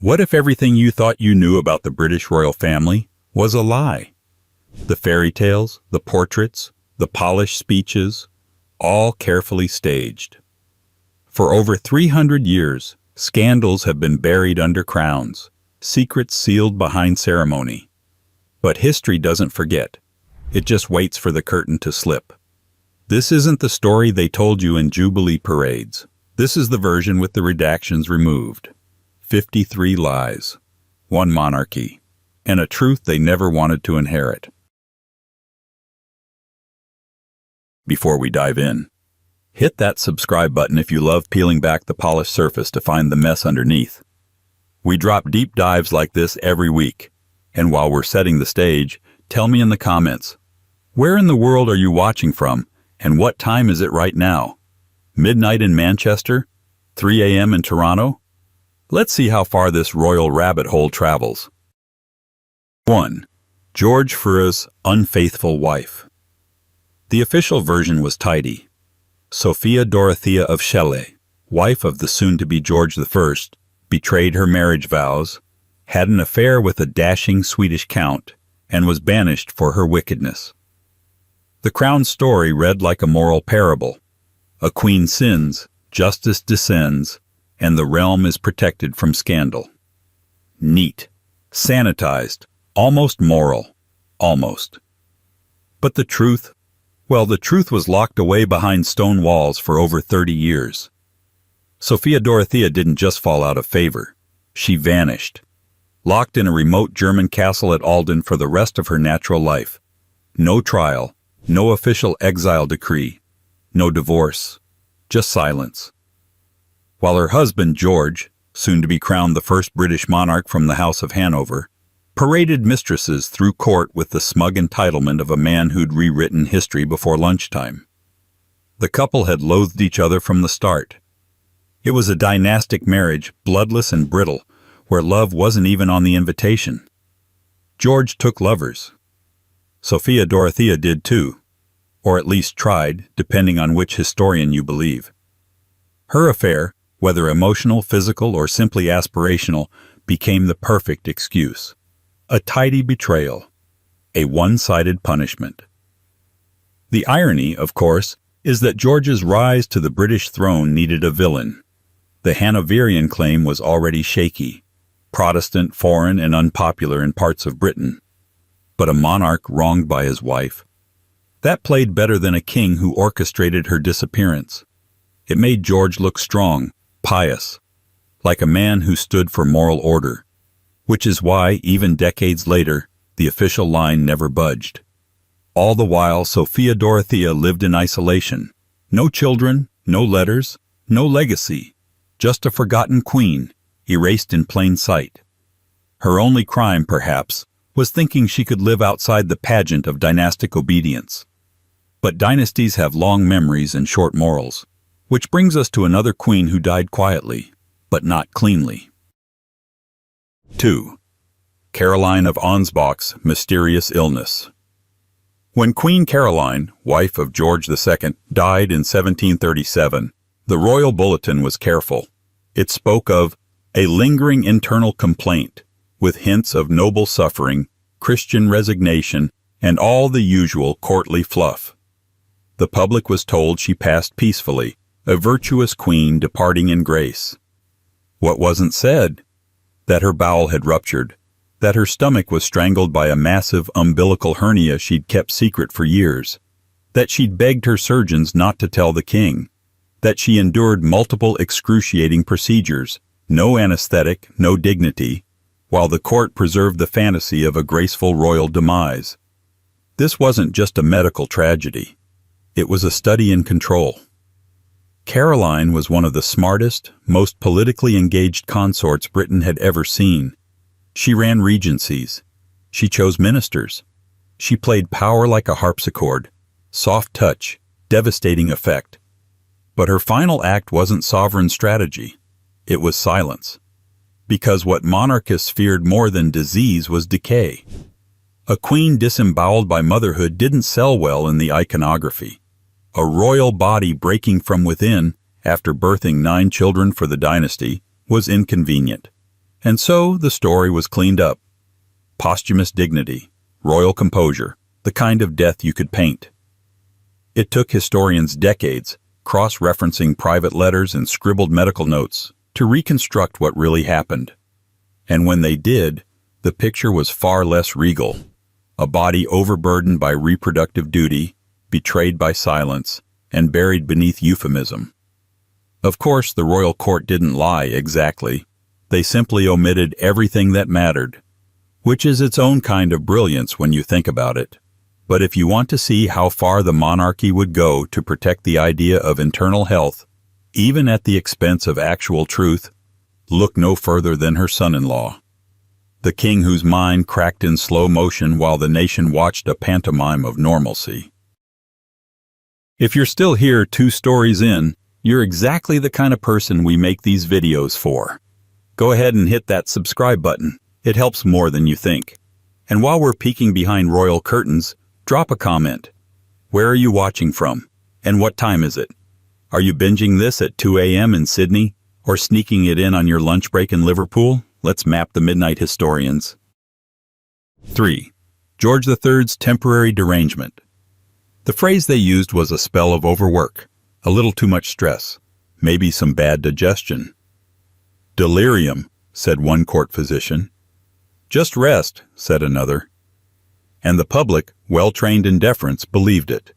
What if everything you thought you knew about the British royal family was a lie? The fairy tales, the portraits, the polished speeches, all carefully staged. For over 300 years, scandals have been buried under crowns, secrets sealed behind ceremony. But history doesn't forget. It just waits for the curtain to slip. This isn't the story they told you in Jubilee parades. This is the version with the redactions removed. 53 lies, one monarchy, and a truth they never wanted to inherit. Before we dive in, hit that subscribe button if you love peeling back the polished surface to find the mess underneath. We drop deep dives like this every week, and while we're setting the stage, tell me in the comments, where in the world are you watching from, and what time is it right now? Midnight in Manchester? 3 a.m. in Toronto? Let's see how far this royal rabbit hole travels. 1. George Furre's unfaithful wife. The official version was tidy. Sophia Dorothea of Shelley, wife of the soon-to-be George I, betrayed her marriage vows, had an affair with a dashing Swedish count, and was banished for her wickedness. The Crown's story read like a moral parable. A queen sins, justice descends, and the realm is protected from scandal. Neat, sanitized, almost moral, almost. But the truth? Well, the truth was locked away behind stone walls for over 30 years. Sophia Dorothea didn't just fall out of favor. She vanished, locked in a remote German castle at Alden for the rest of her natural life. No trial, no official exile decree, no divorce, just silence. While her husband, George, soon to be crowned the first British monarch from the House of Hanover, paraded mistresses through court with the smug entitlement of a man who'd rewritten history before lunchtime. The couple had loathed each other from the start. It was a dynastic marriage, bloodless and brittle, where love wasn't even on the invitation. George took lovers. Sophia Dorothea did too, or at least tried, depending on which historian you believe. Her affair, whether emotional, physical, or simply aspirational, became the perfect excuse. A tidy betrayal, a one-sided punishment. The irony, of course, is that George's rise to the British throne needed a villain. The Hanoverian claim was already shaky, Protestant, foreign, and unpopular in parts of Britain. But a monarch wronged by his wife? That played better than a king who orchestrated her disappearance. It made George look strong, pious, like a man who stood for moral order, which is why, even decades later, the official line never budged. All the while, Sophia Dorothea lived in isolation. No children, no letters, no legacy, just a forgotten queen, erased in plain sight. Her only crime, perhaps, was thinking she could live outside the pageant of dynastic obedience. But dynasties have long memories and short morals, which brings us to another queen who died quietly, but not cleanly. 2. Caroline of Ansbach's mysterious illness. When Queen Caroline, wife of George II, died in 1737, the royal bulletin was careful. It spoke of a lingering internal complaint, with hints of noble suffering, Christian resignation, and all the usual courtly fluff. The public was told she passed peacefully, a virtuous queen departing in grace. What wasn't said? That her bowel had ruptured, that her stomach was strangled by a massive umbilical hernia she'd kept secret for years, that she'd begged her surgeons not to tell the king, that she endured multiple excruciating procedures, no anesthetic, no dignity, while the court preserved the fantasy of a graceful royal demise. This wasn't just a medical tragedy. It was a study in control. Caroline was one of the smartest, most politically engaged consorts Britain had ever seen. She ran regencies. She chose ministers. She played power like a harpsichord, soft touch, devastating effect. But her final act wasn't sovereign strategy. It was silence. Because what monarchists feared more than disease was decay. A queen disemboweled by motherhood didn't sell well in the iconography. A royal body breaking from within, after birthing 9 children for the dynasty, was inconvenient. And so the story was cleaned up. Posthumous dignity, royal composure, the kind of death you could paint. It took historians decades, cross-referencing private letters and scribbled medical notes, to reconstruct what really happened. And when they did, the picture was far less regal. A body overburdened by reproductive duty, betrayed by silence, and buried beneath euphemism. Of course, the royal court didn't lie exactly. They simply omitted everything that mattered, which is its own kind of brilliance when you think about it. But if you want to see how far the monarchy would go to protect the idea of internal health, even at the expense of actual truth, look no further than her son-in-law. The king whose mind cracked in slow motion while the nation watched a pantomime of normalcy. If you're still here 2 stories in, you're exactly the kind of person we make these videos for. Go ahead and hit that subscribe button. It helps more than you think. And while we're peeking behind royal curtains, drop a comment. Where are you watching from? And what time is it? Are you binging this at 2 a.m. in Sydney? Or sneaking it in on your lunch break in Liverpool? Let's map the midnight historians. 3. George III's temporary derangement. The phrase they used was a spell of overwork, a little too much stress, maybe some bad digestion. Delirium, said one court physician. Just rest, said another. And the public, well-trained in deference, believed it.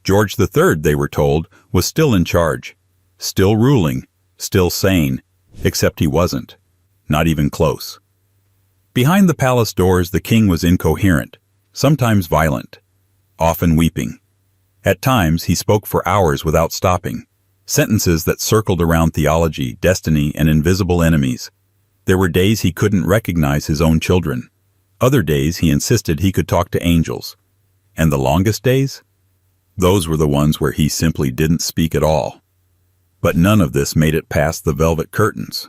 George III, they were told, was still in charge, still ruling, still sane, except he wasn't. Not even close. Behind the palace doors, the king was incoherent, sometimes violent, often weeping. At times, he spoke for hours without stopping, sentences that circled around theology, destiny, and invisible enemies. There were days he couldn't recognize his own children. Other days, he insisted he could talk to angels. And the longest days? Those were the ones where he simply didn't speak at all. But none of this made it past the velvet curtains.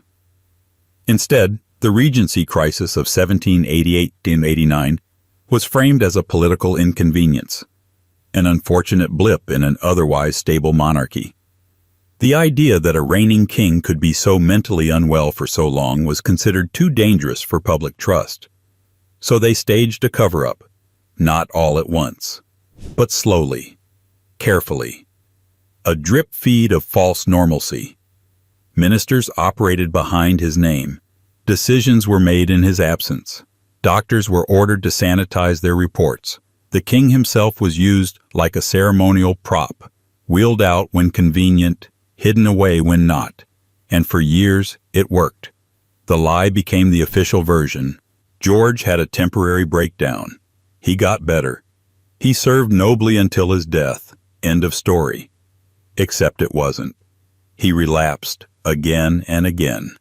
Instead, the Regency crisis of 1788-89 was framed as a political inconvenience, an unfortunate blip in an otherwise stable monarchy. The idea that a reigning king could be so mentally unwell for so long was considered too dangerous for public trust. So they staged a cover-up, not all at once, but slowly, carefully. A drip feed of false normalcy. Ministers operated behind his name. Decisions were made in his absence. Doctors were ordered to sanitize their reports. The king himself was used like a ceremonial prop, wheeled out when convenient, hidden away when not. And for years, it worked. The lie became the official version. George had a temporary breakdown. He got better. He served nobly until his death. End of story. Except it wasn't. He relapsed again and again.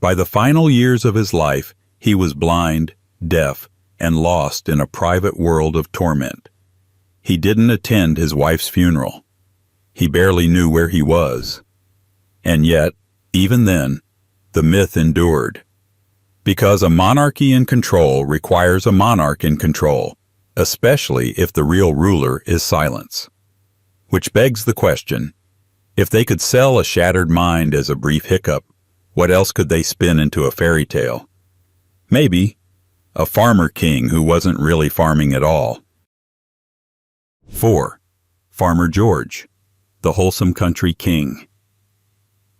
By the final years of his life, he was blind, deaf, and lost in a private world of torment. He didn't attend his wife's funeral. He barely knew where he was. And yet, even then, the myth endured. Because a monarchy in control requires a monarch in control, especially if the real ruler is silence. Which begs the question, if they could sell a shattered mind as a brief hiccup, what else could they spin into a fairy tale? Maybe a farmer king who wasn't really farming at all. 4. Farmer George, the wholesome country king.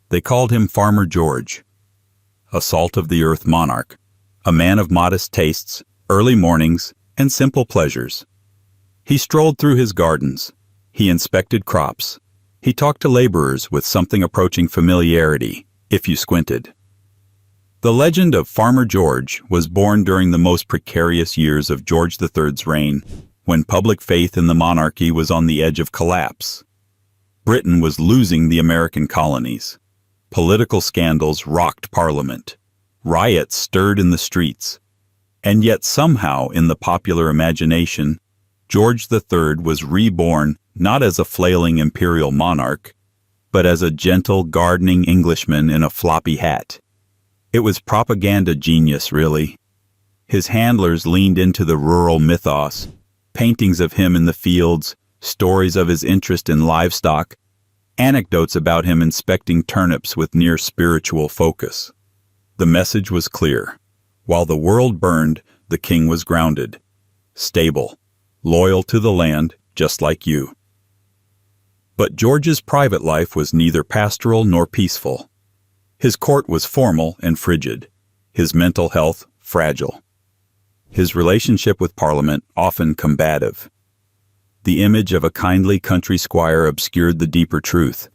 They called him Farmer George, a salt-of-the-earth monarch, a man of modest tastes, early mornings, and simple pleasures. He strolled through his gardens. He inspected crops. He talked to laborers with something approaching familiarity, if you squinted. The legend of Farmer George was born during the most precarious years of George III's reign, when public faith in the monarchy was on the edge of collapse. Britain was losing the American colonies. Political scandals rocked Parliament. Riots stirred in the streets. And yet somehow, in the popular imagination, George III was reborn not as a flailing imperial monarch, but as a gentle, gardening Englishman in a floppy hat. It was propaganda genius, really. His handlers leaned into the rural mythos, paintings of him in the fields, stories of his interest in livestock, anecdotes about him inspecting turnips with near spiritual focus. The message was clear. While the world burned, the king was grounded, stable, loyal to the land, just like you. But George's private life was neither pastoral nor peaceful. His court was formal and frigid, his mental health fragile, his relationship with Parliament often combative. The image of a kindly country squire obscured the deeper truth.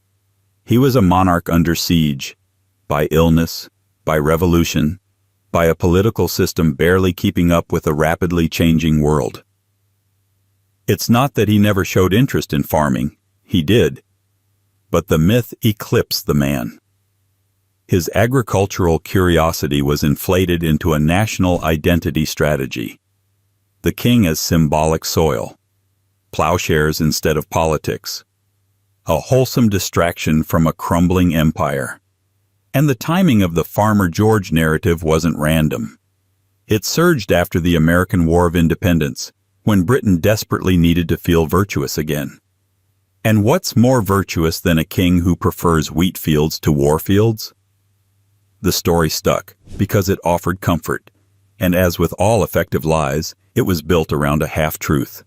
He was a monarch under siege, by illness, by revolution, by a political system barely keeping up with a rapidly changing world. It's not that he never showed interest in farming, he did, but the myth eclipsed the man. His agricultural curiosity was inflated into a national identity strategy. The king as symbolic soil, plowshares instead of politics, a wholesome distraction from a crumbling empire. And the timing of the Farmer George narrative wasn't random. It surged after the American War of Independence, when Britain desperately needed to feel virtuous again. And what's more virtuous than a king who prefers wheat fields to war fields? The story stuck because it offered comfort, and as with all effective lies, it was built around a half-truth.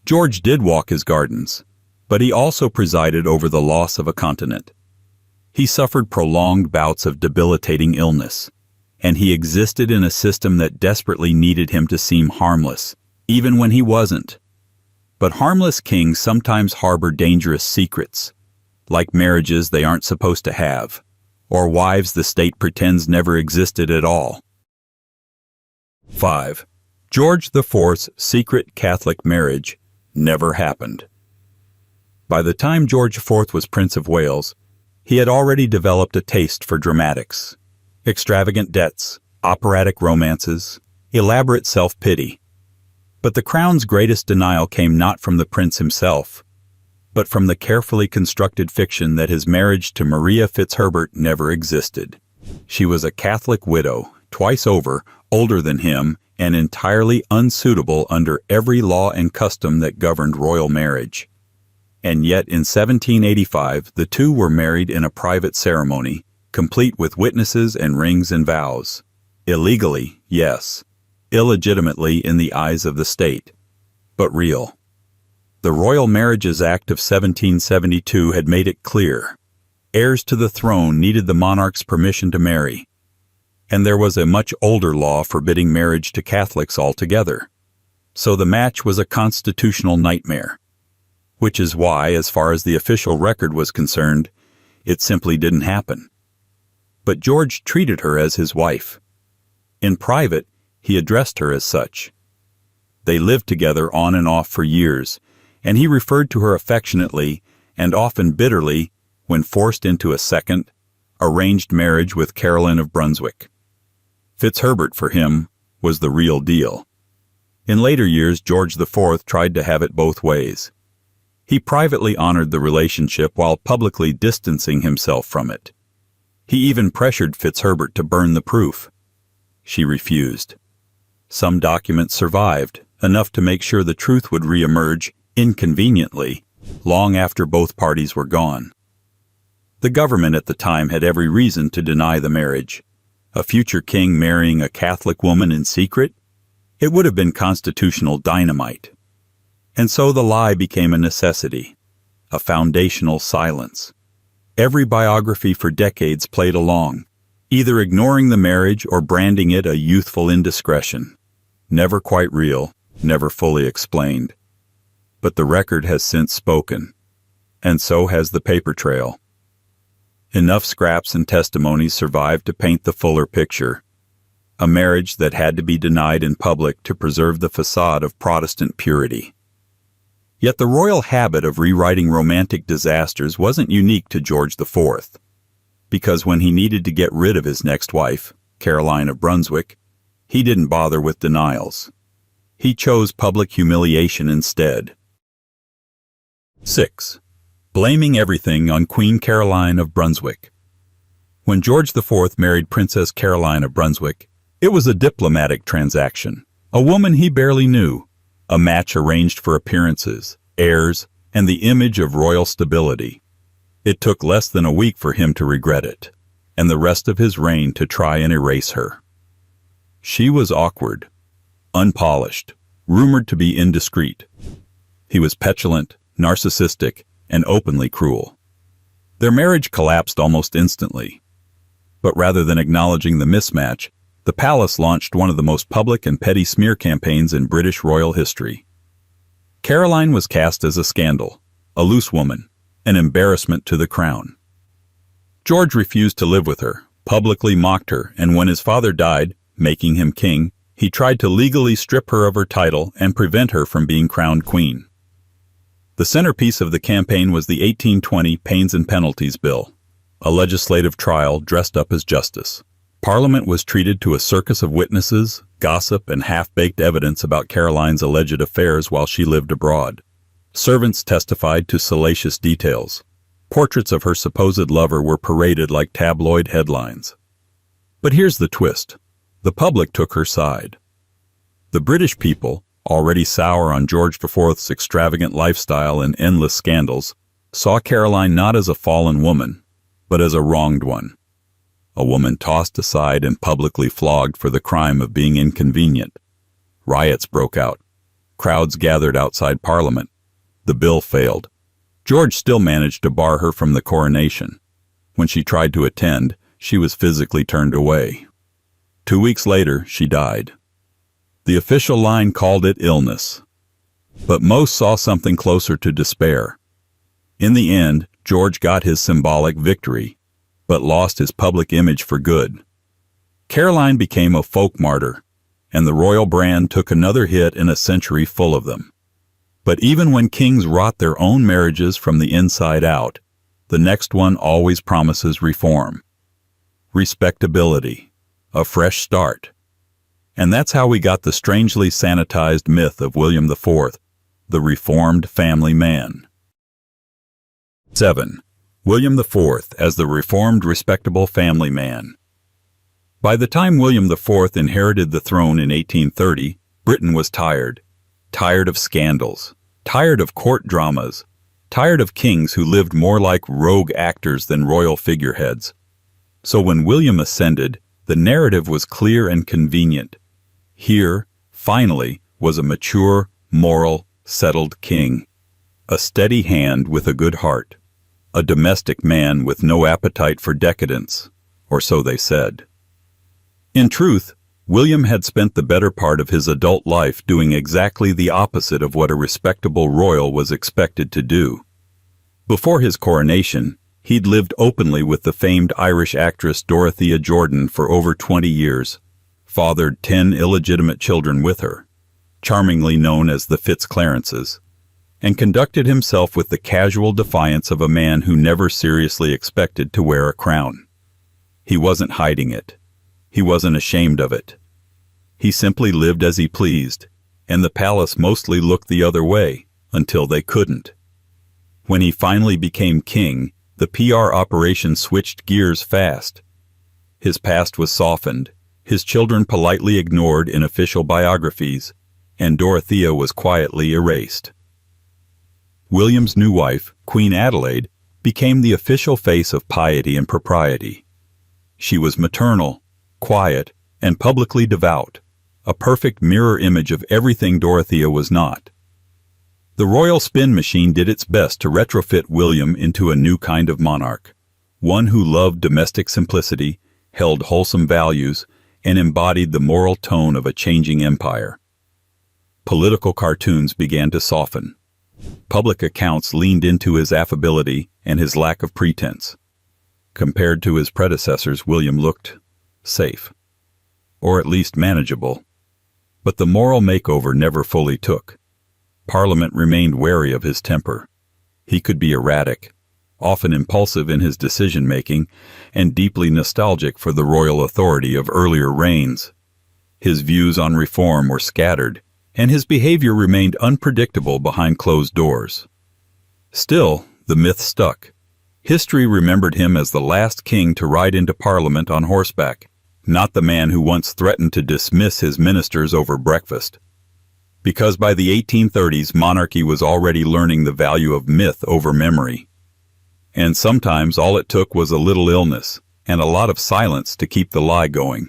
George did walk his gardens, but he also presided over the loss of a continent. He suffered prolonged bouts of debilitating illness, and he existed in a system that desperately needed him to seem harmless, even when he wasn't. But harmless kings sometimes harbor dangerous secrets, like marriages they aren't supposed to have, or wives the state pretends never existed at all. 5. George IV's secret Catholic marriage never happened. By the time George IV was Prince of Wales, he had already developed a taste for dramatics, extravagant debts, operatic romances, elaborate self-pity. But the crown's greatest denial came not from the prince himself, but from the carefully constructed fiction that his marriage to Maria Fitzherbert never existed. She was a Catholic widow, twice over, older than him, and entirely unsuitable under every law and custom that governed royal marriage. And yet in 1785 the two were married in a private ceremony, complete with witnesses and rings and vows. Illegally, yes. Illegitimately in the eyes of the state. But real. The Royal Marriages Act of 1772 had made it clear. Heirs to the throne needed the monarch's permission to marry. And there was a much older law forbidding marriage to Catholics altogether. So the match was a constitutional nightmare. Which is why, as far as the official record was concerned, it simply didn't happen. But George treated her as his wife. In private, he addressed her as such. They lived together on and off for years, and he referred to her affectionately and often bitterly when forced into a second, arranged marriage with Caroline of Brunswick. Fitzherbert, for him, was the real deal. In later years, George IV tried to have it both ways. He privately honored the relationship while publicly distancing himself from it. He even pressured Fitzherbert to burn the proof. She refused. Some documents survived, enough to make sure the truth would re-emerge, inconveniently, long after both parties were gone. The government at the time had every reason to deny the marriage. A future king marrying a Catholic woman in secret? It would have been constitutional dynamite. And so the lie became a necessity, a foundational silence. Every biography for decades played along, either ignoring the marriage or branding it a youthful indiscretion. Never quite real, never fully explained. But the record has since spoken, and so has the paper trail. Enough scraps and testimonies survived to paint the fuller picture. A marriage that had to be denied in public to preserve the facade of Protestant purity. Yet the royal habit of rewriting romantic disasters wasn't unique to George IV, because when he needed to get rid of his next wife, Caroline of Brunswick, he didn't bother with denials. He chose public humiliation instead. 6. Blaming everything on Queen Caroline of Brunswick. When George IV married Princess Caroline of Brunswick, it was a diplomatic transaction, a woman he barely knew, a match arranged for appearances, heirs, and the image of royal stability. It took less than a week for him to regret it. and the rest of his reign to try and erase her. She was awkward, unpolished, rumored to be indiscreet. He was petulant, narcissistic, and openly cruel. Their marriage collapsed almost instantly. But rather than acknowledging the mismatch, the palace launched one of the most public and petty smear campaigns in British royal history. Caroline was cast as a scandal, a loose woman, an embarrassment to the crown. George refused to live with her, publicly mocked her, and when his father died, making him king, he tried to legally strip her of her title and prevent her from being crowned queen. The centerpiece of the campaign was the 1820 Pains and Penalties Bill, a legislative trial dressed up as justice. Parliament was treated to a circus of witnesses, gossip, and half-baked evidence about Caroline's alleged affairs while she lived abroad. Servants testified to salacious details. Portraits of her supposed lover were paraded like tabloid headlines. But here's the twist. The public took her side. The British people, already sour on George IV's extravagant lifestyle and endless scandals, saw Caroline not as a fallen woman, but as a wronged one. A woman tossed aside and publicly flogged for the crime of being inconvenient. Riots broke out. Crowds gathered outside Parliament. The bill failed. George still managed to bar her from the coronation. When she tried to attend, she was physically turned away. 2 weeks later, she died. The official line called it illness. But most saw something closer to despair. In the end, George got his symbolic victory, but lost his public image for good. Caroline became a folk martyr, and the royal brand took another hit in a century full of them. But even when kings rot their own marriages from the inside out, the next one always promises reform, respectability, a fresh start. And that's how we got the strangely sanitized myth of William IV, the reformed family man. 7. William IV as the reformed respectable family man. By the time William IV inherited the throne in 1830, Britain was tired. Tired of scandals, tired of court dramas, tired of kings who lived more like rogue actors than royal figureheads. So when William ascended, the narrative was clear and convenient. Here, finally, was a mature, moral, settled king. A steady hand with a good heart. A domestic man with no appetite for decadence, or so they said. In truth, William had spent the better part of his adult life doing exactly the opposite of what a respectable royal was expected to do. Before his coronation, he'd lived openly with the famed Irish actress Dorothea Jordan for over 20 years, fathered 10 illegitimate children with her, charmingly known as the Fitzclarences, and conducted himself with the casual defiance of a man who never seriously expected to wear a crown. He wasn't hiding it. He wasn't ashamed of it. He simply lived as he pleased, and the palace mostly looked the other way until they couldn't. When he finally became king, the PR operation switched gears fast. His past was softened, his children politely ignored in official biographies, and Dorothea was quietly erased. William's new wife, Queen Adelaide, became the official face of piety and propriety. She was maternal, quiet, and publicly devout, a perfect mirror image of everything Dorothea was not. The royal spin machine did its best to retrofit William into a new kind of monarch, one who loved domestic simplicity, held wholesome values, and embodied the moral tone of a changing empire. Political cartoons began to soften. Public accounts leaned into his affability and his lack of pretense. Compared to his predecessors, William looked safe, or at least manageable. But the moral makeover never fully took. Parliament remained wary of his temper. He could be erratic, often impulsive in his decision-making, and deeply nostalgic for the royal authority of earlier reigns. His views on reform were scattered, and his behavior remained unpredictable behind closed doors. Still, the myth stuck. History remembered him as the last king to ride into Parliament on horseback, not the man who once threatened to dismiss his ministers over breakfast. Because by the 1830s, monarchy was already learning the value of myth over memory. And sometimes all it took was a little illness, and a lot of silence to keep the lie going.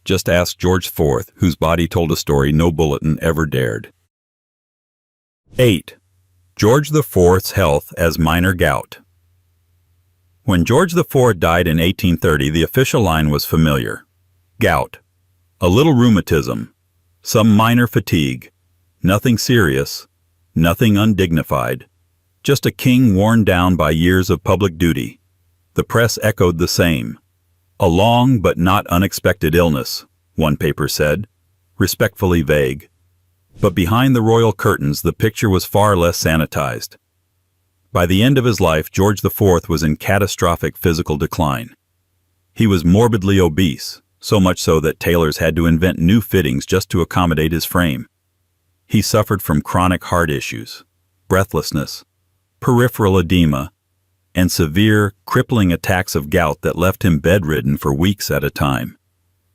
Just ask George IV, whose body told a story no bulletin ever dared. 8. George IV's health as minor gout. When George IV died in 1830, the official line was familiar. Gout. A little rheumatism. Some minor fatigue. Nothing serious. Nothing undignified. Just a king worn down by years of public duty. The press echoed the same. A long but not unexpected illness, one paper said, respectfully vague. But behind the royal curtains, the picture was far less sanitized. By the end of his life, George IV was in catastrophic physical decline. He was morbidly obese, so much so that tailors had to invent new fittings just to accommodate his frame. He suffered from chronic heart issues, breathlessness, peripheral edema, and severe, crippling attacks of gout that left him bedridden for weeks at a time.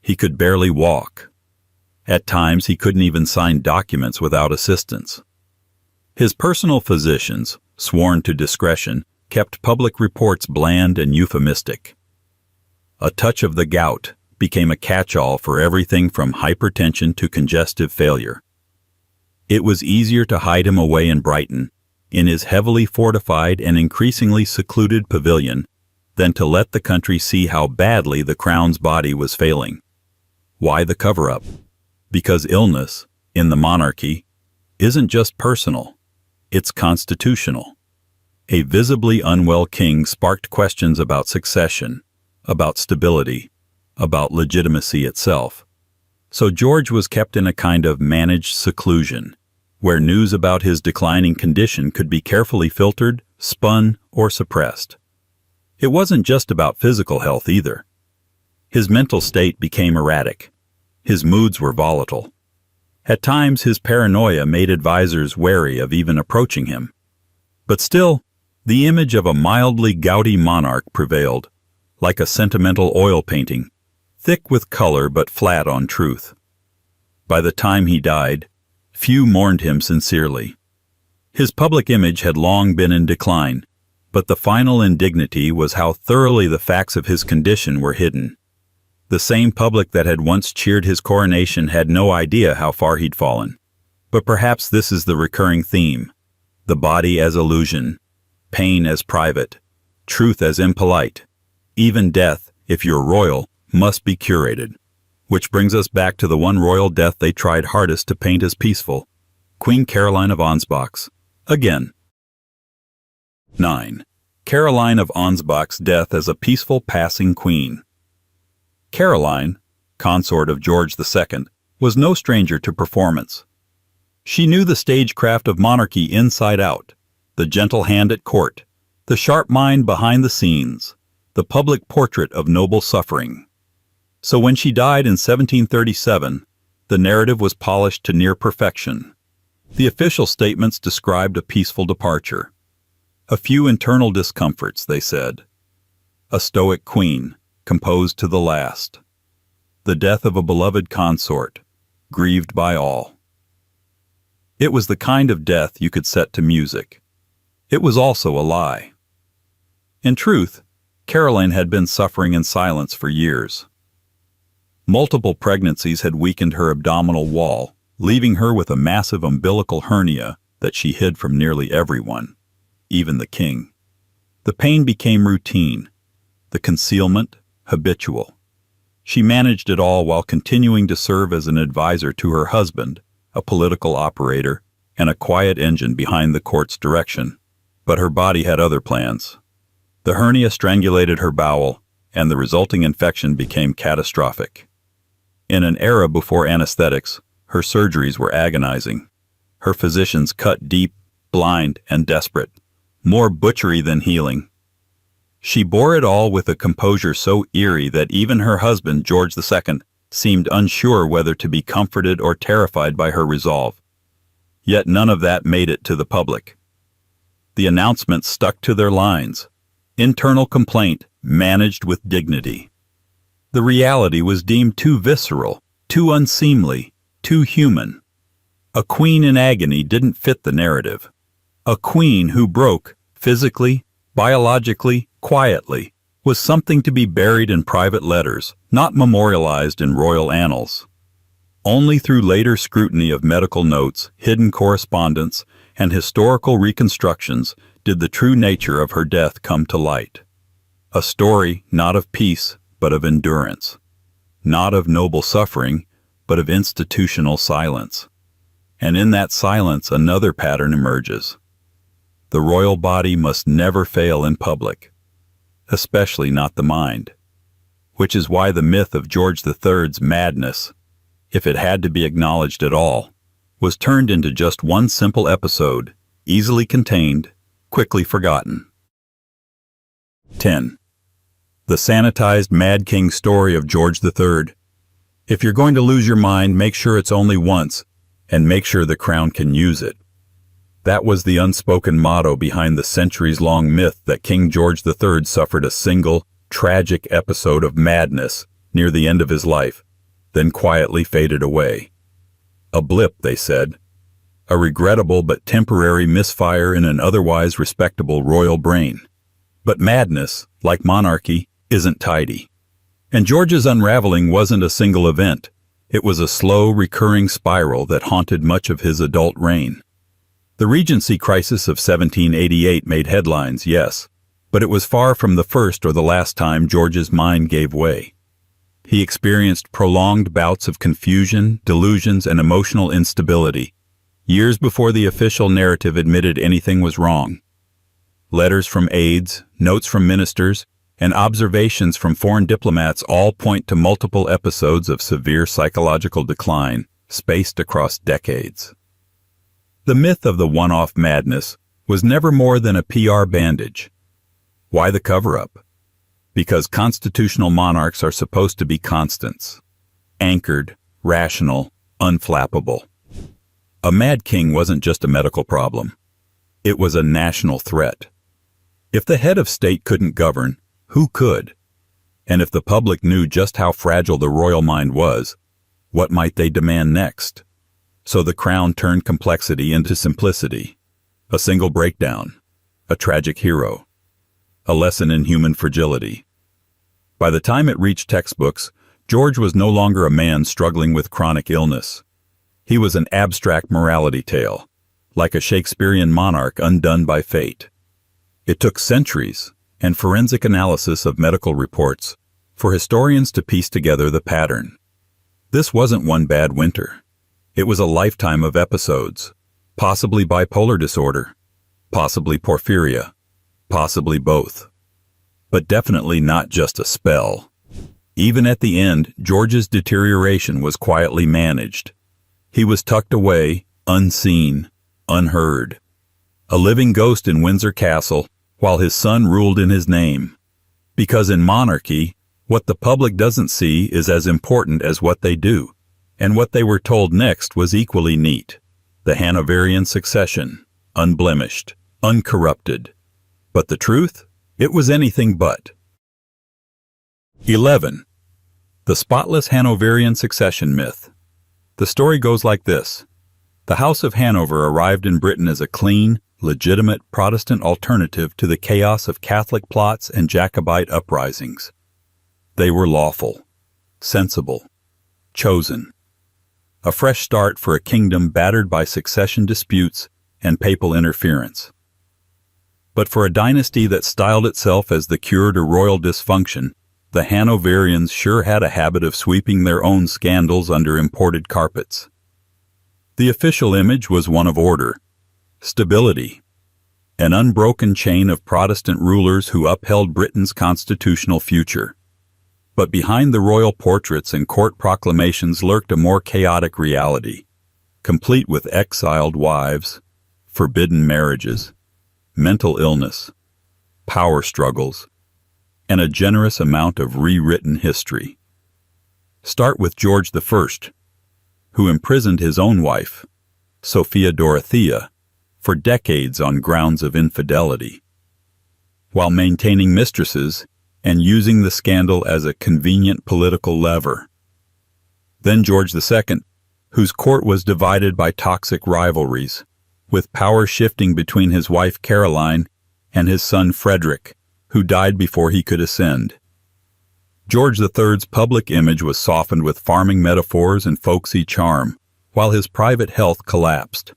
He could barely walk. At times, he couldn't even sign documents without assistance. His personal physicians, sworn to discretion, kept public reports bland and euphemistic. A touch of the gout became a catch-all for everything from hypertension to congestive failure. It was easier to hide him away in Brighton, in his heavily fortified and increasingly secluded pavilion, than to let the country see how badly the crown's body was failing. Why the cover-up? Because illness, in the monarchy, isn't just personal, it's constitutional. A visibly unwell king sparked questions about succession, about stability, about legitimacy itself. So George was kept in a kind of managed seclusion, where news about his declining condition could be carefully filtered, spun, or suppressed. It wasn't just about physical health either. His mental state became erratic. His moods were volatile. At times, his paranoia made advisors wary of even approaching him. But still, the image of a mildly gouty monarch prevailed, like a sentimental oil painting, thick with color but flat on truth. By the time he died, few mourned him sincerely. His public image had long been in decline, but the final indignity was how thoroughly the facts of his condition were hidden. The same public that had once cheered his coronation had no idea how far he'd fallen. But perhaps this is the recurring theme: the body as illusion, pain as private, truth as impolite. Even death, if you're royal, must be curated. Which brings us back to the one royal death they tried hardest to paint as peaceful: Queen Caroline of Ansbach's. Again. 9. Caroline of Ansbach's death as a peaceful passing queen. Caroline, consort of George II, was no stranger to performance. She knew the stagecraft of monarchy inside out, the gentle hand at court, the sharp mind behind the scenes, the public portrait of noble suffering. So when she died in 1737, the narrative was polished to near perfection. The official statements described a peaceful departure. A few internal discomforts, they said. A stoic queen, composed to the last. The death of a beloved consort, grieved by all. It was the kind of death you could set to music. It was also a lie. In truth, Caroline had been suffering in silence for years. Multiple pregnancies had weakened her abdominal wall, leaving her with a massive umbilical hernia that she hid from nearly everyone, even the king. The pain became routine, the concealment habitual. She managed it all while continuing to serve as an advisor to her husband, a political operator, and a quiet engine behind the court's direction. But her body had other plans. The hernia strangulated her bowel, and the resulting infection became catastrophic. In an era before anesthetics, her surgeries were agonizing. Her physicians cut deep, blind, and desperate, more butchery than healing. She bore it all with a composure so eerie that even her husband, George II, seemed unsure whether to be comforted or terrified by her resolve. Yet none of that made it to the public. The announcements stuck to their lines. Internal complaint, managed with dignity. The reality was deemed too visceral, too unseemly, too human. A queen in agony didn't fit the narrative. A queen who broke, physically, biologically, quietly, was something to be buried in private letters, not memorialized in royal annals. Only through later scrutiny of medical notes, hidden correspondence, and historical reconstructions did the true nature of her death come to light. A story not of peace, but of endurance. Not of noble suffering, but of institutional silence. And in that silence another pattern emerges. The royal body must never fail in public, especially not the mind, which is why the myth of George III's madness, if it had to be acknowledged at all, was turned into just one simple episode, easily contained, quickly forgotten. 10. The sanitized Mad King story of George III. If you're going to lose your mind, make sure it's only once, and make sure the crown can use it. That was the unspoken motto behind the centuries-long myth that King George III suffered a single, tragic episode of madness near the end of his life, then quietly faded away. A blip, they said. A regrettable but temporary misfire in an otherwise respectable royal brain. But madness, like monarchy, isn't tidy. And George's unraveling wasn't a single event. It was a slow, recurring spiral that haunted much of his adult reign. The Regency crisis of 1788 made headlines, yes, but it was far from the first or the last time George's mind gave way. He experienced prolonged bouts of confusion, delusions, and emotional instability, years before the official narrative admitted anything was wrong. Letters from aides, notes from ministers, and observations from foreign diplomats all point to multiple episodes of severe psychological decline, spaced across decades. The myth of the one-off madness was never more than a PR bandage. Why the cover-up? Because constitutional monarchs are supposed to be constants, anchored, rational, unflappable. A mad king wasn't just a medical problem. It was a national threat. If the head of state couldn't govern, who could? And if the public knew just how fragile the royal mind was, what might they demand next? So the crown turned complexity into simplicity. A single breakdown. A tragic hero. A lesson in human fragility. By the time it reached textbooks, George was no longer a man struggling with chronic illness. He was an abstract morality tale, like a Shakespearean monarch undone by fate. It took centuries and forensic analysis of medical reports for historians to piece together the pattern. This wasn't one bad winter. It was a lifetime of episodes, possibly bipolar disorder, possibly porphyria, possibly both. But definitely not just a spell. Even at the end, George's deterioration was quietly managed. He was tucked away, unseen, unheard. A living ghost in Windsor Castle, while his son ruled in his name. Because in monarchy, what the public doesn't see is as important as what they do, and what they were told next was equally neat. The Hanoverian succession, unblemished, uncorrupted. But the truth? It was anything but. 11. The spotless Hanoverian succession myth. The story goes like this. The House of Hanover arrived in Britain as a clean, legitimate Protestant alternative to the chaos of Catholic plots and Jacobite uprisings. They were lawful, sensible, chosen. A fresh start for a kingdom battered by succession disputes and papal interference. But for a dynasty that styled itself as the cure to royal dysfunction, the Hanoverians sure had a habit of sweeping their own scandals under imported carpets. The official image was one of order, stability, an unbroken chain of Protestant rulers who upheld Britain's constitutional future. But behind the royal portraits and court proclamations lurked a more chaotic reality, complete with exiled wives, forbidden marriages, mental illness, power struggles, and a generous amount of rewritten history. Start with George I, who imprisoned his own wife, Sophia Dorothea, for decades on grounds of infidelity, while maintaining mistresses and using the scandal as a convenient political lever. Then George II, whose court was divided by toxic rivalries, with power shifting between his wife Caroline and his son Frederick, who died before he could ascend. George III's public image was softened with farming metaphors and folksy charm, while his private health collapsed.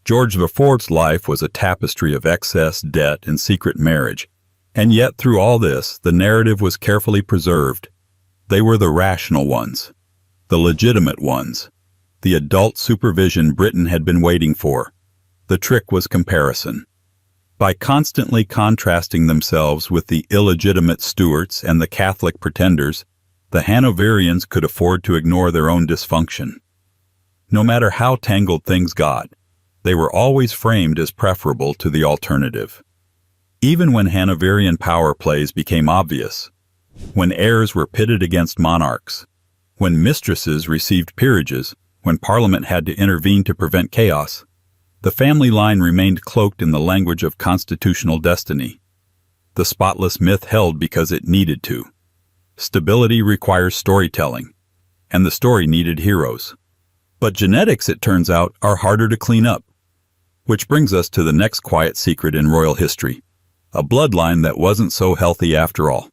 George IV's life was a tapestry of excess, debt, and secret marriage, and yet through all this, the narrative was carefully preserved. They were the rational ones, the legitimate ones, the adult supervision Britain had been waiting for. The trick was comparison. By constantly contrasting themselves with the illegitimate Stuarts and the Catholic pretenders, the Hanoverians could afford to ignore their own dysfunction. No matter how tangled things got, they were always framed as preferable to the alternative. Even when Hanoverian power plays became obvious, when heirs were pitted against monarchs, when mistresses received peerages, when Parliament had to intervene to prevent chaos, the family line remained cloaked in the language of constitutional destiny. The spotless myth held because it needed to. Stability requires storytelling, and the story needed heroes. But genetics, it turns out, are harder to clean up. Which brings us to the next quiet secret in royal history, a bloodline that wasn't so healthy after all.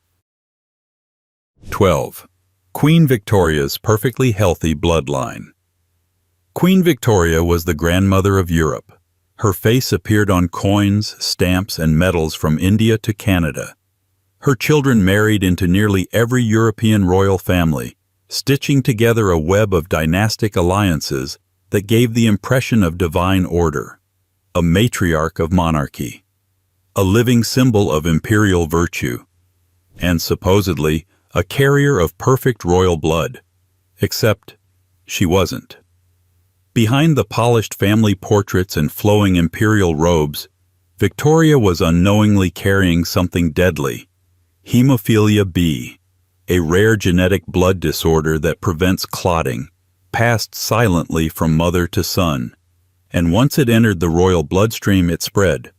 12. Queen Victoria's perfectly healthy bloodline. Queen Victoria was the grandmother of Europe. Her face appeared on coins, stamps, and medals from India to Canada. Her children married into nearly every European royal family, stitching together a web of dynastic alliances that gave the impression of divine order, a matriarch of monarchy, a living symbol of imperial virtue, and supposedly a carrier of perfect royal blood. Except she wasn't. Behind the polished family portraits and flowing imperial robes, Victoria was unknowingly carrying something deadly, hemophilia B, a rare genetic blood disorder that prevents clotting, passed silently from mother to son, and once it entered the royal bloodstream it spread,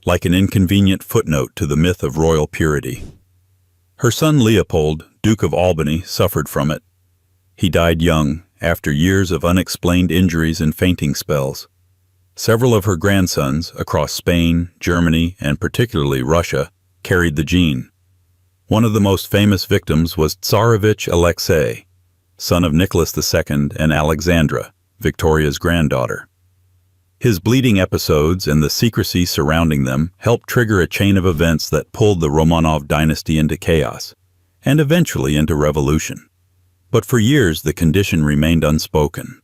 like an inconvenient footnote to the myth of royal purity. Her son Leopold, Duke of Albany, suffered from it. He died young, after years of unexplained injuries and fainting spells. Several of her grandsons, across Spain, Germany, and particularly Russia, carried the gene. One of the most famous victims was Tsarevich Alexei, son of Nicholas II and Alexandra, Victoria's granddaughter. His bleeding episodes and the secrecy surrounding them helped trigger a chain of events that pulled the Romanov dynasty into chaos, and eventually into revolution. But for years the condition remained unspoken.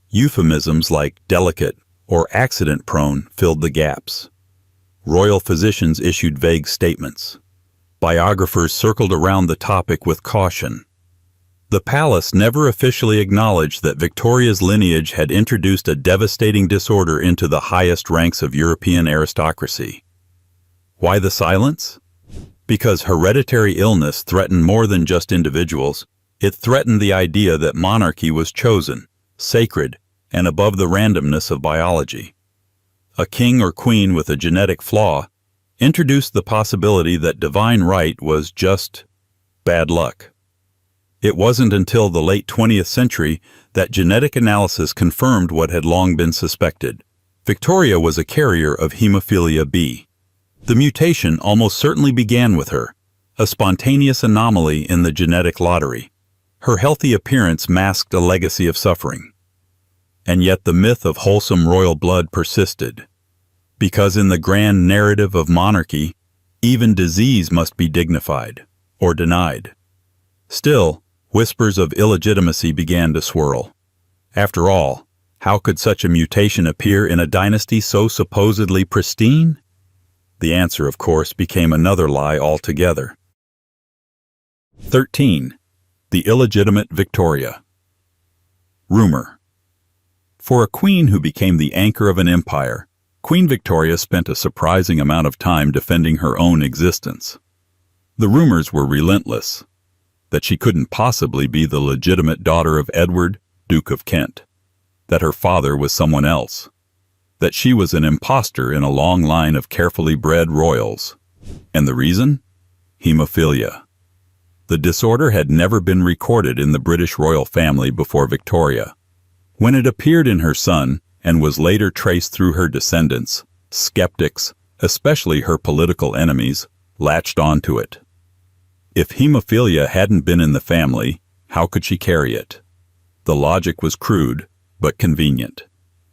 Euphemisms like delicate or accident-prone filled the gaps. Royal physicians issued vague statements. Biographers circled around the topic with caution. The palace never officially acknowledged that Victoria's lineage had introduced a devastating disorder into the highest ranks of European aristocracy. Why the silence? Because hereditary illness threatened more than just individuals. It threatened the idea that monarchy was chosen, sacred, and above the randomness of biology. A king or queen with a genetic flaw introduced the possibility that divine right was just bad luck. It wasn't until the late 20th century that genetic analysis confirmed what had long been suspected. Victoria was a carrier of hemophilia B. The mutation almost certainly began with her, a spontaneous anomaly in the genetic lottery. Her healthy appearance masked a legacy of suffering. And yet the myth of wholesome royal blood persisted. Because in the grand narrative of monarchy, even disease must be dignified, or denied. Still, whispers of illegitimacy began to swirl. After all, how could such a mutation appear in a dynasty so supposedly pristine? The answer, of course, became another lie altogether. 13. The illegitimate Victoria. Rumor. For a queen who became the anchor of an empire, Queen Victoria spent a surprising amount of time defending her own existence. The rumors were relentless, that she couldn't possibly be the legitimate daughter of Edward, Duke of Kent, that her father was someone else, that she was an impostor in a long line of carefully bred royals. And the reason? Hemophilia. The disorder had never been recorded in the British royal family before Victoria. When it appeared in her son and was later traced through her descendants, skeptics, especially her political enemies, latched onto it. If hemophilia hadn't been in the family, how could she carry it? The logic was crude, but convenient.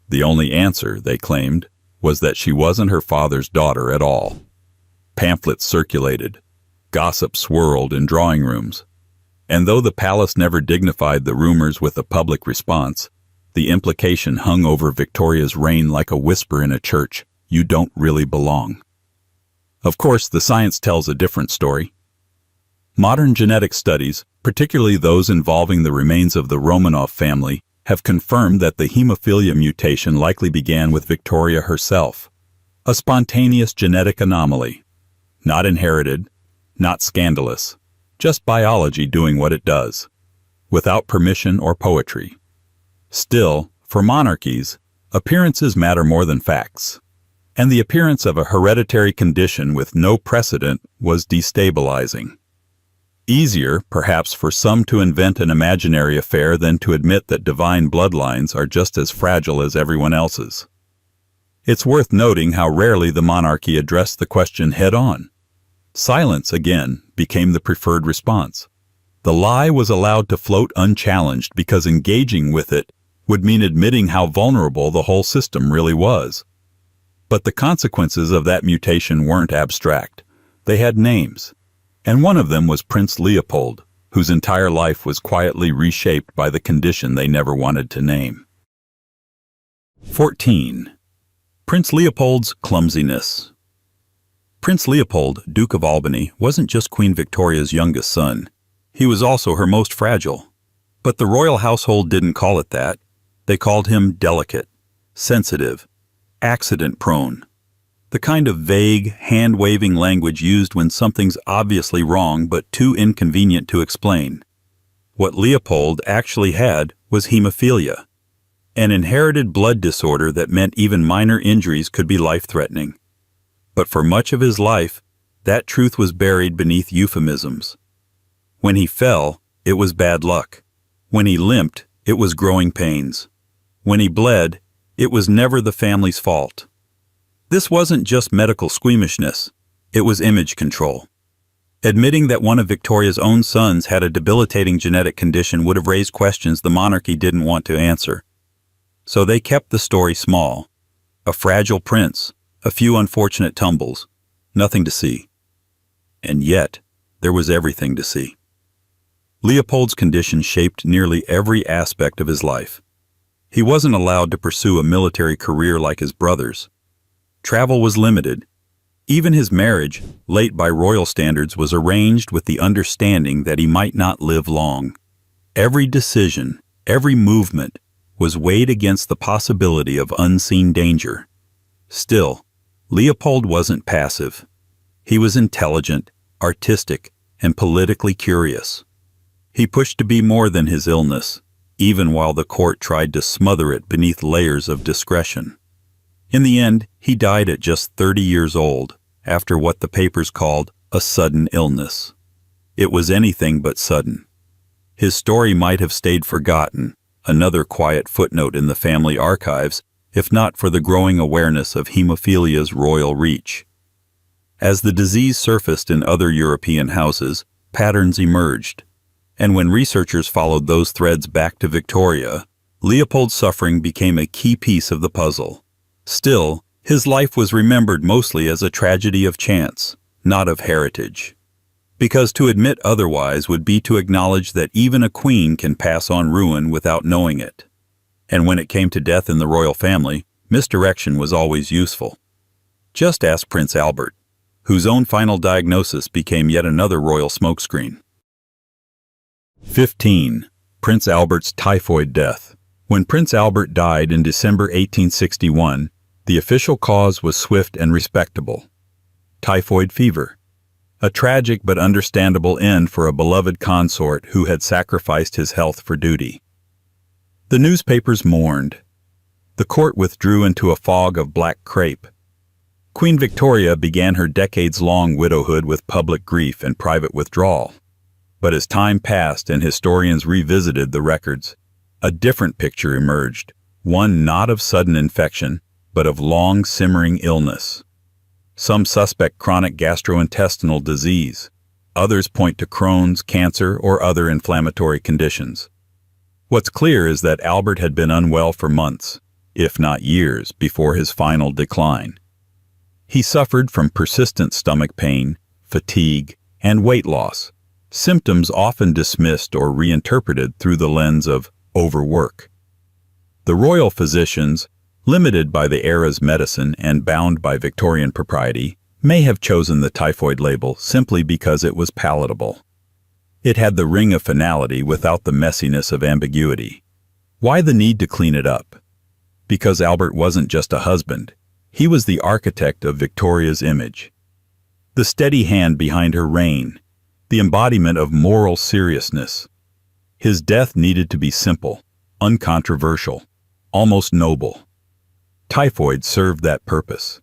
The only answer, they claimed, was that she wasn't her father's daughter at all. Pamphlets circulated. Gossip swirled in drawing rooms. And though the palace never dignified the rumors with a public response, the implication hung over Victoria's reign like a whisper in a church: you don't really belong. Of course, the science tells a different story. Modern genetic studies, particularly those involving the remains of the Romanov family, have confirmed that the hemophilia mutation likely began with Victoria herself. A spontaneous genetic anomaly. Not inherited, not scandalous, just biology doing what it does, without permission or poetry. Still, for monarchies, appearances matter more than facts. And the appearance of a hereditary condition with no precedent was destabilizing. Easier, perhaps, for some to invent an imaginary affair than to admit that divine bloodlines are just as fragile as everyone else's. It's worth noting how rarely the monarchy addressed the question head-on. Silence, again, became the preferred response. The lie was allowed to float unchallenged because engaging with it would mean admitting how vulnerable the whole system really was. But the consequences of that mutation weren't abstract. They had names. And one of them was Prince Leopold, whose entire life was quietly reshaped by the condition they never wanted to name. 14. Prince Leopold's clumsiness. Prince Leopold, Duke of Albany, wasn't just Queen Victoria's youngest son. He was also her most fragile. But the royal household didn't call it that. They called him delicate, sensitive, accident-prone. The kind of vague, hand-waving language used when something's obviously wrong but too inconvenient to explain. What Leopold actually had was hemophilia, an inherited blood disorder that meant even minor injuries could be life-threatening. But for much of his life, that truth was buried beneath euphemisms. When he fell, it was bad luck. When he limped, it was growing pains. When he bled, it was never the family's fault. This wasn't just medical squeamishness, it was image control. Admitting that one of Victoria's own sons had a debilitating genetic condition would have raised questions the monarchy didn't want to answer. So they kept the story small. A fragile prince, a few unfortunate tumbles, nothing to see. And yet, there was everything to see. Leopold's condition shaped nearly every aspect of his life. He wasn't allowed to pursue a military career like his brothers. Travel was limited. Even his marriage, late by royal standards, was arranged with the understanding that he might not live long. Every decision, every movement, was weighed against the possibility of unseen danger. Still, Leopold wasn't passive. He was intelligent, artistic, and politically curious. He pushed to be more than his illness, even while the court tried to smother it beneath layers of discretion. In the end, he died at just 30 years old, after what the papers called a sudden illness. It was anything but sudden. His story might have stayed forgotten, another quiet footnote in the family archives, if not for the growing awareness of hemophilia's royal reach. As the disease surfaced in other European houses, patterns emerged. And when researchers followed those threads back to Victoria, Leopold's suffering became a key piece of the puzzle. Still, his life was remembered mostly as a tragedy of chance, not of heritage. Because to admit otherwise would be to acknowledge that even a queen can pass on ruin without knowing it. And when it came to death in the royal family, misdirection was always useful. Just ask Prince Albert, whose own final diagnosis became yet another royal smokescreen. 15. Prince Albert's typhoid death. When Prince Albert died in December 1861, the official cause was swift and respectable. Typhoid fever. A tragic but understandable end for a beloved consort who had sacrificed his health for duty. The newspapers mourned. The court withdrew into a fog of black crepe. Queen Victoria began her decades-long widowhood with public grief and private withdrawal. But as time passed and historians revisited the records, a different picture emerged, one not of sudden infection, but of long simmering illness. Some suspect chronic gastrointestinal disease. Others point to Crohn's, cancer, or other inflammatory conditions. What's clear is that Albert had been unwell for months, if not years, before his final decline. He suffered from persistent stomach pain, fatigue, and weight loss, symptoms often dismissed or reinterpreted through the lens of overwork. The royal physicians, limited by the era's medicine and bound by Victorian propriety, may have chosen the typhoid label simply because it was palatable. It had the ring of finality without the messiness of ambiguity. Why the need to clean it up? Because Albert wasn't just a husband. He was the architect of Victoria's image. The steady hand behind her reign, the embodiment of moral seriousness. His death needed to be simple, uncontroversial, almost noble. Typhoid served that purpose.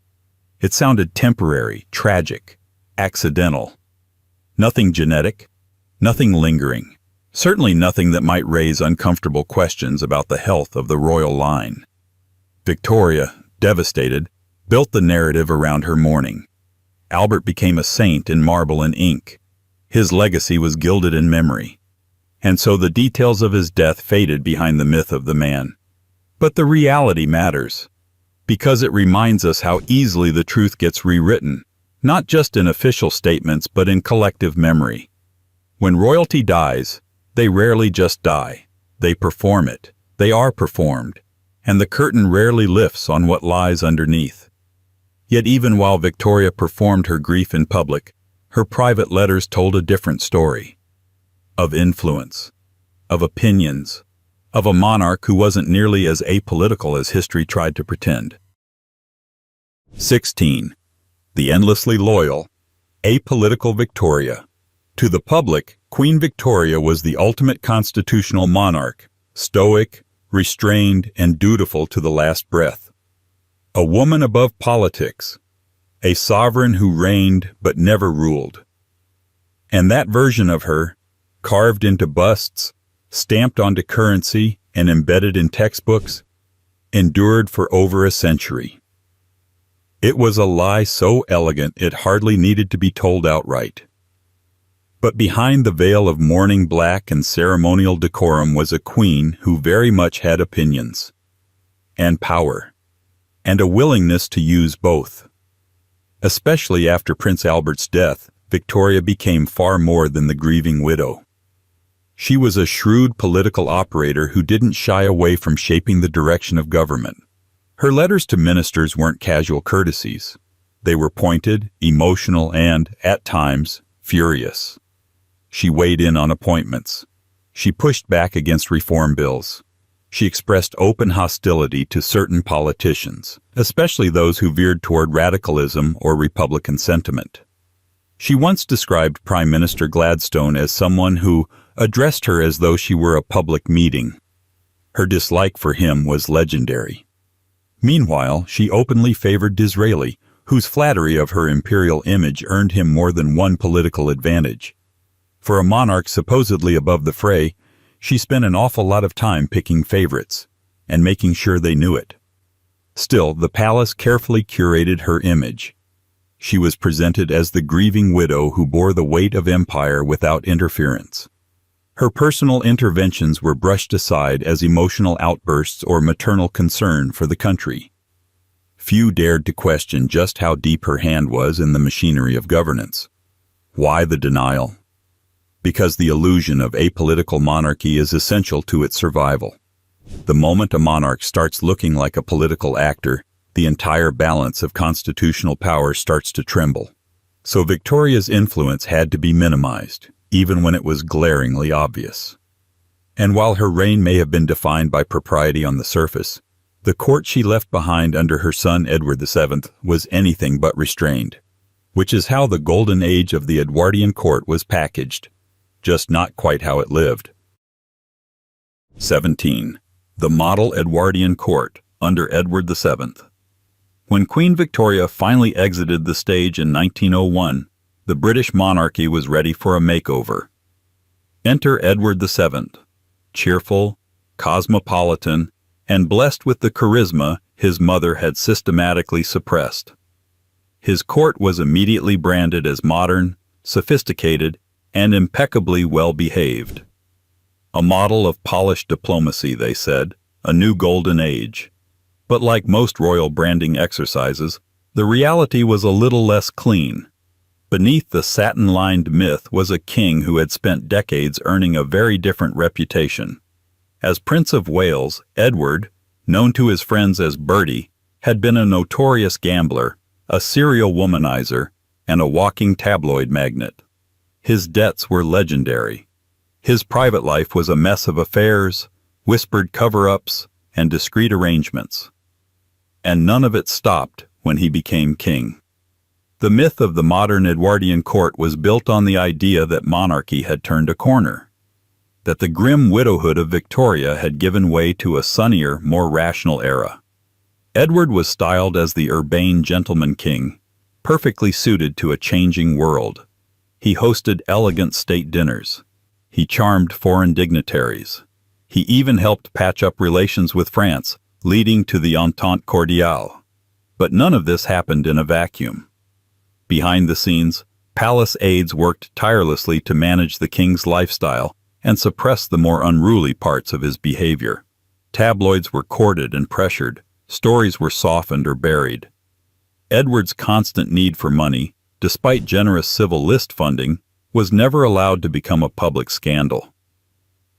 It sounded temporary, tragic, accidental. Nothing genetic, nothing lingering, certainly nothing that might raise uncomfortable questions about the health of the royal line. Victoria, devastated, built the narrative around her mourning. Albert became a saint in marble and ink. His legacy was gilded in memory. And so the details of his death faded behind the myth of the man. But the reality matters, because it reminds us how easily the truth gets rewritten, not just in official statements but in collective memory. When royalty dies, they rarely just die. They perform it. They are performed. And the curtain rarely lifts on what lies underneath. Yet even while Victoria performed her grief in public, her private letters told a different story. Of influence, of opinions, of a monarch who wasn't nearly as apolitical as history tried to pretend. 16. The endlessly loyal, apolitical Victoria. To the public, Queen Victoria was the ultimate constitutional monarch, stoic, restrained, and dutiful to the last breath. A woman above politics, a sovereign who reigned but never ruled. And that version of her, carved into busts, stamped onto currency, and embedded in textbooks, endured for over a century. It was a lie so elegant it hardly needed to be told outright. But behind the veil of mourning black and ceremonial decorum was a queen who very much had opinions, and power, and a willingness to use both. Especially after Prince Albert's death, Victoria became far more than the grieving widow. She was a shrewd political operator who didn't shy away from shaping the direction of government. Her letters to ministers weren't casual courtesies. They were pointed, emotional, and, at times, furious. She weighed in on appointments. She pushed back against reform bills. She expressed open hostility to certain politicians, especially those who veered toward radicalism or Republican sentiment. She once described Prime Minister Gladstone as someone who addressed her as though she were a public meeting. Her dislike for him was legendary. Meanwhile, she openly favored Disraeli, whose flattery of her imperial image earned him more than one political advantage. For a monarch supposedly above the fray, she spent an awful lot of time picking favorites, and making sure they knew it. Still, the palace carefully curated her image. She was presented as the grieving widow who bore the weight of empire without interference. Her personal interventions were brushed aside as emotional outbursts or maternal concern for the country. Few dared to question just how deep her hand was in the machinery of governance. Why the denial? Because the illusion of apolitical monarchy is essential to its survival. The moment a monarch starts looking like a political actor, the entire balance of constitutional power starts to tremble. So Victoria's influence had to be minimized, even when it was glaringly obvious. And while her reign may have been defined by propriety on the surface, the court she left behind under her son Edward VII was anything but restrained, which is how the golden age of the Edwardian court was packaged, just not quite how it lived. 17. The model Edwardian court under Edward VII. When Queen Victoria finally exited the stage in 1901, the British monarchy was ready for a makeover. Enter Edward VII, cheerful, cosmopolitan, and blessed with the charisma his mother had systematically suppressed. His court was immediately branded as modern, sophisticated, and impeccably well-behaved. A model of polished diplomacy, they said, a new golden age. But like most royal branding exercises, the reality was a little less clean. Beneath the satin-lined myth was a king who had spent decades earning a very different reputation. As Prince of Wales, Edward, known to his friends as Bertie, had been a notorious gambler, a serial womanizer, and a walking tabloid magnet. His debts were legendary. His private life was a mess of affairs, whispered cover-ups, and discreet arrangements. And none of it stopped when he became king. The myth of the modern Edwardian court was built on the idea that monarchy had turned a corner, that the grim widowhood of Victoria had given way to a sunnier, more rational era. Edward was styled as the urbane gentleman king, perfectly suited to a changing world. He hosted elegant state dinners. He charmed foreign dignitaries. He even helped patch up relations with France, leading to the Entente Cordiale. But none of this happened in a vacuum. Behind the scenes, palace aides worked tirelessly to manage the king's lifestyle and suppress the more unruly parts of his behavior. Tabloids were courted and pressured. Stories were softened or buried. Edward's constant need for money, despite generous civil list funding, was never allowed to become a public scandal.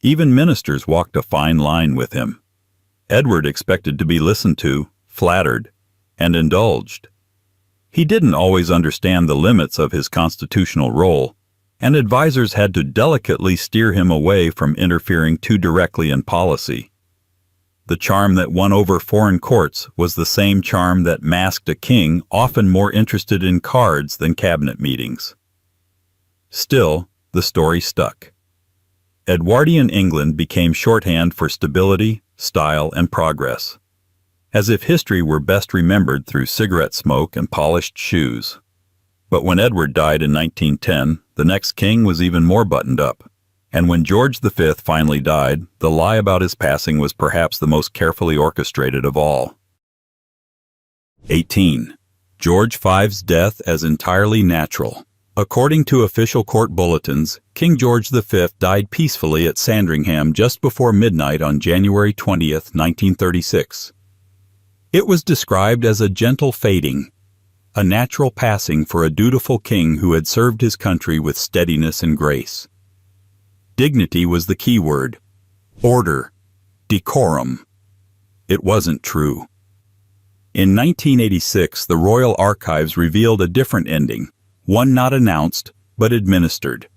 Even ministers walked a fine line with him. Edward expected to be listened to, flattered, and indulged. He didn't always understand the limits of his constitutional role, and advisors had to delicately steer him away from interfering too directly in policy. The charm that won over foreign courts was the same charm that masked a king often more interested in cards than cabinet meetings. Still, the story stuck. Edwardian England became shorthand for stability, style, and progress, as if history were best remembered through cigarette smoke and polished shoes. But when Edward died in 1910, the next king was even more buttoned up. And when George V finally died, the lie about his passing was perhaps the most carefully orchestrated of all. 18. George V's death as entirely natural. According to official court bulletins, King George V died peacefully at Sandringham just before midnight on January 20, 1936. It was described as a gentle fading, a natural passing for a dutiful king who had served his country with steadiness and grace. Dignity was the key word. Order. Decorum. It wasn't true. In 1986, the Royal Archives revealed a different ending, one not announced, but administered.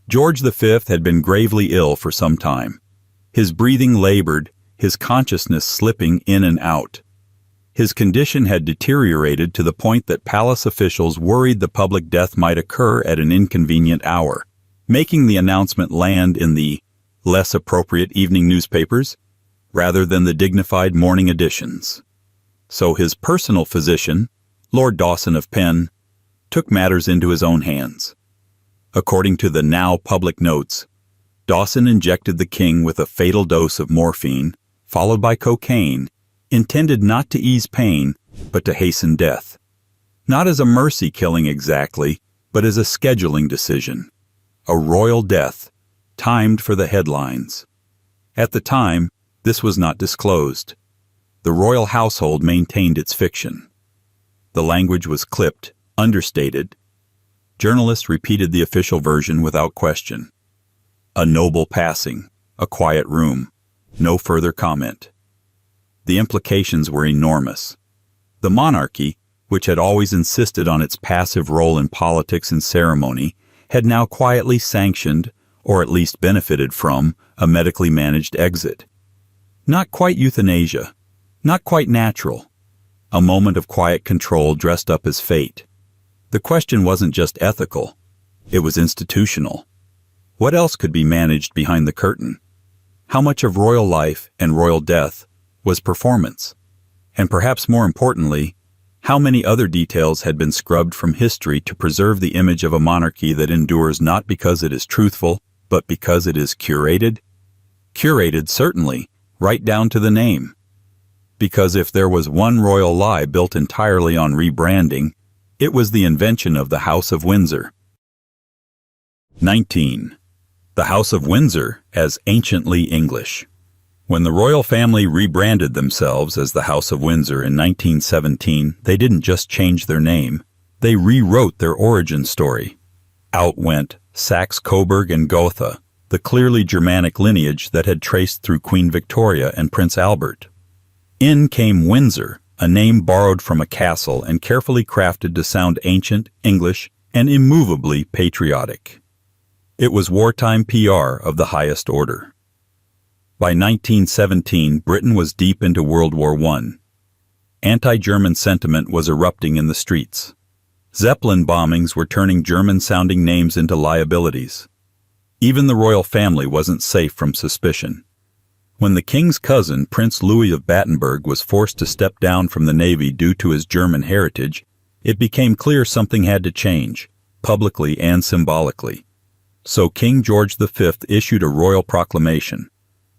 George V had been gravely ill for some time. His breathing labored, his consciousness slipping in and out. His condition had deteriorated to the point that palace officials worried the public death might occur at an inconvenient hour, making the announcement land in the less appropriate evening newspapers rather than the dignified morning editions. So his personal physician, Lord Dawson of Penn, took matters into his own hands. According to the now public notes, Dawson injected the king with a fatal dose of morphine, followed by cocaine, intended not to ease pain, but to hasten death. Not as a mercy killing exactly, but as a scheduling decision. A royal death, timed for the headlines. At the time, this was not disclosed. The royal household maintained its fiction. The language was clipped, understated. Journalists repeated the official version without question. A noble passing, a quiet room, no further comment. The implications were enormous. The monarchy, which had always insisted on its passive role in politics and ceremony, had now quietly sanctioned, or at least benefited from, a medically managed exit. Not quite euthanasia, not quite natural. A moment of quiet control dressed up as fate. The question wasn't just ethical, it was institutional. What else could be managed behind the curtain? How much of royal life and royal death was performance? And perhaps more importantly, how many other details had been scrubbed from history to preserve the image of a monarchy that endures not because it is truthful, but because it is curated? Curated, certainly, right down to the name. Because if there was one royal lie built entirely on rebranding, It was the invention of the House of Windsor. 19. The House of Windsor as anciently English. When the royal family rebranded themselves as the House of Windsor in 1917, they didn't just change their name, they rewrote their origin story. Out went Saxe-Coburg and Gotha, the clearly Germanic lineage that had traced through Queen Victoria and Prince Albert. In came Windsor, a name borrowed from a castle and carefully crafted to sound ancient, English, and immovably patriotic. It was wartime PR of the highest order. By 1917, Britain was deep into World War I. Anti-German sentiment was erupting in the streets. Zeppelin bombings were turning German-sounding names into liabilities. Even the royal family wasn't safe from suspicion. When the king's cousin, Prince Louis of Battenberg, was forced to step down from the Navy due to his German heritage, it became clear something had to change, publicly and symbolically. So King George V issued a royal proclamation.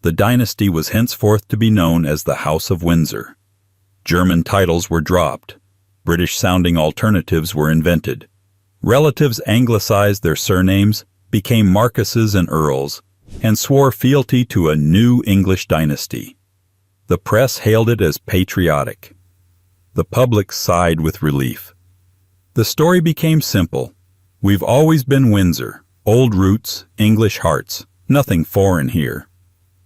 The dynasty was henceforth to be known as the House of Windsor. German titles were dropped. British-sounding alternatives were invented. Relatives anglicized their surnames, became marquises and earls, and swore fealty to a new English dynasty. The press hailed it as patriotic. The public sighed with relief. The story became simple. We've always been Windsor, old roots, English hearts, nothing foreign here.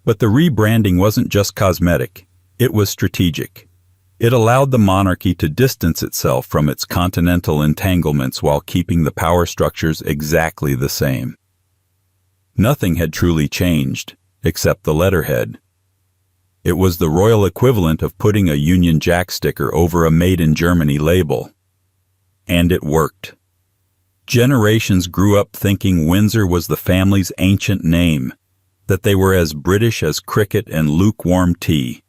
But the rebranding wasn't just cosmetic, it was strategic. It allowed the monarchy to distance itself from its continental entanglements while keeping the power structures exactly the same. Nothing had truly changed, except the letterhead. It was the royal equivalent of putting a Union Jack sticker over a Made in Germany label. And it worked. Generations grew up thinking Windsor was the family's ancient name, that they were as British as cricket and lukewarm tea.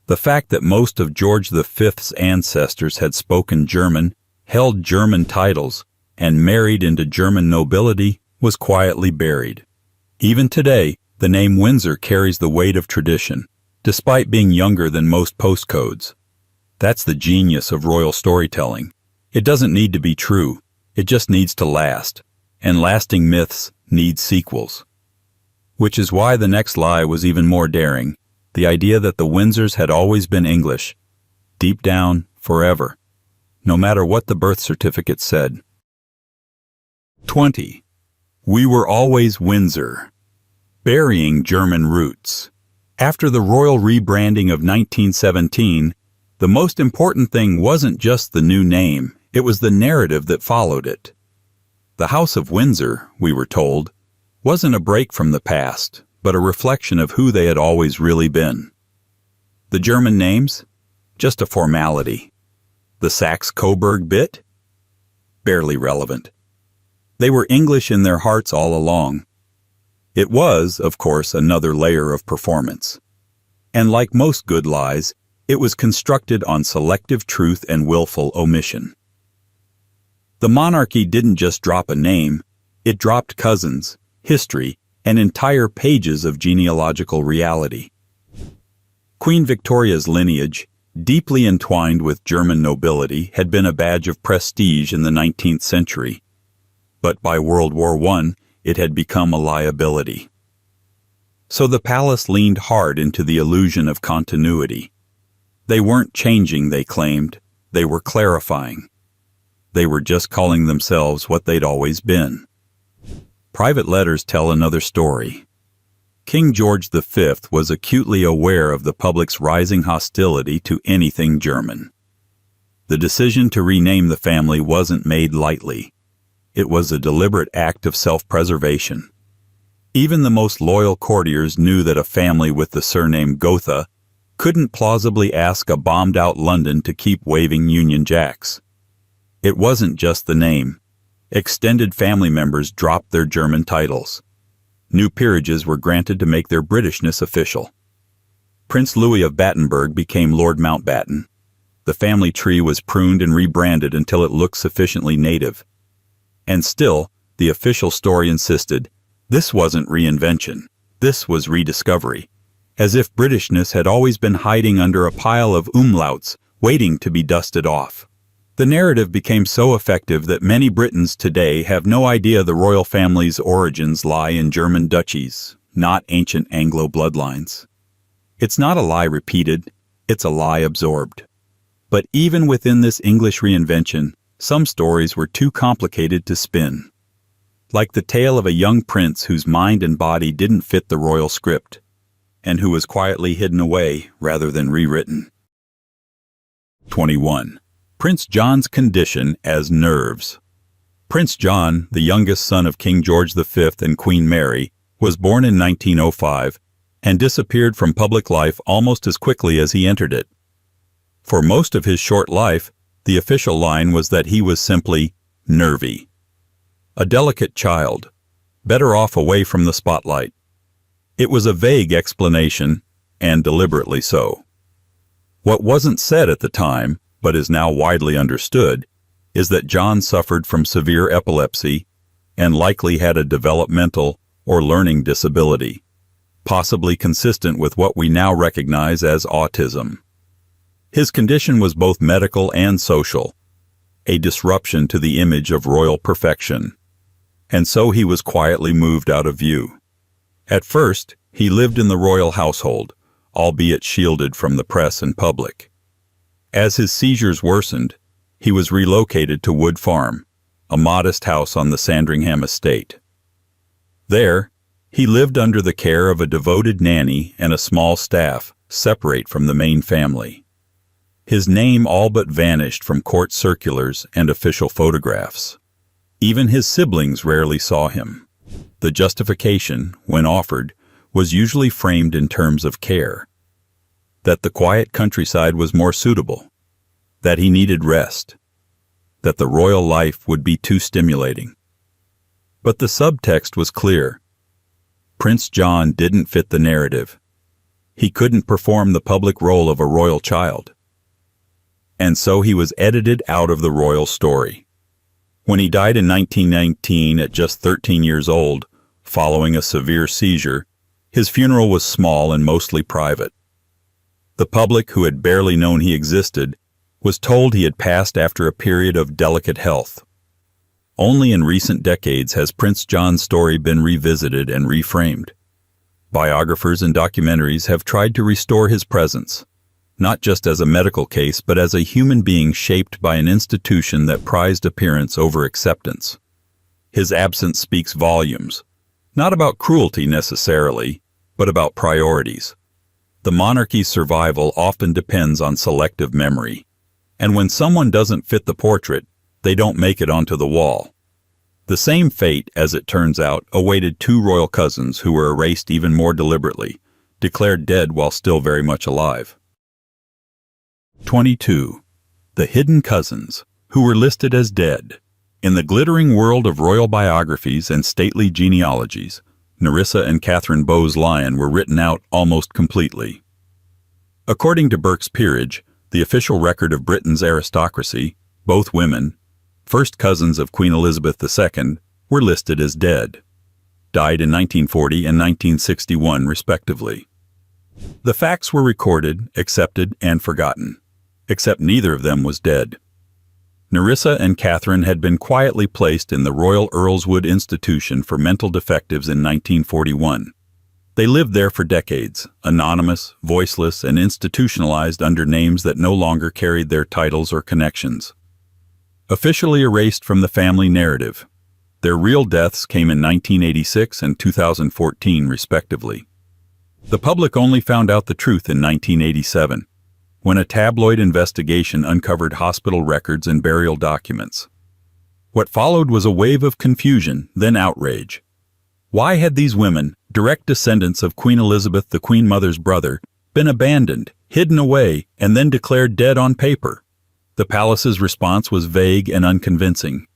The fact that most of George V's ancestors had spoken German, held German titles, and married into German nobility was quietly buried. Even today, the name Windsor carries the weight of tradition, despite being younger than most postcodes. That's the genius of royal storytelling. It doesn't need to be true, it just needs to last, and lasting myths need sequels. Which is why the next lie was even more daring, the idea that the Windsors had always been English, deep down, forever, no matter what the birth certificate said. 20. We were always Windsor. Burying German roots. After the royal rebranding of 1917, the most important thing wasn't just the new name, it was the narrative that followed it. The House of Windsor, we were told, wasn't a break from the past, but a reflection of who they had always really been. The German names? Just a formality. The Saxe-Coburg bit? Barely relevant. They were English in their hearts all along. It was, of course, another layer of performance. And like most good lies, it was constructed on selective truth and willful omission. The monarchy didn't just drop a name, it dropped cousins, history, and entire pages of genealogical reality. Queen Victoria's lineage, deeply entwined with German nobility, had been a badge of prestige in the 19th century. But by World War I, it had become a liability. So the palace leaned hard into the illusion of continuity. They weren't changing, they claimed, they were clarifying. They were just calling themselves what they'd always been. Private letters tell another story. King George V was acutely aware of the public's rising hostility to anything German. The decision to rename the family wasn't made lightly. It was a deliberate act of self-preservation. Even the most loyal courtiers knew that a family with the surname Gotha couldn't plausibly ask a bombed-out London to keep waving Union Jacks. It wasn't just the name. Extended family members dropped their German titles. New peerages were granted to make their Britishness official. Prince Louis of Battenberg became Lord Mountbatten. The family tree was pruned and rebranded until it looked sufficiently native. And still, the official story insisted, this wasn't reinvention, this was rediscovery, as if Britishness had always been hiding under a pile of umlauts, waiting to be dusted off. The narrative became so effective that many Britons today have no idea the royal family's origins lie in German duchies, not ancient Anglo bloodlines. It's not a lie repeated, it's a lie absorbed. But even within this English reinvention, some stories were too complicated to spin. Like the tale of a young prince whose mind and body didn't fit the royal script, and who was quietly hidden away rather than rewritten. 21. Prince John's condition as nerves. Prince John, the youngest son of King George V and Queen Mary, was born in 1905 and disappeared from public life almost as quickly as he entered it. For most of his short life, the official line was that he was simply nervy. A delicate child, better off away from the spotlight. It was a vague explanation, and deliberately so. What wasn't said at the time, but is now widely understood, is that John suffered from severe epilepsy and likely had a developmental or learning disability, possibly consistent with what we now recognize as autism. His condition was both medical and social, a disruption to the image of royal perfection, and so he was quietly moved out of view. At first, he lived in the royal household, albeit shielded from the press and public. As his seizures worsened, he was relocated to Wood Farm, a modest house on the Sandringham estate. There, he lived under the care of a devoted nanny and a small staff, separate from the main family. His name all but vanished from court circulars and official photographs. Even his siblings rarely saw him. The justification, when offered, was usually framed in terms of care. That the quiet countryside was more suitable, that he needed rest, that the royal life would be too stimulating. But the subtext was clear. Prince John didn't fit the narrative. He couldn't perform the public role of a royal child. And so he was edited out of the royal story. When he died in 1919 at just 13 years old, following a severe seizure, his funeral was small and mostly private. The public, who had barely known he existed, was told he had passed after a period of delicate health. Only in recent decades has Prince John's story been revisited and reframed. Biographers and documentaries have tried to restore his presence, not just as a medical case, but as a human being shaped by an institution that prized appearance over acceptance. His absence speaks volumes, not about cruelty necessarily, but about priorities. The monarchy's survival often depends on selective memory, and when someone doesn't fit the portrait, they don't make it onto the wall. The same fate, as it turns out, awaited two royal cousins who were erased even more deliberately, declared dead while still very much alive. 22. The hidden cousins, who were listed as dead. In the glittering world of royal biographies and stately genealogies, Nerissa and Catherine Bowes-Lyon were written out almost completely. According to Burke's Peerage, the official record of Britain's aristocracy, both women, first cousins of Queen Elizabeth II, were listed as dead. Died in 1940 and 1961, respectively. The facts were recorded, accepted, and forgotten, except neither of them was dead. Nerissa and Catherine had been quietly placed in the Royal Earlswood Institution for Mental Defectives in 1941. They lived there for decades, anonymous, voiceless, and institutionalized under names that no longer carried their titles or connections. Officially erased from the family narrative, their real deaths came in 1986 and 2014, respectively. The public only found out the truth in 1987, when a tabloid investigation uncovered hospital records and burial documents. What followed was a wave of confusion, then outrage. Why had these women, direct descendants of Queen Elizabeth, the Queen Mother's brother, been abandoned, hidden away, and then declared dead on paper? The palace's response was vague and unconvincing.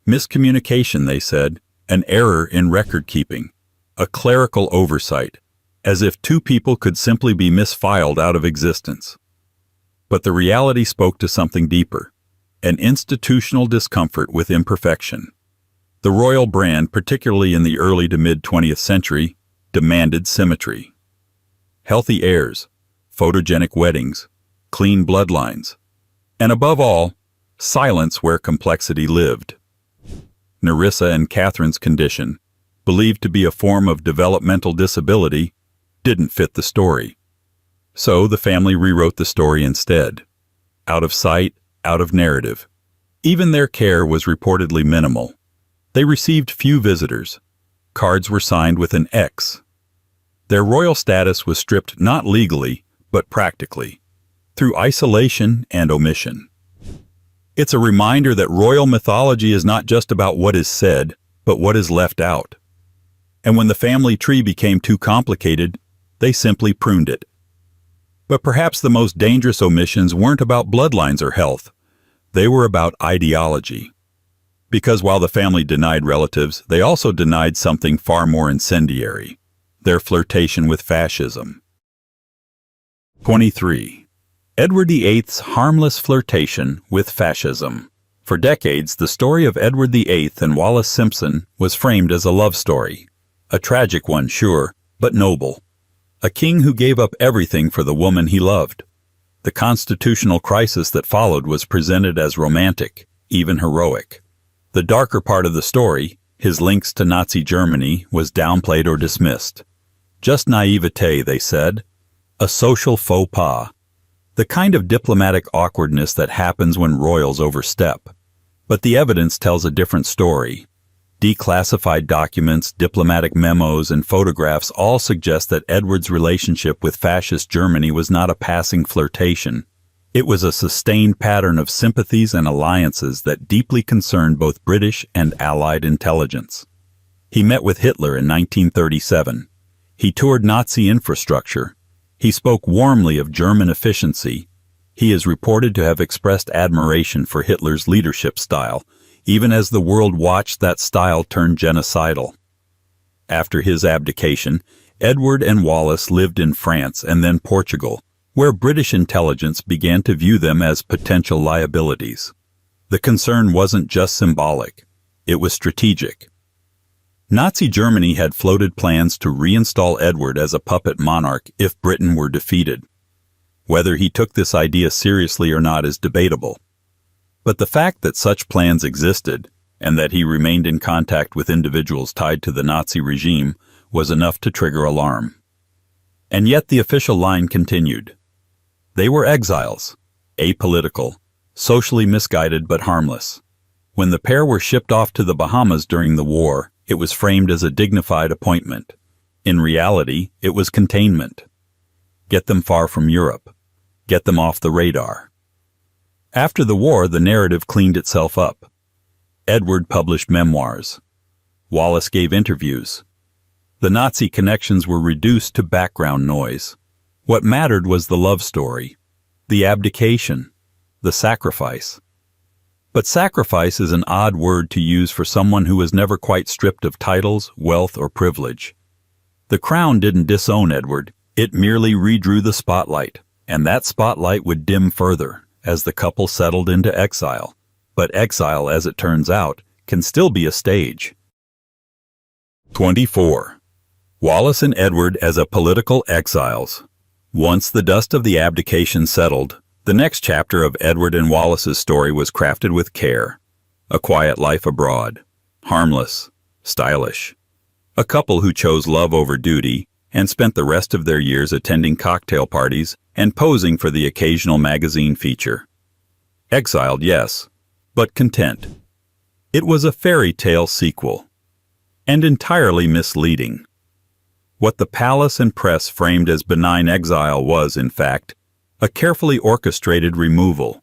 Miscommunication, they said, an error in record-keeping, a clerical oversight, as if two people could simply be misfiled out of existence. But the reality spoke to something deeper, an institutional discomfort with imperfection. The royal brand, particularly in the early to mid-20th century, demanded symmetry. Healthy heirs, photogenic weddings, clean bloodlines, and above all, silence where complexity lived. Nerissa and Catherine's condition, believed to be a form of developmental disability, didn't fit the story. So the family rewrote the story instead. Out of sight, out of narrative. Even their care was reportedly minimal. They received few visitors. Cards were signed with an X. Their royal status was stripped not legally, but practically, through isolation and omission. It's a reminder that royal mythology is not just about what is said, but what is left out. And when the family tree became too complicated, they simply pruned it. But perhaps the most dangerous omissions weren't about bloodlines or health. They were about ideology. Because while the family denied relatives, they also denied something far more incendiary: their flirtation with fascism. 23. Edward VIII's harmless flirtation with fascism. For decades, the story of Edward VIII and Wallis Simpson was framed as a love story. A tragic one, sure, but noble. A king who gave up everything for the woman he loved. The constitutional crisis that followed was presented as romantic, even heroic. The darker part of the story, his links to Nazi Germany, was downplayed or dismissed. Just naivete, they said. A social faux pas. The kind of diplomatic awkwardness that happens when royals overstep. But the evidence tells a different story. Declassified documents, diplomatic memos, and photographs all suggest that Edward's relationship with fascist Germany was not a passing flirtation. It was a sustained pattern of sympathies and alliances that deeply concerned both British and Allied intelligence. He met with Hitler in 1937. He toured Nazi infrastructure. He spoke warmly of German efficiency. He is reported to have expressed admiration for Hitler's leadership style, even as the world watched that style turn genocidal. After his abdication, Edward and Wallis lived in France and then Portugal, where British intelligence began to view them as potential liabilities. The concern wasn't just symbolic, it was strategic. Nazi Germany had floated plans to reinstall Edward as a puppet monarch if Britain were defeated. Whether he took this idea seriously or not is debatable. But the fact that such plans existed, and that he remained in contact with individuals tied to the Nazi regime, was enough to trigger alarm. And yet the official line continued. They were exiles, apolitical, socially misguided but harmless. When the pair were shipped off to the Bahamas during the war, it was framed as a dignified appointment. In reality, it was containment. Get them far from Europe. Get them off the radar. After the war, the narrative cleaned itself up. Edward published memoirs. Wallis gave interviews. The Nazi connections were reduced to background noise. What mattered was the love story, the abdication, the sacrifice. But sacrifice is an odd word to use for someone who was never quite stripped of titles, wealth, or privilege. The crown didn't disown Edward, it merely redrew the spotlight, and that spotlight would dim further as the couple settled into exile. But exile, as it turns out, can still be a stage. 24. Wallis and Edward as a political exiles. Once the dust of the abdication settled, the next chapter of Edward and Wallis's story was crafted with care. A quiet life abroad. Harmless. Stylish. A couple who chose love over duty and spent the rest of their years attending cocktail parties and posing for the occasional magazine feature. Exiled, yes, but content. It was a fairy tale sequel, and entirely misleading. What the palace and press framed as benign exile was, in fact, a carefully orchestrated removal.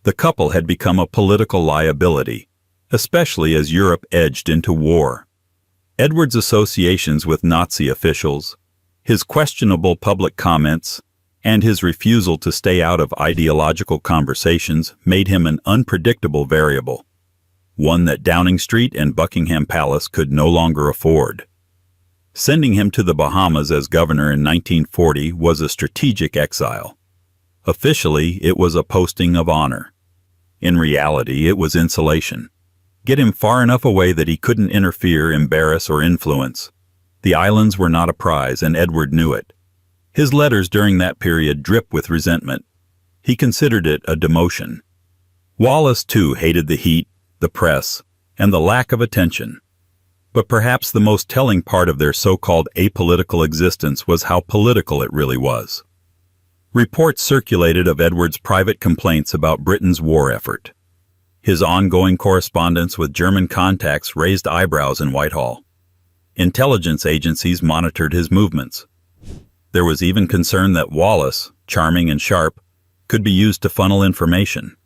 The couple had become a political liability, especially as Europe edged into war. Edward's associations with Nazi officials, his questionable public comments, and his refusal to stay out of ideological conversations made him an unpredictable variable, one that Downing Street and Buckingham Palace could no longer afford. Sending him to the Bahamas as governor in 1940 was a strategic exile. Officially, it was a posting of honor. In reality, it was insulation. Get him far enough away that he couldn't interfere, embarrass, or influence. The islands were not a prize, and Edward knew it. His letters during that period drip with resentment. He considered it a demotion. Wallace, too, hated the heat, the press, and the lack of attention. But perhaps the most telling part of their so-called apolitical existence was how political it really was. Reports circulated of Edward's private complaints about Britain's war effort. His ongoing correspondence with German contacts raised eyebrows in Whitehall. Intelligence agencies monitored his movements. There was even concern that Wallace, charming and sharp, could be used to funnel information.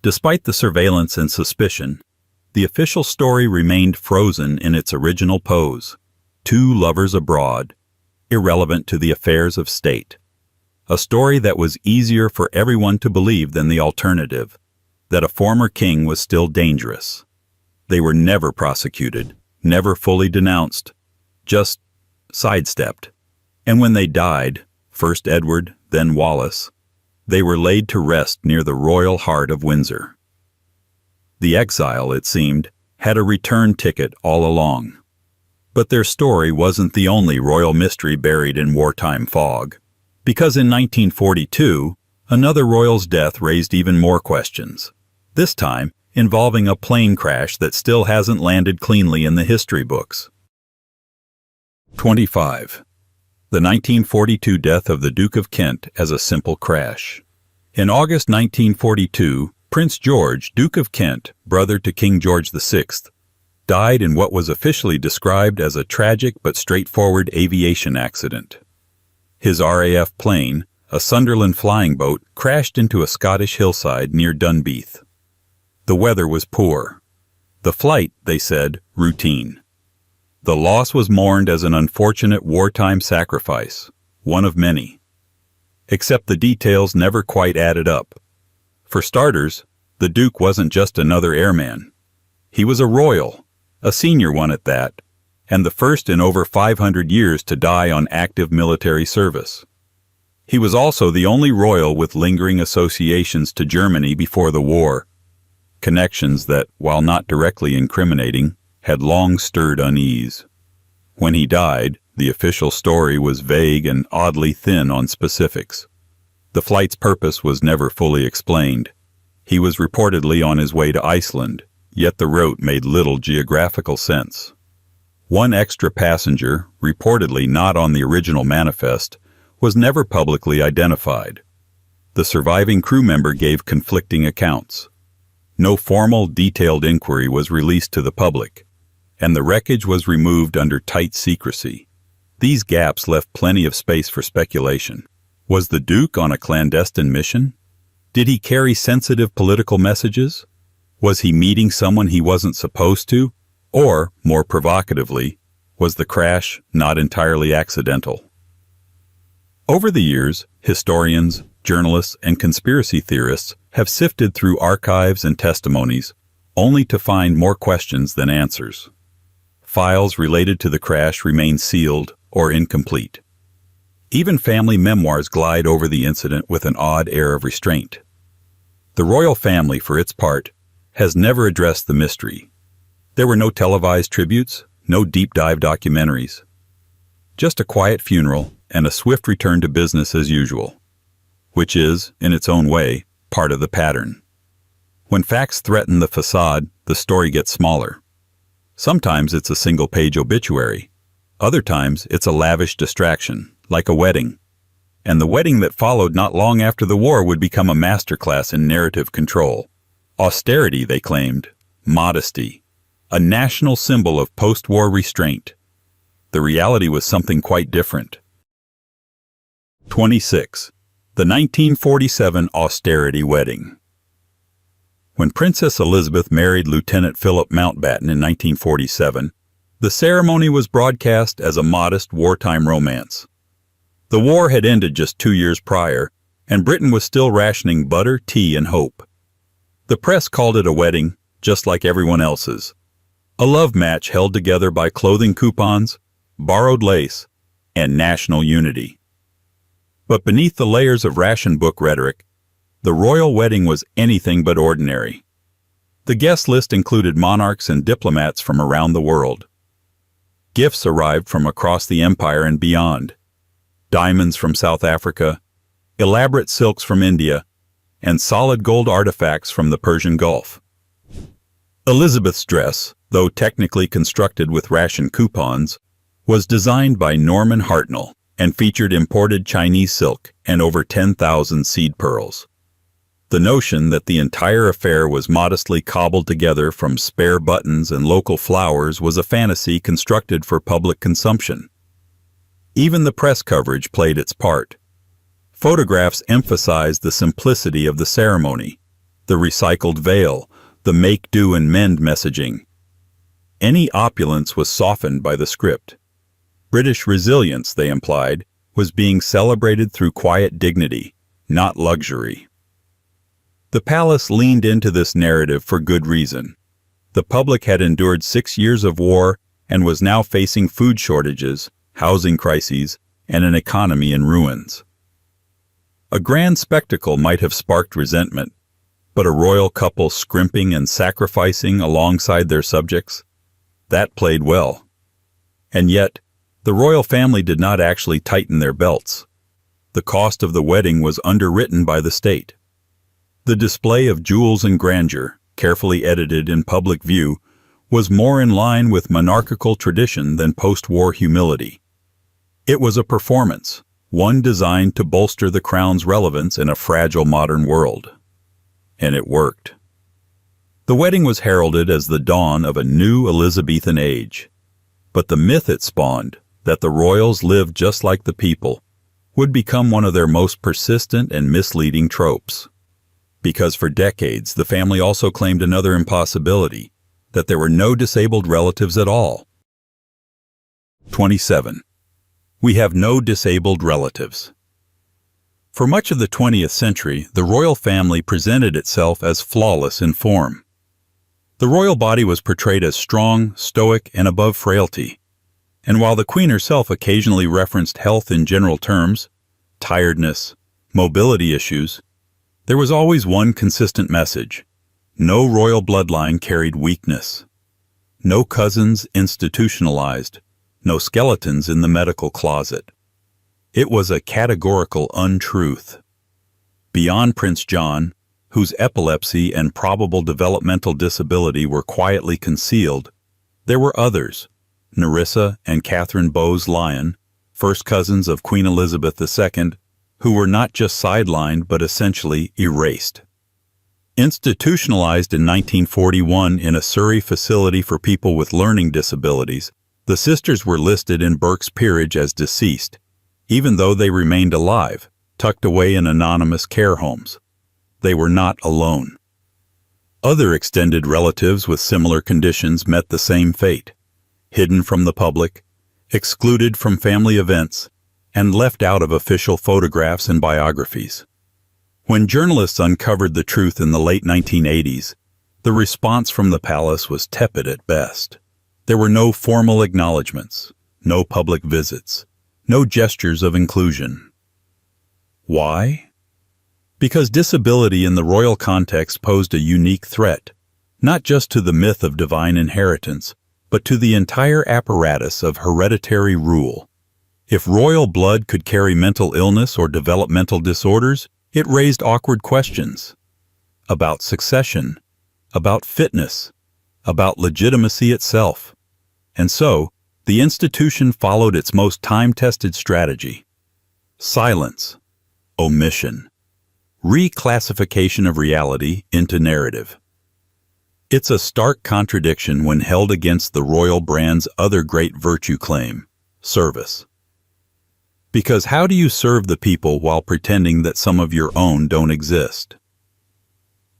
Despite the surveillance and suspicion, the official story remained frozen in its original pose: two lovers abroad, irrelevant to the affairs of state. A story that was easier for everyone to believe than the alternative, that a former king was still dangerous. They were never prosecuted, never fully denounced, just sidestepped. And when they died, first Edward, then Wallace, they were laid to rest near the royal heart of Windsor. The exile, it seemed, had a return ticket all along. But their story wasn't the only royal mystery buried in wartime fog, because in 1942, another royal's death raised even more questions, this time involving a plane crash that still hasn't landed cleanly in the history books. 25. The 1942 death of the Duke of Kent as a simple crash. In August 1942, Prince George, Duke of Kent, brother to King George VI, died in what was officially described as a tragic but straightforward aviation accident. His RAF plane, a Sunderland flying boat, crashed into a Scottish hillside near Dunbeath. The weather was poor. The flight, they said, routine. The loss was mourned as an unfortunate wartime sacrifice, one of many. Except the details never quite added up. For starters, the Duke wasn't just another airman. He was a royal, a senior one at that, and the first in over 500 years to die on active military service. He was also the only royal with lingering associations to Germany before the war, connections that, while not directly incriminating, had long stirred unease. When he died, the official story was vague and oddly thin on specifics. The flight's purpose was never fully explained. He was reportedly on his way to Iceland, yet the route made little geographical sense. One extra passenger, reportedly not on the original manifest, was never publicly identified. The surviving crew member gave conflicting accounts. No formal, detailed inquiry was released to the public, and the wreckage was removed under tight secrecy. These gaps left plenty of space for speculation. Was the Duke on a clandestine mission? Did he carry sensitive political messages? Was he meeting someone he wasn't supposed to? Or, more provocatively, was the crash not entirely accidental? Over the years, historians, journalists, and conspiracy theorists have sifted through archives and testimonies, only to find more questions than answers. Files related to the crash remain sealed or incomplete. Even family memoirs glide over the incident with an odd air of restraint. The royal family, for its part, has never addressed the mystery. There were no televised tributes, no deep-dive documentaries. Just a quiet funeral and a swift return to business as usual, which is, in its own way, part of the pattern. When facts threaten the facade, the story gets smaller. Sometimes it's a single-page obituary. Other times it's a lavish distraction, like a wedding. And the wedding that followed not long after the war would become a masterclass in narrative control. Austerity, they claimed, modesty, a national symbol of post-war restraint. The reality was something quite different. 26. The 1947 austerity wedding. When Princess Elizabeth married Lieutenant Philip Mountbatten in 1947, the ceremony was broadcast as a modest wartime romance. The war had ended just 2 years prior, and Britain was still rationing butter, tea, and hope. The press called it a wedding, just like everyone else's. A love match held together by clothing coupons, borrowed lace, and national unity. But beneath the layers of ration book rhetoric, the royal wedding was anything but ordinary. The guest list included monarchs and diplomats from around the world. Gifts arrived from across the empire and beyond. Diamonds from South Africa, elaborate silks from India, and solid gold artifacts from the Persian Gulf. Elizabeth's dress, though technically constructed with ration coupons, was designed by Norman Hartnell and featured imported Chinese silk and over 10,000 seed pearls. The notion that the entire affair was modestly cobbled together from spare buttons and local flowers was a fantasy constructed for public consumption. Even the press coverage played its part. Photographs emphasized the simplicity of the ceremony, the recycled veil, the make do and mend messaging. Any opulence was softened by the script. British resilience, they implied, was being celebrated through quiet dignity, not luxury. The palace leaned into this narrative for good reason. The public had endured 6 years of war and was now facing food shortages, housing crises, and an economy in ruins. A grand spectacle might have sparked resentment, but a royal couple scrimping and sacrificing alongside their subjects? That played well. And yet, the royal family did not actually tighten their belts. The cost of the wedding was underwritten by the state. The display of jewels and grandeur, carefully edited in public view, was more in line with monarchical tradition than post-war humility. It was a performance, one designed to bolster the crown's relevance in a fragile modern world. And it worked. The wedding was heralded as the dawn of a new Elizabethan age. But the myth it spawned, that the royals lived just like the people, would become one of their most persistent and misleading tropes. Because for decades, the family also claimed another impossibility, that there were no disabled relatives at all. 27. We have no disabled relatives. For much of the 20th century, the royal family presented itself as flawless in form. The royal body was portrayed as strong, stoic, and above frailty. And while the Queen herself occasionally referenced health in general terms, tiredness, mobility issues, there was always one consistent message. No royal bloodline carried weakness. No cousins institutionalized. No skeletons in the medical closet. It was a categorical untruth. Beyond Prince John, whose epilepsy and probable developmental disability were quietly concealed, there were others, Nerissa and Catherine Bowes-Lyon, first cousins of Queen Elizabeth II, who were not just sidelined but essentially erased. Institutionalized in 1941 in a Surrey facility for people with learning disabilities, the sisters were listed in Burke's peerage as deceased, even though they remained alive, tucked away in anonymous care homes. They were not alone. Other extended relatives with similar conditions met the same fate, hidden from the public, excluded from family events, and left out of official photographs and biographies. When journalists uncovered the truth in the late 1980s, the response from the palace was tepid at best. There were no formal acknowledgments, no public visits, no gestures of inclusion. Why? Because disability in the royal context posed a unique threat, not just to the myth of divine inheritance, but to the entire apparatus of hereditary rule. If royal blood could carry mental illness or developmental disorders, it raised awkward questions about succession, about fitness, about legitimacy itself. And so, the institution followed its most time-tested strategy: silence, omission, reclassification of reality into narrative. It's a stark contradiction when held against the royal brand's other great virtue claim, service. Because how do you serve the people while pretending that some of your own don't exist?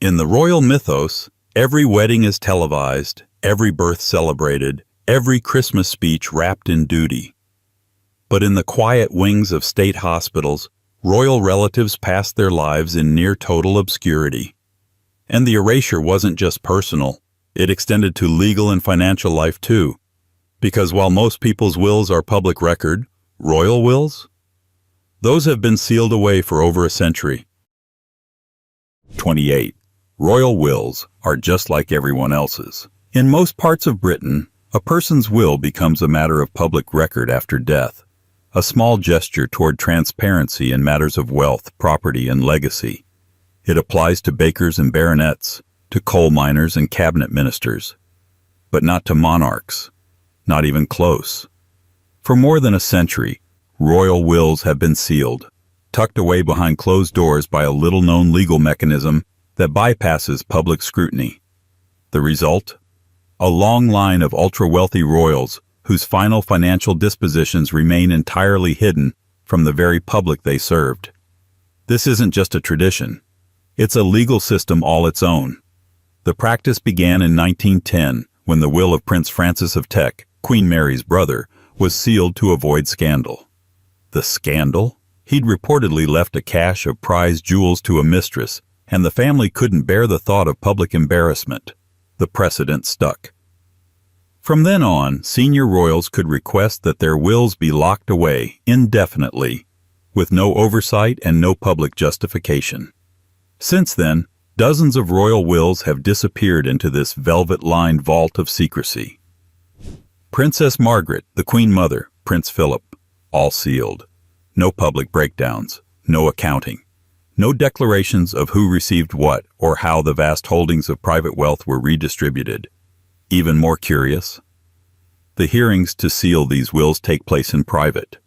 In the royal mythos, every wedding is televised, every birth celebrated, every Christmas speech wrapped in duty. But in the quiet wings of state hospitals, royal relatives passed their lives in near total obscurity. And the erasure wasn't just personal, it extended to legal and financial life too. Because while most people's wills are public record, royal wills? Those have been sealed away for over a century. 28. Royal wills are just like everyone else's. In most parts of Britain, a person's will becomes a matter of public record after death, a small gesture toward transparency in matters of wealth, property, and legacy. It applies to bakers and baronets, to coal miners and cabinet ministers, but not to monarchs, not even close. For more than a century, royal wills have been sealed, tucked away behind closed doors by a little-known legal mechanism that bypasses public scrutiny. The result? A long line of ultra-wealthy royals whose final financial dispositions remain entirely hidden from the very public they served. This isn't just a tradition. It's a legal system all its own. The practice began in 1910 when the will of Prince Francis of Teck, Queen Mary's brother, was sealed to avoid scandal. The scandal? He'd reportedly left a cache of prized jewels to a mistress, and the family couldn't bear the thought of public embarrassment. The precedent stuck. From then on, senior royals could request that their wills be locked away indefinitely, with no oversight and no public justification. Since then, dozens of royal wills have disappeared into this velvet-lined vault of secrecy. Princess Margaret, the Queen Mother, Prince Philip, all sealed. No public breakdowns, no accounting, no declarations of who received what or how the vast holdings of private wealth were redistributed. Even more curious, the hearings to seal these wills take place in private.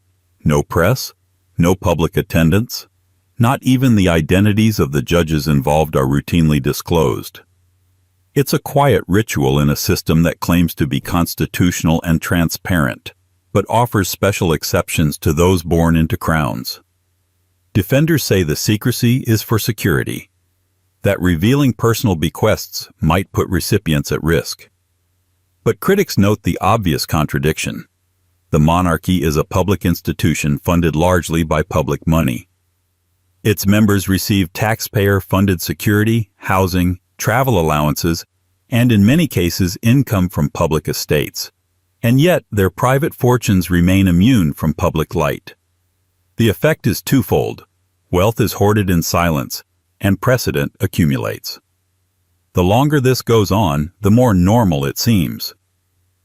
No press, no public attendance, not even the identities of the judges involved are routinely disclosed. It's a quiet ritual in a system that claims to be constitutional and transparent, but offers special exceptions to those born into crowns. Defenders say the secrecy is for security, that revealing personal bequests might put recipients at risk. But critics note the obvious contradiction. The monarchy is a public institution funded largely by public money. Its members receive taxpayer-funded security, housing, travel allowances, and in many cases income from public estates. And yet their private fortunes remain immune from public light. The effect is twofold. Wealth is hoarded in silence, and precedent accumulates. The longer this goes on, the more normal it seems.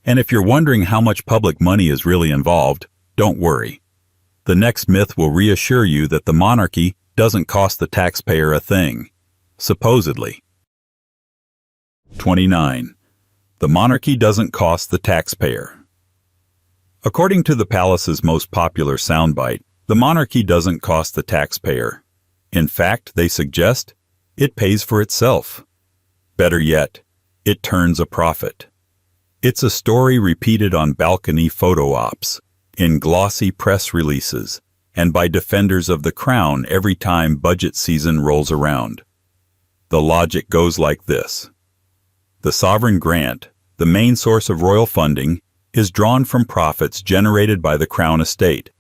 And if you're wondering how much public money is really involved, don't worry. The next myth will reassure you that the monarchy doesn't cost the taxpayer a thing, supposedly. 29. The monarchy doesn't cost the taxpayer. According to the palace's most popular soundbite, the monarchy doesn't cost the taxpayer. In fact, they suggest, it pays for itself. Better yet, it turns a profit. It's a story repeated on balcony photo ops, in glossy press releases, and by defenders of the crown every time budget season rolls around. The logic goes like this. The sovereign grant, the main source of royal funding, is drawn from profits generated by the crown estate,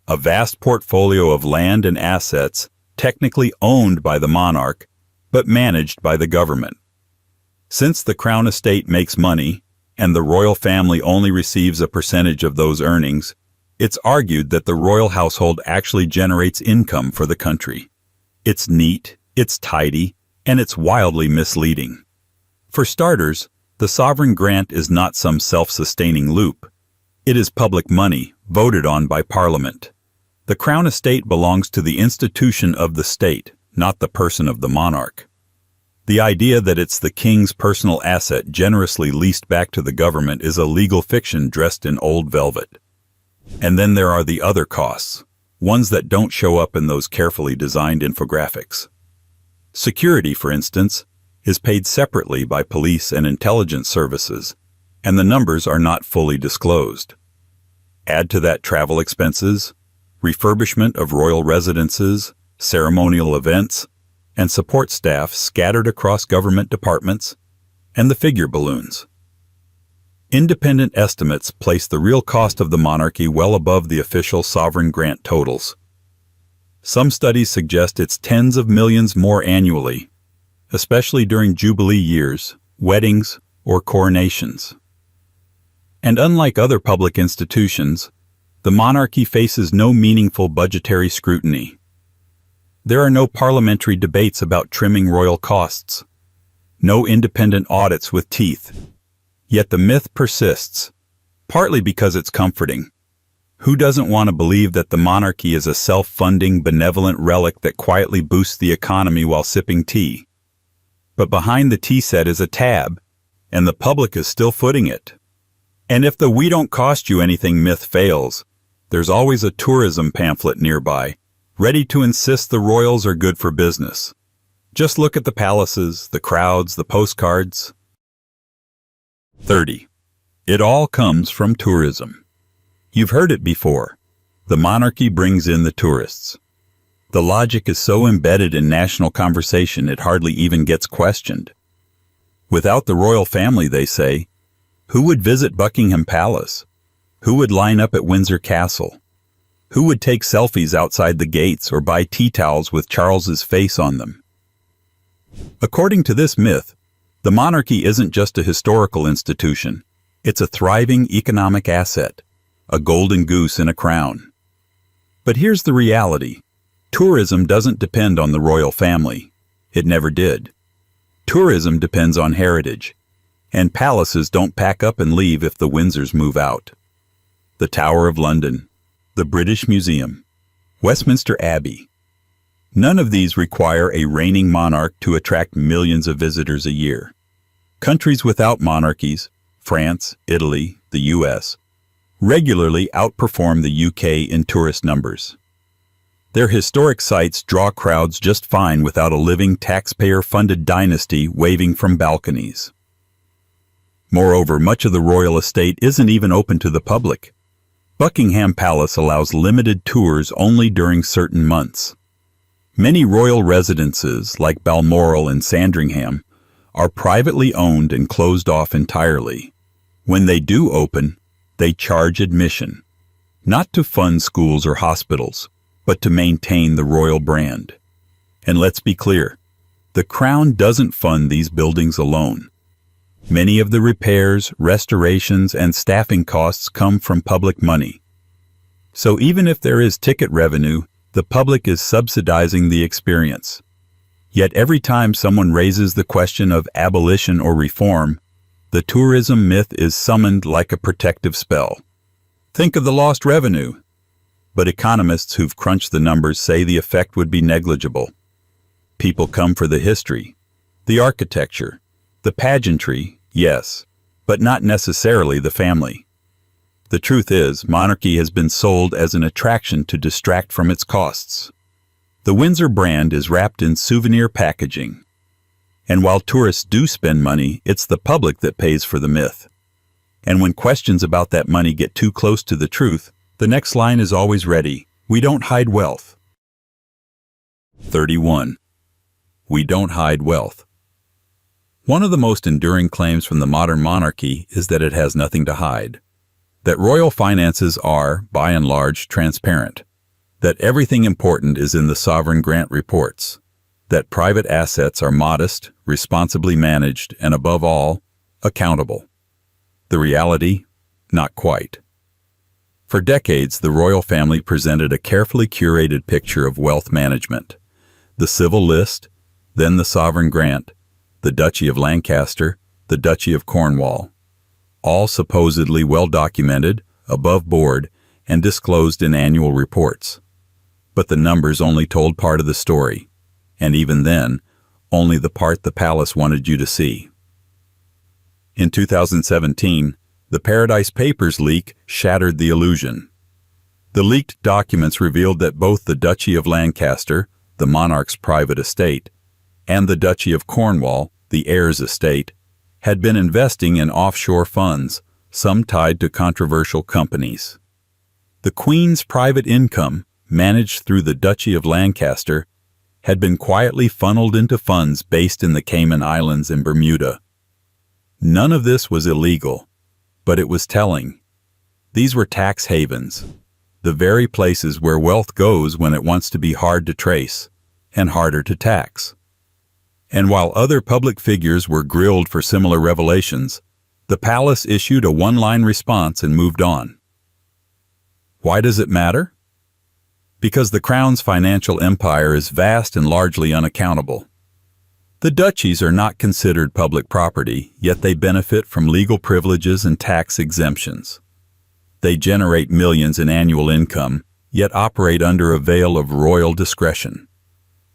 a vast portfolio of land and assets technically owned by the monarch, but managed by the government. Since the crown estate makes money, and the royal family only receives a percentage of those earnings, it's argued that the royal household actually generates income for the country. It's neat, it's tidy, and it's wildly misleading. For starters, the sovereign grant is not some self-sustaining loop. It is public money, voted on by Parliament. The crown estate belongs to the institution of the state, not the person of the monarch. The idea that it's the king's personal asset generously leased back to the government is a legal fiction dressed in old velvet. And then there are the other costs, ones that don't show up in those carefully designed infographics. Security, for instance, is paid separately by police and intelligence services, and the numbers are not fully disclosed. Add to that travel expenses, refurbishment of royal residences, ceremonial events, and support staff scattered across government departments, and the figure balloons. Independent estimates place the real cost of the monarchy well above the official sovereign grant totals. Some studies suggest it's tens of millions more annually, especially during jubilee years, weddings, or coronations. And unlike other public institutions, the monarchy faces no meaningful budgetary scrutiny. There are no parliamentary debates about trimming royal costs, no independent audits with teeth. Yet the myth persists, partly because it's comforting. Who doesn't want to believe that the monarchy is a self-funding, benevolent relic that quietly boosts the economy while sipping tea? But behind the tea set is a tab, and the public is still footing it. And if the "we don't cost you anything" myth fails, there's always a tourism pamphlet nearby, ready to insist the royals are good for business. Just look at the palaces, the crowds, the postcards. 30. It all comes from tourism. You've heard it before. The monarchy brings in the tourists. The logic is so embedded in national conversation it hardly even gets questioned. Without the royal family, they say, who would visit Buckingham Palace? Who would line up at Windsor Castle? Who would take selfies outside the gates or buy tea towels with Charles's face on them? According to this myth, the monarchy isn't just a historical institution. It's a thriving economic asset, a golden goose in a crown. But here's the reality. Tourism doesn't depend on the royal family. It never did. Tourism depends on heritage, and palaces don't pack up and leave if the Windsors move out. The Tower of London, the British Museum, Westminster Abbey. None of these require a reigning monarch to attract millions of visitors a year. Countries without monarchies, France, Italy, the US, regularly outperform the UK in tourist numbers. Their historic sites draw crowds just fine without a living taxpayer-funded dynasty waving from balconies. Moreover, much of the royal estate isn't even open to the public. Buckingham Palace allows limited tours only during certain months. Many royal residences, like Balmoral and Sandringham, are privately owned and closed off entirely. When they do open, they charge admission, not to fund schools or hospitals, but to maintain the royal brand. And let's be clear, the Crown doesn't fund these buildings alone. Many of the repairs, restorations, and staffing costs come from public money. So even if there is ticket revenue, the public is subsidizing the experience. Yet every time someone raises the question of abolition or reform, the tourism myth is summoned like a protective spell. Think of the lost revenue. But economists who've crunched the numbers say the effect would be negligible. People come for the history, the architecture, the pageantry, yes, but not necessarily the family. The truth is, monarchy has been sold as an attraction to distract from its costs. The Windsor brand is wrapped in souvenir packaging. And while tourists do spend money, it's the public that pays for the myth. And when questions about that money get too close to the truth, the next line is always ready. We don't hide wealth. 31. We don't hide wealth. One of the most enduring claims from the modern monarchy is that it has nothing to hide. That royal finances are, by and large, transparent. That everything important is in the sovereign grant reports. That private assets are modest, responsibly managed, and above all, accountable. The reality? Not quite. For decades, the royal family presented a carefully curated picture of wealth management. The civil list, then the sovereign grant, the Duchy of Lancaster, the Duchy of Cornwall. All supposedly well documented, above board, and disclosed in annual reports. But the numbers only told part of the story, and even then, only the part the palace wanted you to see. In 2017, the Paradise Papers leak shattered the illusion. The leaked documents revealed that both the Duchy of Lancaster, the monarch's private estate, and the Duchy of Cornwall, the heir's estate, had been investing in offshore funds, some tied to controversial companies. The Queen's private income, managed through the Duchy of Lancaster, had been quietly funneled into funds based in the Cayman Islands and Bermuda. None of this was illegal, but it was telling. These were tax havens, the very places where wealth goes when it wants to be hard to trace and harder to tax. And while other public figures were grilled for similar revelations, the palace issued a one-line response and moved on. Why does it matter? Because the Crown's financial empire is vast and largely unaccountable. The duchies are not considered public property, yet they benefit from legal privileges and tax exemptions. They generate millions in annual income, yet operate under a veil of royal discretion.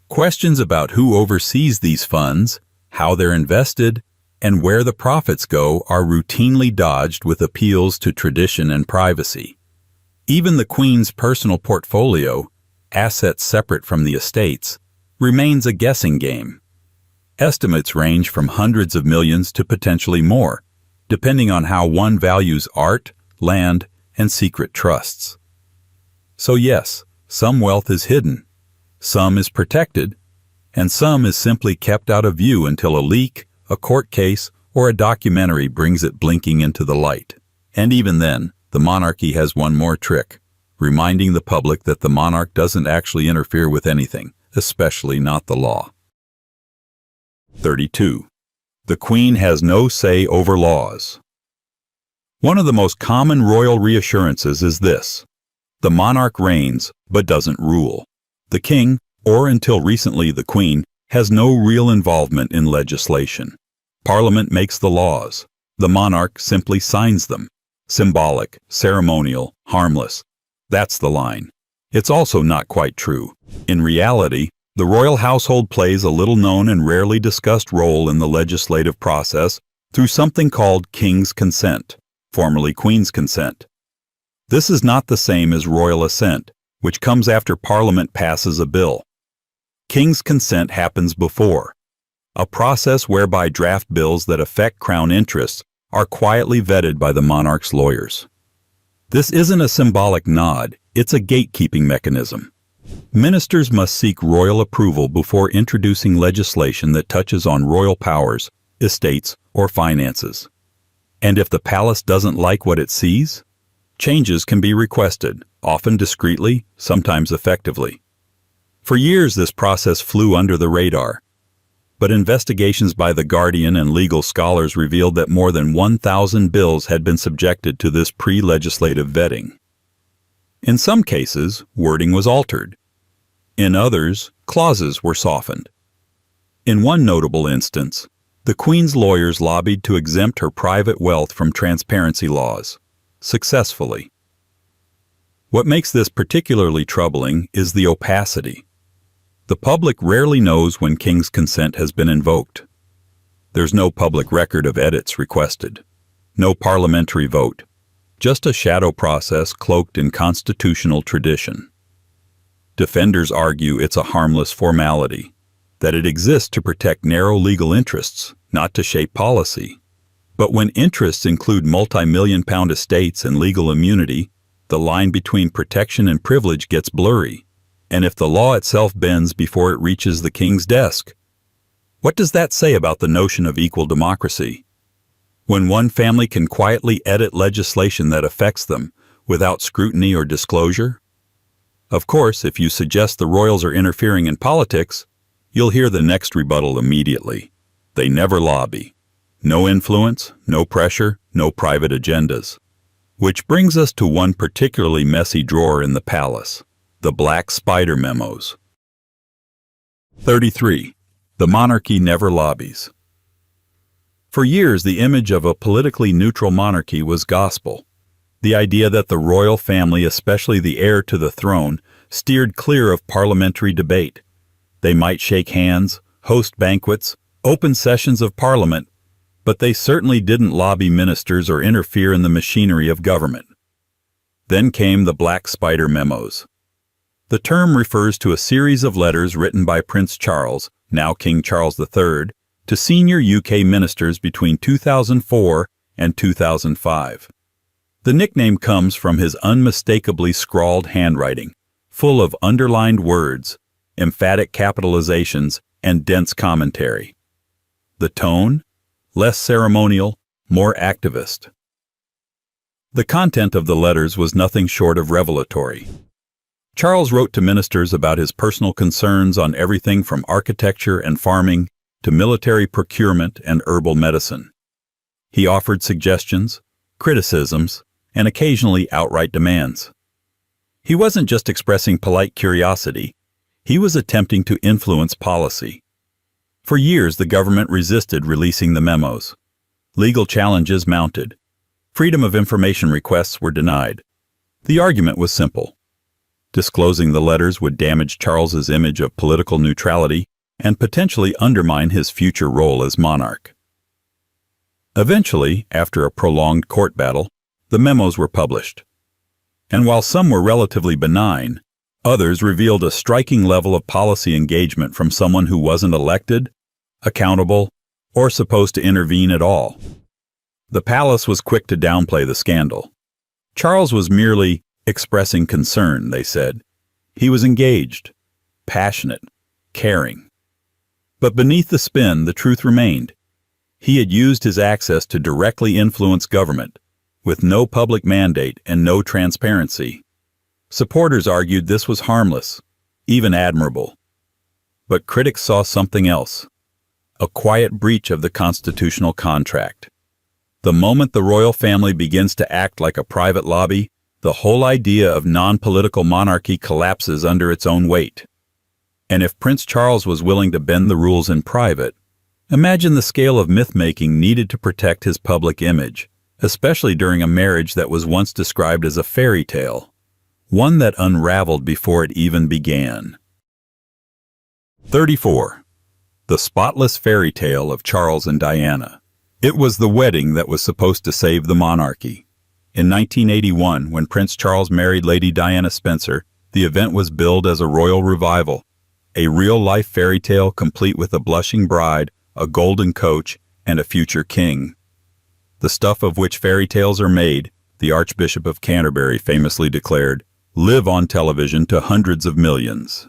Questions about who oversees these funds, how they're invested, and where the profits go are routinely dodged with appeals to tradition and privacy. Even the Queen's personal portfolio, assets separate from the estates, remains a guessing game. Estimates range from hundreds of millions to potentially more, depending on how one values art, land, and secret trusts. So yes, some wealth is hidden, some is protected, and some is simply kept out of view until a leak, a court case, or a documentary brings it blinking into the light. And even then, the monarchy has one more trick, reminding the public that the monarch doesn't actually interfere with anything, especially not the law. 32. The Queen has no say over laws. One of the most common royal reassurances is this: the monarch reigns, but doesn't rule. The king, or until recently the Queen, has no real involvement in legislation. Parliament makes the laws. The monarch simply signs them. Symbolic, ceremonial, harmless. That's the line. It's also not quite true. In reality, the royal household plays a little-known and rarely discussed role in the legislative process through something called King's Consent, formerly Queen's Consent. This is not the same as royal assent, which comes after Parliament passes a bill. King's Consent happens before, a process whereby draft bills that affect Crown interests are quietly vetted by the monarch's lawyers. This isn't a symbolic nod, it's a gatekeeping mechanism. Ministers must seek royal approval before introducing legislation that touches on royal powers, estates, or finances. And if the palace doesn't like what it sees, changes can be requested, often discreetly, sometimes effectively. For years this process flew under the radar, but investigations by The Guardian and legal scholars revealed that more than 1,000 bills had been subjected to this pre-legislative vetting. In some cases, wording was altered. In others, clauses were softened. In one notable instance, the Queen's lawyers lobbied to exempt her private wealth from transparency laws, successfully. What makes this particularly troubling is the opacity. The public rarely knows when King's Consent has been invoked. There's no public record of edits requested, no parliamentary vote, just a shadow process cloaked in constitutional tradition. Defenders argue it's a harmless formality, that it exists to protect narrow legal interests, not to shape policy. But when interests include multi-million-pound estates and legal immunity, the line between protection and privilege gets blurry. And if the law itself bends before it reaches the king's desk, what does that say about the notion of equal democracy? When one family can quietly edit legislation that affects them without scrutiny or disclosure? Of course, if you suggest the royals are interfering in politics, you'll hear the next rebuttal immediately. They never lobby. No influence, no pressure, no private agendas. Which brings us to one particularly messy drawer in the palace. The Black Spider Memos. 33. The monarchy never lobbies. For years, the image of a politically neutral monarchy was gospel. The idea that the royal family, especially the heir to the throne, steered clear of parliamentary debate. They might shake hands, host banquets, open sessions of parliament, but they certainly didn't lobby ministers or interfere in the machinery of government. Then came the Black Spider Memos. The term refers to a series of letters written by Prince Charles, now King Charles III, to senior UK ministers between 2004 and 2005. The nickname comes from his unmistakably scrawled handwriting, full of underlined words, emphatic capitalizations, and dense commentary. The tone? Less ceremonial, more activist. The content of the letters was nothing short of revelatory. Charles wrote to ministers about his personal concerns on everything from architecture and farming to military procurement and herbal medicine. He offered suggestions, criticisms, and occasionally outright demands. He wasn't just expressing polite curiosity, he was attempting to influence policy. For years, the government resisted releasing the memos. Legal challenges mounted. Freedom of information requests were denied. The argument was simple. Disclosing the letters would damage Charles's image of political neutrality and potentially undermine his future role as monarch. Eventually, after a prolonged court battle, the memos were published. And while some were relatively benign, others revealed a striking level of policy engagement from someone who wasn't elected, accountable, or supposed to intervene at all. The palace was quick to downplay the scandal. Charles was merely expressing concern, they said. He was engaged, passionate, caring. But beneath the spin, the truth remained. He had used his access to directly influence government, with no public mandate and no transparency. Supporters argued this was harmless, even admirable. But critics saw something else, a quiet breach of the constitutional contract. The moment the royal family begins to act like a private lobby, the whole idea of non-political monarchy collapses under its own weight. And if Prince Charles was willing to bend the rules in private, imagine the scale of myth-making needed to protect his public image, especially during a marriage that was once described as a fairy tale, one that unraveled before it even began. 34. The spotless fairy tale of Charles and Diana. It was the wedding that was supposed to save the monarchy. In 1981, when Prince Charles married Lady Diana Spencer, the event was billed as a royal revival, a real-life fairy tale complete with a blushing bride, a golden coach, and a future king. The stuff of which fairy tales are made, the Archbishop of Canterbury famously declared, live on television to hundreds of millions.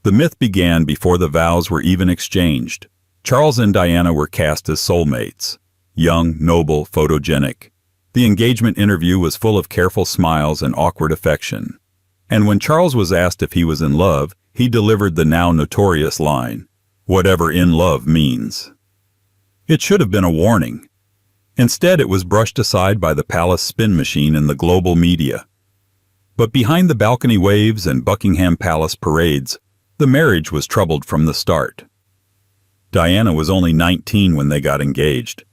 The myth began before the vows were even exchanged. Charles and Diana were cast as soulmates, young, noble, photogenic. The engagement interview was full of careful smiles and awkward affection. And when Charles was asked if he was in love, he delivered the now notorious line, "Whatever in love means." It should have been a warning. Instead, it was brushed aside by the palace spin machine and the global media. But behind the balcony waves and Buckingham Palace parades, the marriage was troubled from the start. Diana was only 19 when they got engaged.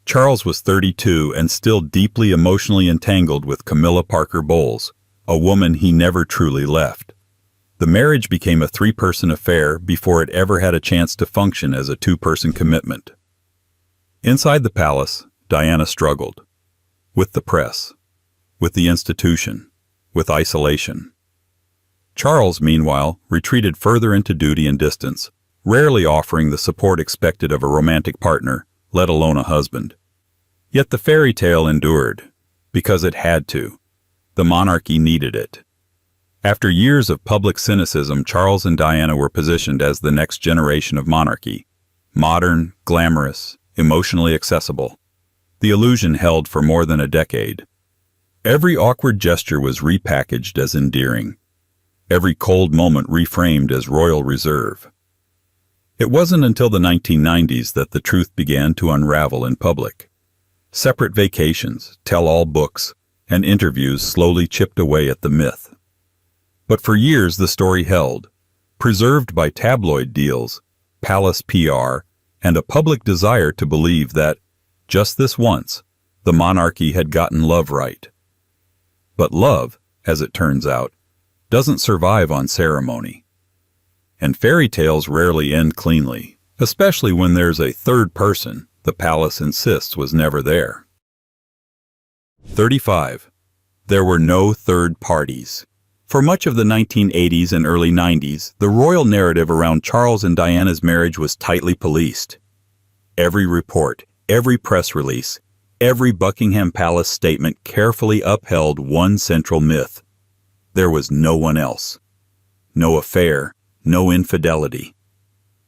Charles was 32 and still deeply emotionally entangled with Camilla Parker Bowles, a woman he never truly left. The marriage became a three-person affair before it ever had a chance to function as a two-person commitment. Inside the palace, Diana struggled. With the press, with the institution, with isolation. Charles, meanwhile, retreated further into duty and distance, rarely offering the support expected of a romantic partner, let alone a husband. Yet the fairy tale endured, because it had to. The monarchy needed it. After years of public cynicism, Charles and Diana were positioned as the next generation of monarchy. Modern, glamorous, emotionally accessible. The illusion held for more than a decade. Every awkward gesture was repackaged as endearing. Every cold moment reframed as royal reserve. It wasn't until the 1990s that the truth began to unravel in public. Separate vacations, tell-all books, and interviews slowly chipped away at the myth. But for years the story held, preserved by tabloid deals, palace PR, and a public desire to believe that, just this once, the monarchy had gotten love right. But love, as it turns out, doesn't survive on ceremony. And fairy tales rarely end cleanly, especially when there's a third person the palace insists was never there. 35. There were no third parties. For much of the 1980s and early 90s, the royal narrative around Charles and Diana's marriage was tightly policed. Every report, every press release, every Buckingham Palace statement carefully upheld one central myth. There was no one else. No affair, no infidelity.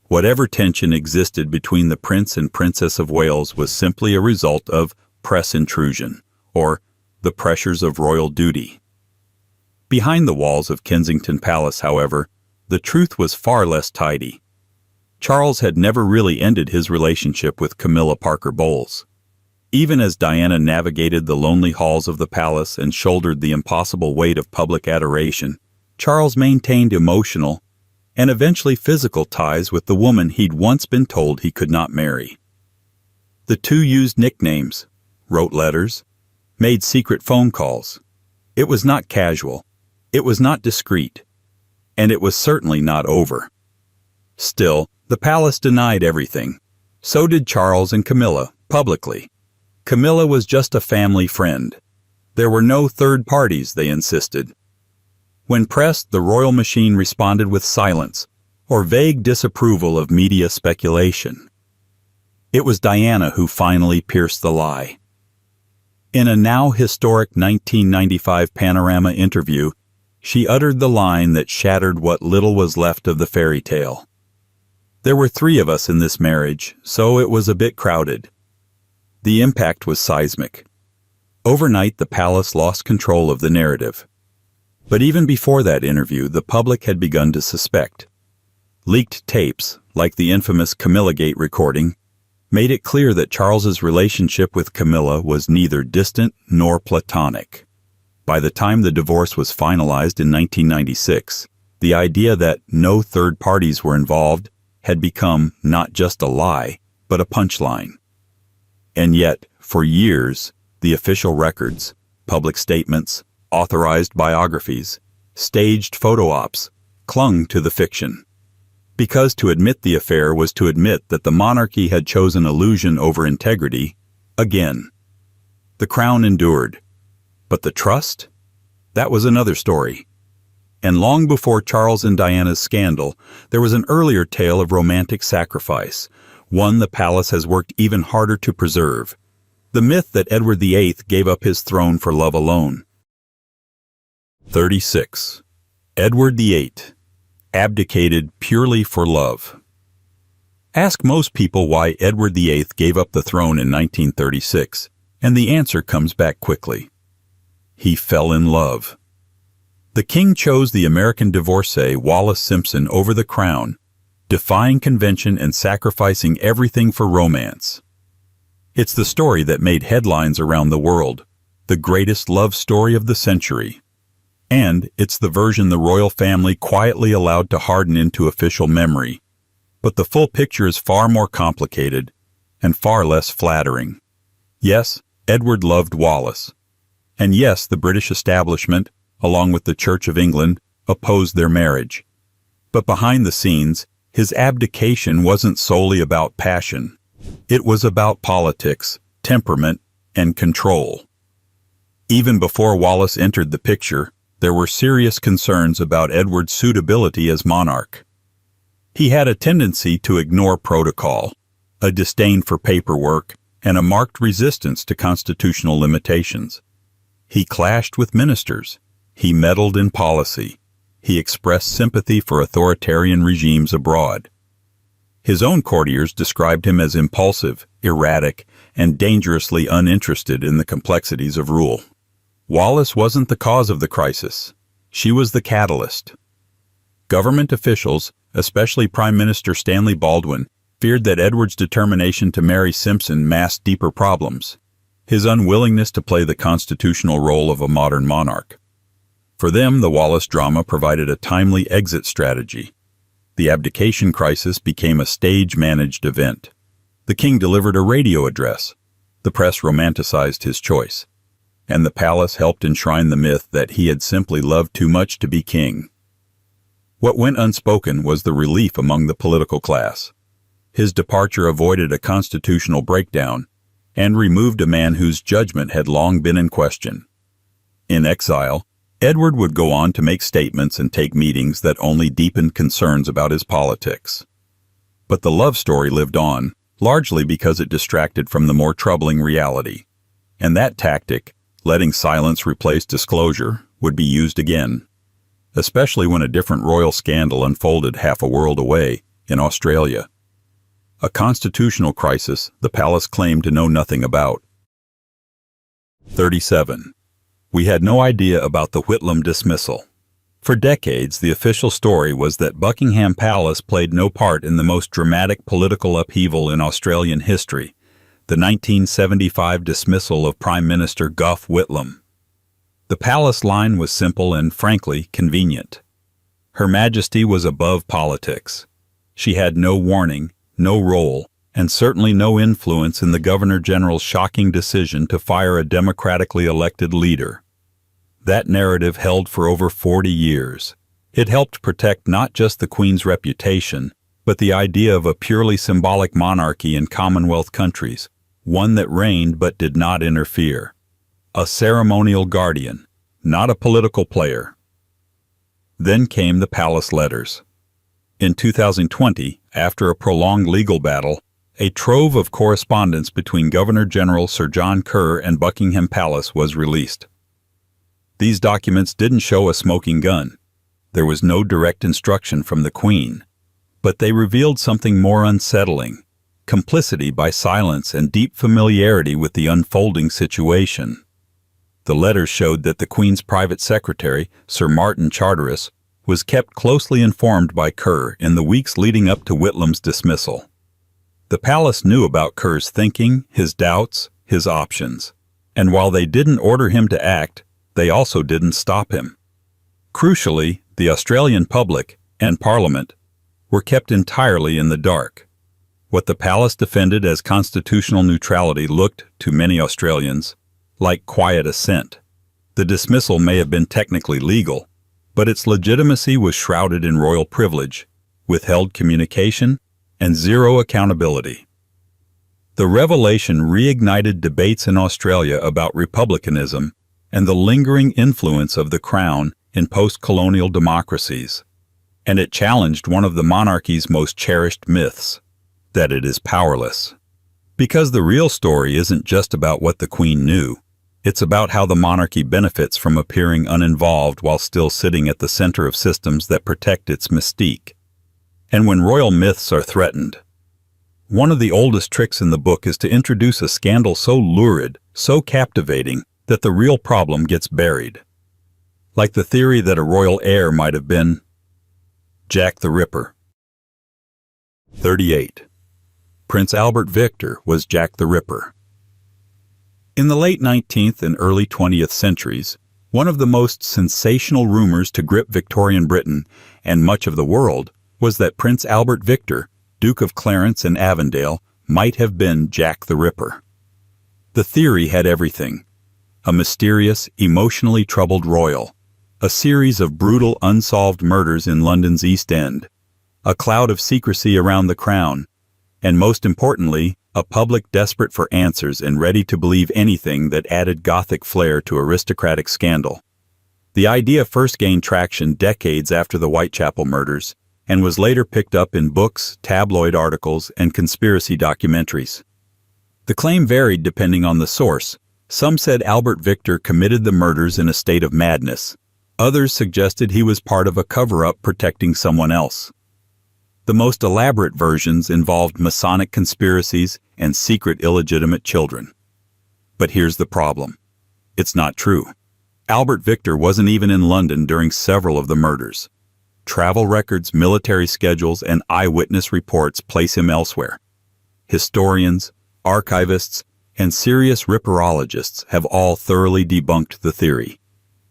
Whatever tension existed between the Prince and Princess of Wales was simply a result of press intrusion, or the pressures of royal duty. Behind the walls of Kensington Palace, however, the truth was far less tidy. Charles had never really ended his relationship with Camilla Parker Bowles. Even as Diana navigated the lonely halls of the palace and shouldered the impossible weight of public adoration, Charles maintained emotional and eventually physical ties with the woman he'd once been told he could not marry. The two used nicknames, wrote letters, made secret phone calls. It was not casual. It was not discreet. And it was certainly not over. Still, the palace denied everything. So did Charles and Camilla, publicly. Camilla was just a family friend. There were no third parties, they insisted. When pressed, the royal machine responded with silence or vague disapproval of media speculation. It was Diana who finally pierced the lie. In a now historic 1995 Panorama interview, she uttered the line that shattered what little was left of the fairy tale. There were 3 of us in this marriage, so it was a bit crowded. The impact was seismic. Overnight, the palace lost control of the narrative. But even before that interview, the public had begun to suspect. Leaked tapes, like the infamous Camillagate recording, made it clear that Charles's relationship with Camilla was neither distant nor platonic. By the time the divorce was finalized in 1996, the idea that no third parties were involved had become not just a lie, but a punchline. And yet, for years, the official records, public statements, authorized biographies, staged photo ops, clung to the fiction. Because to admit the affair was to admit that the monarchy had chosen illusion over integrity, again. The crown endured. But the trust? That was another story. And long before Charles and Diana's scandal, there was an earlier tale of romantic sacrifice, one the palace has worked even harder to preserve. The myth that Edward VIII gave up his throne for love alone. 36. Edward VIII. Abdicated purely for love. Ask most people why Edward VIII gave up the throne in 1936, and the answer comes back quickly. He fell in love. The king chose the American divorcee Wallis Simpson over the crown, defying convention and sacrificing everything for romance. It's the story that made headlines around the world, the greatest love story of the century. And it's the version the royal family quietly allowed to harden into official memory. But the full picture is far more complicated and far less flattering. Yes, Edward loved Wallis. And yes, the British establishment, along with the Church of England, opposed their marriage. But behind the scenes, his abdication wasn't solely about passion. It was about politics, temperament, and control. Even before Wallis entered the picture, there were serious concerns about Edward's suitability as monarch. He had a tendency to ignore protocol, a disdain for paperwork, and a marked resistance to constitutional limitations. He clashed with ministers. He meddled in policy. He expressed sympathy for authoritarian regimes abroad. His own courtiers described him as impulsive, erratic, and dangerously uninterested in the complexities of rule. Wallis wasn't the cause of the crisis. She was the catalyst. Government officials, especially Prime Minister Stanley Baldwin, feared that Edward's determination to marry Simpson masked deeper problems, his unwillingness to play the constitutional role of a modern monarch. For them, the Wallis drama provided a timely exit strategy. The abdication crisis became a stage-managed event. The king delivered a radio address. The press romanticized his choice. And the palace helped enshrine the myth that he had simply loved too much to be king. What went unspoken was the relief among the political class. His departure avoided a constitutional breakdown and removed a man whose judgment had long been in question. In exile, Edward would go on to make statements and take meetings that only deepened concerns about his politics. But the love story lived on, largely because it distracted from the more troubling reality. And that tactic, letting silence replace disclosure, would be used again, especially when a different royal scandal unfolded half a world away, in Australia. A constitutional crisis the palace claimed to know nothing about. 37. We had no idea about the Whitlam dismissal. For decades, the official story was that Buckingham Palace played no part in the most dramatic political upheaval in Australian history, the 1975 dismissal of Prime Minister Gough Whitlam. The palace line was simple and, frankly, convenient. Her Majesty was above politics. She had no warning, no role, and certainly no influence in the Governor-General's shocking decision to fire a democratically elected leader. That narrative held for over 40 years. It helped protect not just the Queen's reputation, but the idea of a purely symbolic monarchy in Commonwealth countries, one that reigned but did not interfere. A ceremonial guardian, not a political player. Then came the palace letters. In 2020, after a prolonged legal battle, a trove of correspondence between Governor-General Sir John Kerr and Buckingham Palace was released. These documents didn't show a smoking gun. There was no direct instruction from the Queen, but they revealed something more unsettling: complicity by silence and deep familiarity with the unfolding situation. The letters showed that the Queen's private secretary, Sir Martin Charteris, was kept closely informed by Kerr in the weeks leading up to Whitlam's dismissal. The palace knew about Kerr's thinking, his doubts, his options, and while they didn't order him to act, they also didn't stop him. Crucially, the Australian public and Parliament were kept entirely in the dark. What the palace defended as constitutional neutrality looked, to many Australians, like quiet assent. The dismissal may have been technically legal, but its legitimacy was shrouded in royal privilege, withheld communication, and zero accountability. The revelation reignited debates in Australia about republicanism and the lingering influence of the Crown in post-colonial democracies, and it challenged one of the monarchy's most cherished myths, that it is powerless. Because the real story isn't just about what the Queen knew, it's about how the monarchy benefits from appearing uninvolved while still sitting at the center of systems that protect its mystique. And when royal myths are threatened, one of the oldest tricks in the book is to introduce a scandal so lurid, so captivating, that the real problem gets buried. Like the theory that a royal heir might have been Jack the Ripper. 38. Prince Albert Victor was Jack the Ripper. In the late 19th and early 20th centuries, one of the most sensational rumors to grip Victorian Britain and much of the world was that Prince Albert Victor, Duke of Clarence and Avondale, might have been Jack the Ripper. The theory had everything: a mysterious, emotionally troubled royal, a series of brutal, unsolved murders in London's East End, a cloud of secrecy around the crown, and most importantly, a public desperate for answers and ready to believe anything that added Gothic flair to aristocratic scandal. The idea first gained traction decades after the Whitechapel murders, and was later picked up in books, tabloid articles, and conspiracy documentaries. The claim varied depending on the source. Some said Albert Victor committed the murders in a state of madness. Others suggested he was part of a cover-up protecting someone else. The most elaborate versions involved Masonic conspiracies and secret illegitimate children. But here's the problem: it's not true. Albert Victor wasn't even in London during several of the murders. Travel records, military schedules, and eyewitness reports place him elsewhere. Historians, archivists, and serious ripperologists have all thoroughly debunked the theory.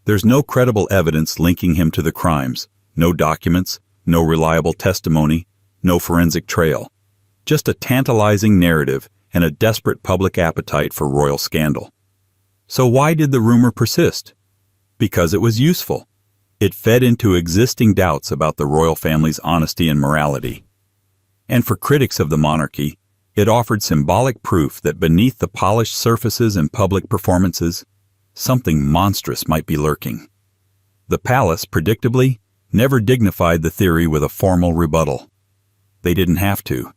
There's no credible evidence linking him to the crimes, no documents, no reliable testimony, no forensic trail. Just a tantalizing narrative and a desperate public appetite for royal scandal. So why did the rumor persist? Because it was useful. It fed into existing doubts about the royal family's honesty and morality. And for critics of the monarchy, it offered symbolic proof that beneath the polished surfaces and public performances, something monstrous might be lurking. The palace, predictably, never dignified the theory with a formal rebuttal. They didn't have to.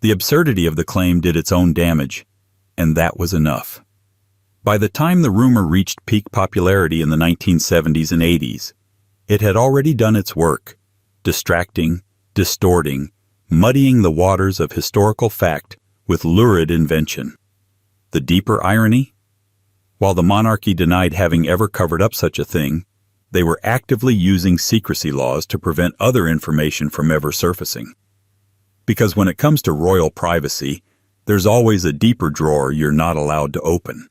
The absurdity of the claim did its own damage, and that was enough. By the time the rumor reached peak popularity in the 1970s and 80s, it had already done its work, distracting, distorting, muddying the waters of historical fact with lurid invention. The deeper irony? While the monarchy denied having ever covered up such a thing, they were actively using secrecy laws to prevent other information from ever surfacing. Because when it comes to royal privacy, there's always a deeper drawer you're not allowed to open.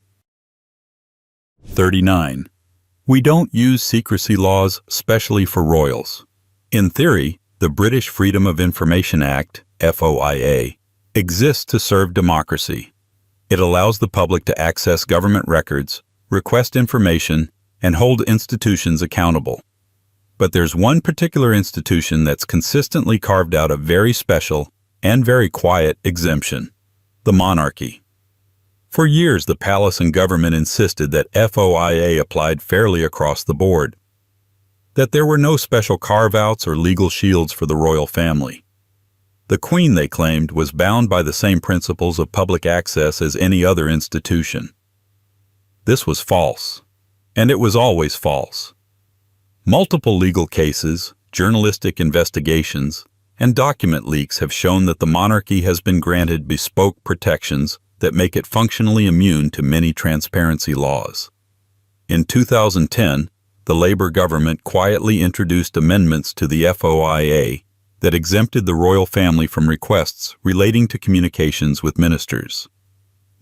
39. We don't use secrecy laws specially for royals. In theory, the British Freedom of Information Act, FOIA, exists to serve democracy. It allows the public to access government records, request information, and hold institutions accountable. But there's one particular institution that's consistently carved out a very special and very quiet exemption: the monarchy. For years, the palace and government insisted that FOIA applied fairly across the board, that there were no special carve-outs or legal shields for the royal family. The Queen, they claimed, was bound by the same principles of public access as any other institution. This was false, and it was always false. Multiple legal cases, journalistic investigations, and document leaks have shown that the monarchy has been granted bespoke protections that make it functionally immune to many transparency laws. In 2010, the Labour government quietly introduced amendments to the FOIA that exempted the royal family from requests relating to communications with ministers.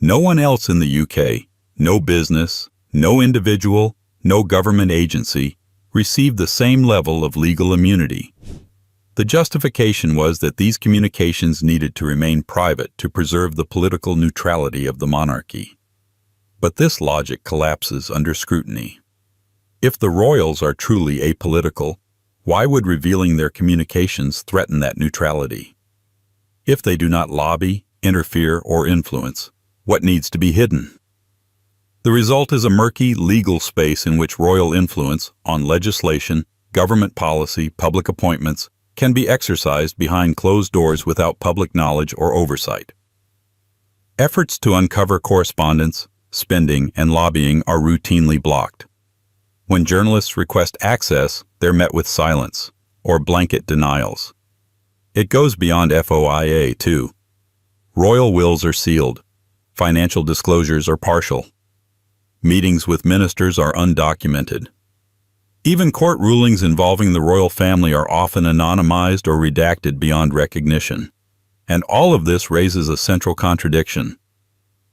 No one else in the UK, no business, no individual, no government agency, received the same level of legal immunity. The justification was that these communications needed to remain private to preserve the political neutrality of the monarchy. But this logic collapses under scrutiny. If the royals are truly apolitical, why would revealing their communications threaten that neutrality? If they do not lobby, interfere, or influence, what needs to be hidden? The result is a murky legal space in which royal influence on legislation, government policy, public appointments can be exercised behind closed doors without public knowledge or oversight. Efforts to uncover correspondence, spending, and lobbying are routinely blocked. When journalists request access, they're met with silence or blanket denials. It goes beyond FOIA, too. Royal wills are sealed. Financial disclosures are partial. Meetings with ministers are undocumented. Even court rulings involving the royal family are often anonymized or redacted beyond recognition. And all of this raises a central contradiction.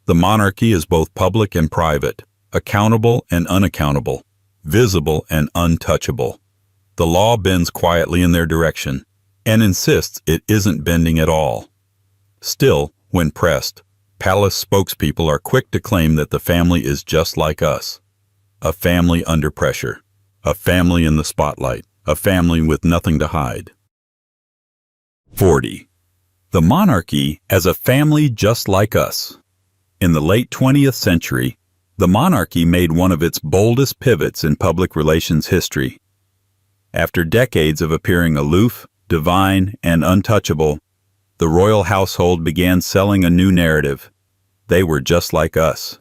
The monarchy is both public and private, accountable and unaccountable, visible and untouchable. The law bends quietly in their direction and insists it isn't bending at all. Still, when pressed, palace spokespeople are quick to claim that the family is just like us. A family under pressure. A family in the spotlight. A family with nothing to hide. 40. The monarchy as a family just like us. In the late 20th century, the monarchy made one of its boldest pivots in public relations history. After decades of appearing aloof, divine, and untouchable, the royal household began selling a new narrative. They were just like us.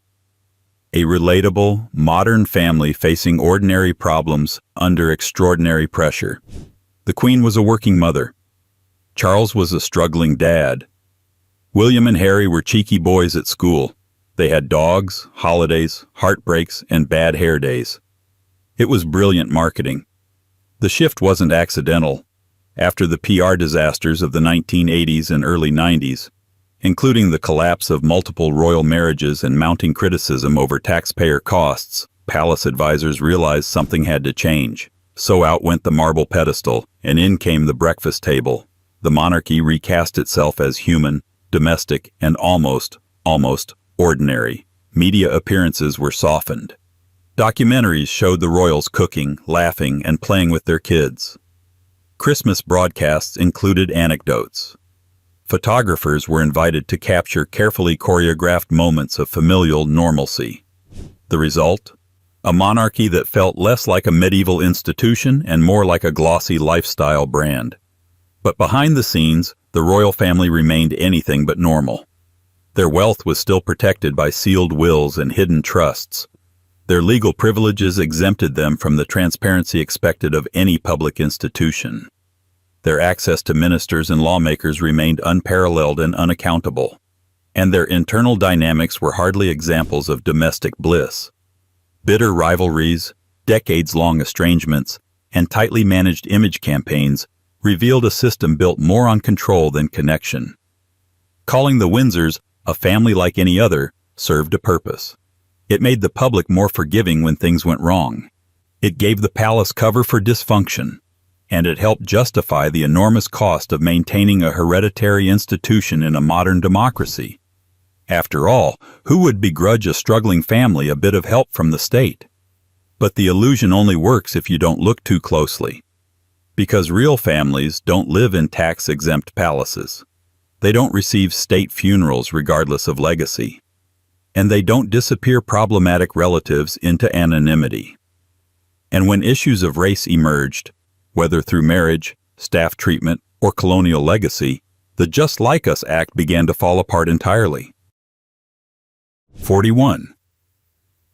A relatable, modern family facing ordinary problems under extraordinary pressure. The Queen was a working mother. Charles was a struggling dad. William and Harry were cheeky boys at school. They had dogs, holidays, heartbreaks, and bad hair days. It was brilliant marketing. The shift wasn't accidental. After the PR disasters of the 1980s and early 90s, including the collapse of multiple royal marriages and mounting criticism over taxpayer costs, palace advisors realized something had to change. So out went the marble pedestal, and in came the breakfast table. The monarchy recast itself as human, domestic, and almost ordinary. Media appearances were softened. Documentaries showed the royals cooking, laughing, and playing with their kids. Christmas broadcasts included anecdotes. Photographers were invited to capture carefully choreographed moments of familial normalcy. The result? A monarchy that felt less like a medieval institution and more like a glossy lifestyle brand. But behind the scenes, the royal family remained anything but normal. Their wealth was still protected by sealed wills and hidden trusts. Their legal privileges exempted them from the transparency expected of any public institution. Their access to ministers and lawmakers remained unparalleled and unaccountable, and their internal dynamics were hardly examples of domestic bliss. Bitter rivalries, decades-long estrangements, and tightly managed image campaigns revealed a system built more on control than connection. Calling the Windsors a family like any other served a purpose. It made the public more forgiving when things went wrong. It gave the palace cover for dysfunction. and it helped justify the enormous cost of maintaining a hereditary institution in a modern democracy. After all, who would begrudge a struggling family a bit of help from the state? But the illusion only works if you don't look too closely. Because real families don't live in tax-exempt palaces. They don't receive state funerals regardless of legacy. And they don't disappear problematic relatives into anonymity. And when issues of race emerged, whether through marriage, staff treatment, or colonial legacy, the Just Like Us Act began to fall apart entirely. 41.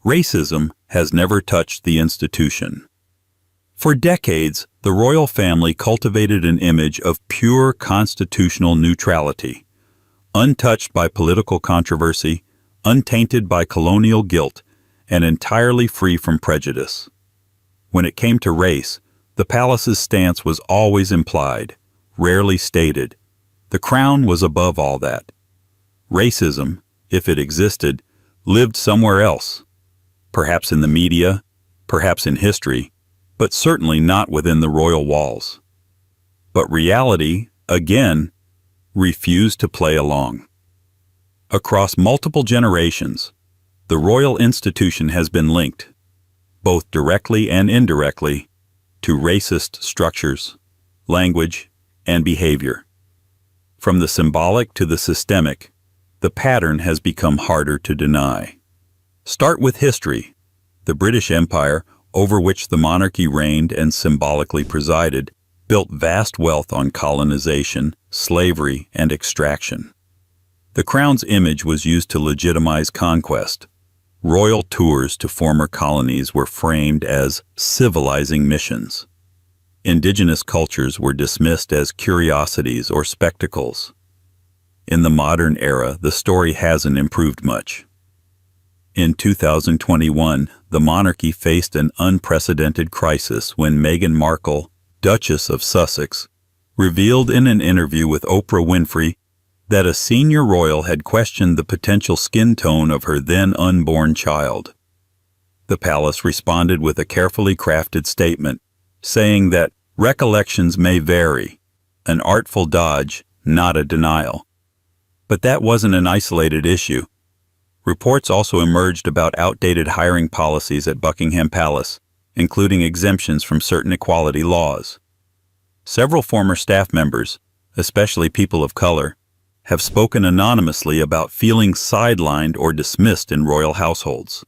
Racism has never touched the institution. For decades, the royal family cultivated an image of pure constitutional neutrality, untouched by political controversy, untainted by colonial guilt, and entirely free from prejudice. When it came to race, the palace's stance was always implied, rarely stated. The crown was above all that. Racism, if it existed, lived somewhere else, perhaps in the media, perhaps in history, but certainly not within the royal walls. But reality, again, refused to play along. Across multiple generations, the royal institution has been linked, both directly and indirectly, to racist structures, language, and behavior. From the symbolic to the systemic, the pattern has become harder to deny. Start with history. The British Empire, over which the monarchy reigned and symbolically presided, built vast wealth on colonization, slavery, and extraction. The crown's image was used to legitimize conquest. Royal tours to former colonies were framed as civilizing missions. Indigenous cultures were dismissed as curiosities or spectacles. In the modern era, the story hasn't improved much. In 2021, the monarchy faced an unprecedented crisis when Meghan Markle, Duchess of Sussex, revealed in an interview with Oprah Winfrey that a senior royal had questioned the potential skin tone of her then unborn child. The palace responded with a carefully crafted statement, saying that recollections may vary, an artful dodge, not a denial. But that wasn't an isolated issue. Reports also emerged about outdated hiring policies at Buckingham Palace, including exemptions from certain equality laws. Several former staff members, especially people of color, have spoken anonymously about feeling sidelined or dismissed in royal households.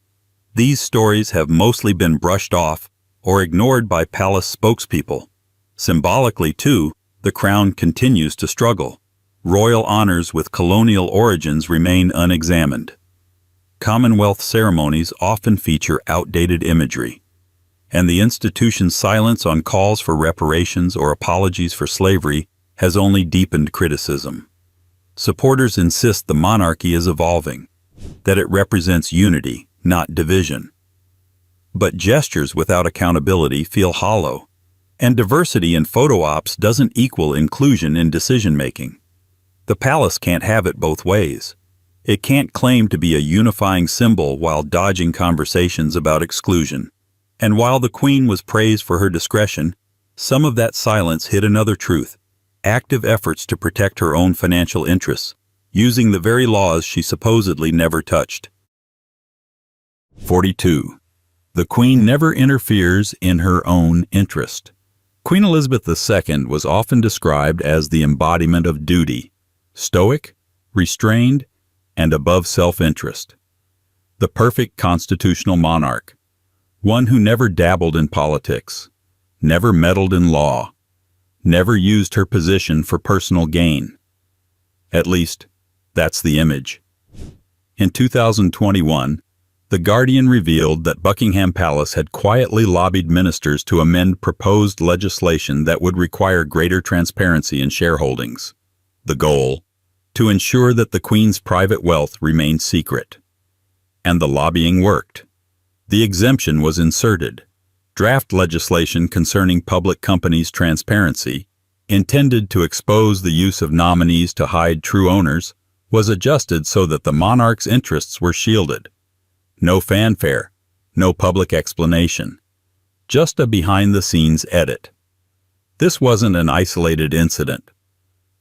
These stories have mostly been brushed off or ignored by palace spokespeople. Symbolically, too, the crown continues to struggle. Royal honors with colonial origins remain unexamined. Commonwealth ceremonies often feature outdated imagery, and the institution's silence on calls for reparations or apologies for slavery has only deepened criticism. Supporters insist the monarchy is evolving, that it represents unity, not division. But gestures without accountability feel hollow, and diversity in photo ops doesn't equal inclusion in decision-making. The palace can't have it both ways. It can't claim to be a unifying symbol while dodging conversations about exclusion. And while the Queen was praised for her discretion, some of that silence hid another truth: active efforts to protect her own financial interests, using the very laws she supposedly never touched. 42. The Queen never interferes in her own interest. Queen Elizabeth II was often described as the embodiment of duty, stoic, restrained, and above self-interest. The perfect constitutional monarch, one who never dabbled in politics, never meddled in law, never used her position for personal gain. At least, that's the image. In 2021, The Guardian revealed that Buckingham Palace had quietly lobbied ministers to amend proposed legislation that would require greater transparency in shareholdings. The goal: to ensure that the Queen's private wealth remained secret. And the lobbying worked. The exemption was inserted. Draft legislation concerning public companies' transparency, intended to expose the use of nominees to hide true owners, was adjusted so that the monarch's interests were shielded. No fanfare, no public explanation, just a behind-the-scenes edit. This wasn't an isolated incident.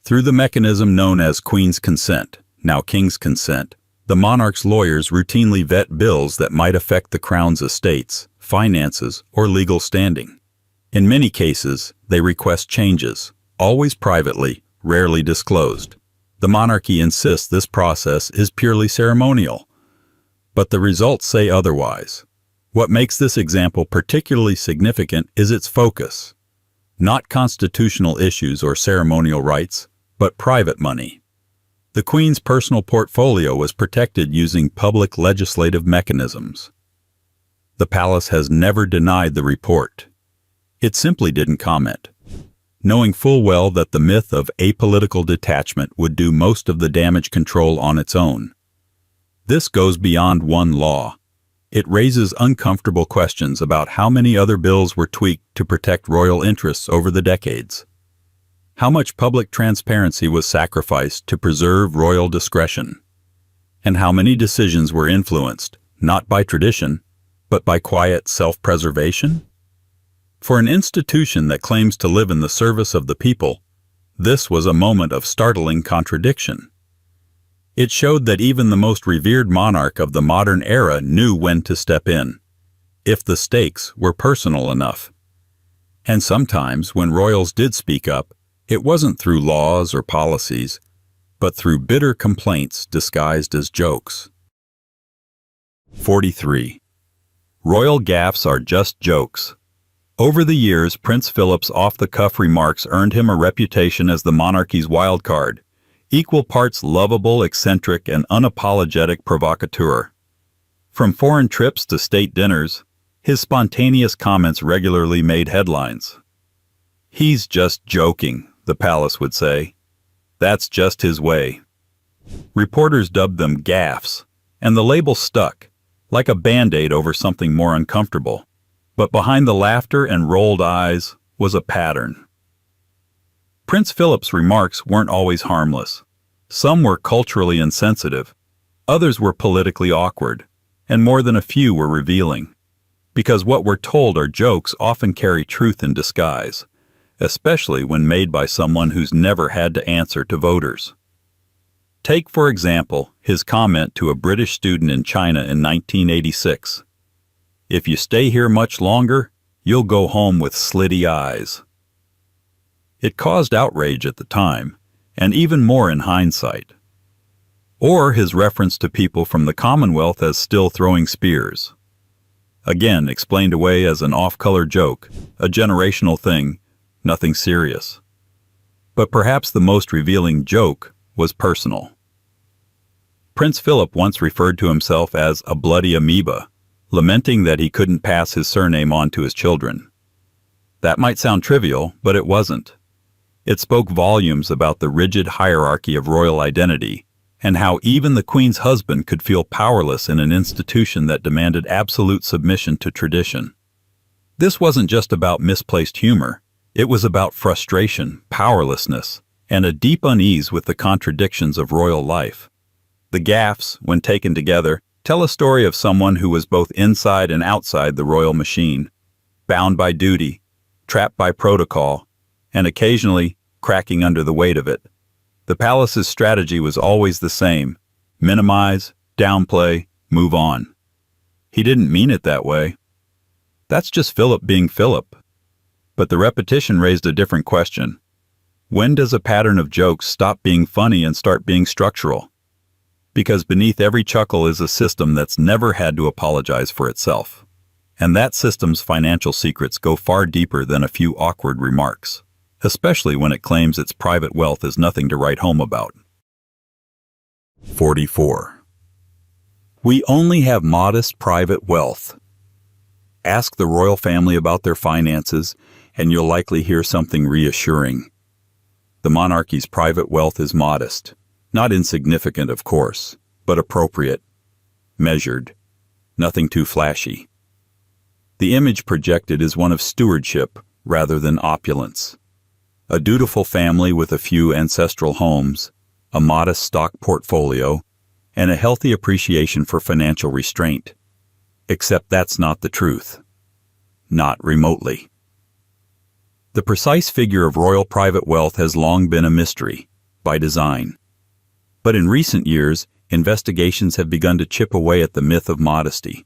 Through the mechanism known as Queen's Consent, now King's Consent, the monarch's lawyers routinely vet bills that might affect the crown's estates, finances, or legal standing. In many cases, they request changes, always privately, rarely disclosed. The monarchy insists this process is purely ceremonial, but the results say otherwise. What makes this example particularly significant is its focus. Not constitutional issues or ceremonial rights, but private money. The Queen's personal portfolio was protected using public legislative mechanisms. The palace has never denied the report. It simply didn't comment, knowing full well that the myth of apolitical detachment would do most of the damage control on its own. This goes beyond one law. It raises uncomfortable questions about how many other bills were tweaked to protect royal interests over the decades. How much public transparency was sacrificed to preserve royal discretion? And how many decisions were influenced, not by tradition, but by quiet self-preservation? For an institution that claims to live in the service of the people, this was a moment of startling contradiction. It showed that even the most revered monarch of the modern era knew when to step in, if the stakes were personal enough. And sometimes, when royals did speak up, it wasn't through laws or policies, but through bitter complaints disguised as jokes. 43. Royal gaffes are just jokes. Over the years, Prince Philip's off-the-cuff remarks earned him a reputation as the monarchy's wild card, equal parts lovable, eccentric, and unapologetic provocateur. From foreign trips to state dinners, his spontaneous comments regularly made headlines. "He's just joking," the palace would say. "That's just his way." Reporters dubbed them gaffes, and the label stuck, like a Band-Aid over something more uncomfortable. But behind the laughter and rolled eyes was a pattern. Prince Philip's remarks weren't always harmless. Some were culturally insensitive, others were politically awkward, and more than a few were revealing. Because what we're told are jokes often carry truth in disguise, especially when made by someone who's never had to answer to voters. Take, for example, his comment to a British student in China in 1986. "If you stay here much longer, you'll go home with slitty eyes." It caused outrage at the time, and even more in hindsight. Or his reference to people from the Commonwealth as still throwing spears. Again, explained away as an off-color joke, a generational thing, nothing serious. But perhaps the most revealing joke was personal. Prince Philip once referred to himself as a bloody amoeba, lamenting that he couldn't pass his surname on to his children. That might sound trivial, but it wasn't. It spoke volumes about the rigid hierarchy of royal identity, and how even the Queen's husband could feel powerless in an institution that demanded absolute submission to tradition. This wasn't just about misplaced humor. It was about frustration, powerlessness, and a deep unease with the contradictions of royal life. The gaffes, when taken together, tell a story of someone who was both inside and outside the royal machine, bound by duty, trapped by protocol, and occasionally cracking under the weight of it. The palace's strategy was always the same: minimize, downplay, move on. He didn't mean it that way. That's just Philip being Philip. But the repetition raised a different question. When does a pattern of jokes stop being funny and start being structural? Because beneath every chuckle is a system that's never had to apologize for itself. And that system's financial secrets go far deeper than a few awkward remarks, especially when it claims its private wealth is nothing to write home about. 44. We only have modest private wealth. Ask the royal family about their finances, and you'll likely hear something reassuring. The monarchy's private wealth is modest. Not insignificant, of course, but appropriate, measured, nothing too flashy. The image projected is one of stewardship rather than opulence. A dutiful family with a few ancestral homes, a modest stock portfolio, and a healthy appreciation for financial restraint. Except that's not the truth. Not remotely. The precise figure of royal private wealth has long been a mystery, by design. But in recent years, investigations have begun to chip away at the myth of modesty.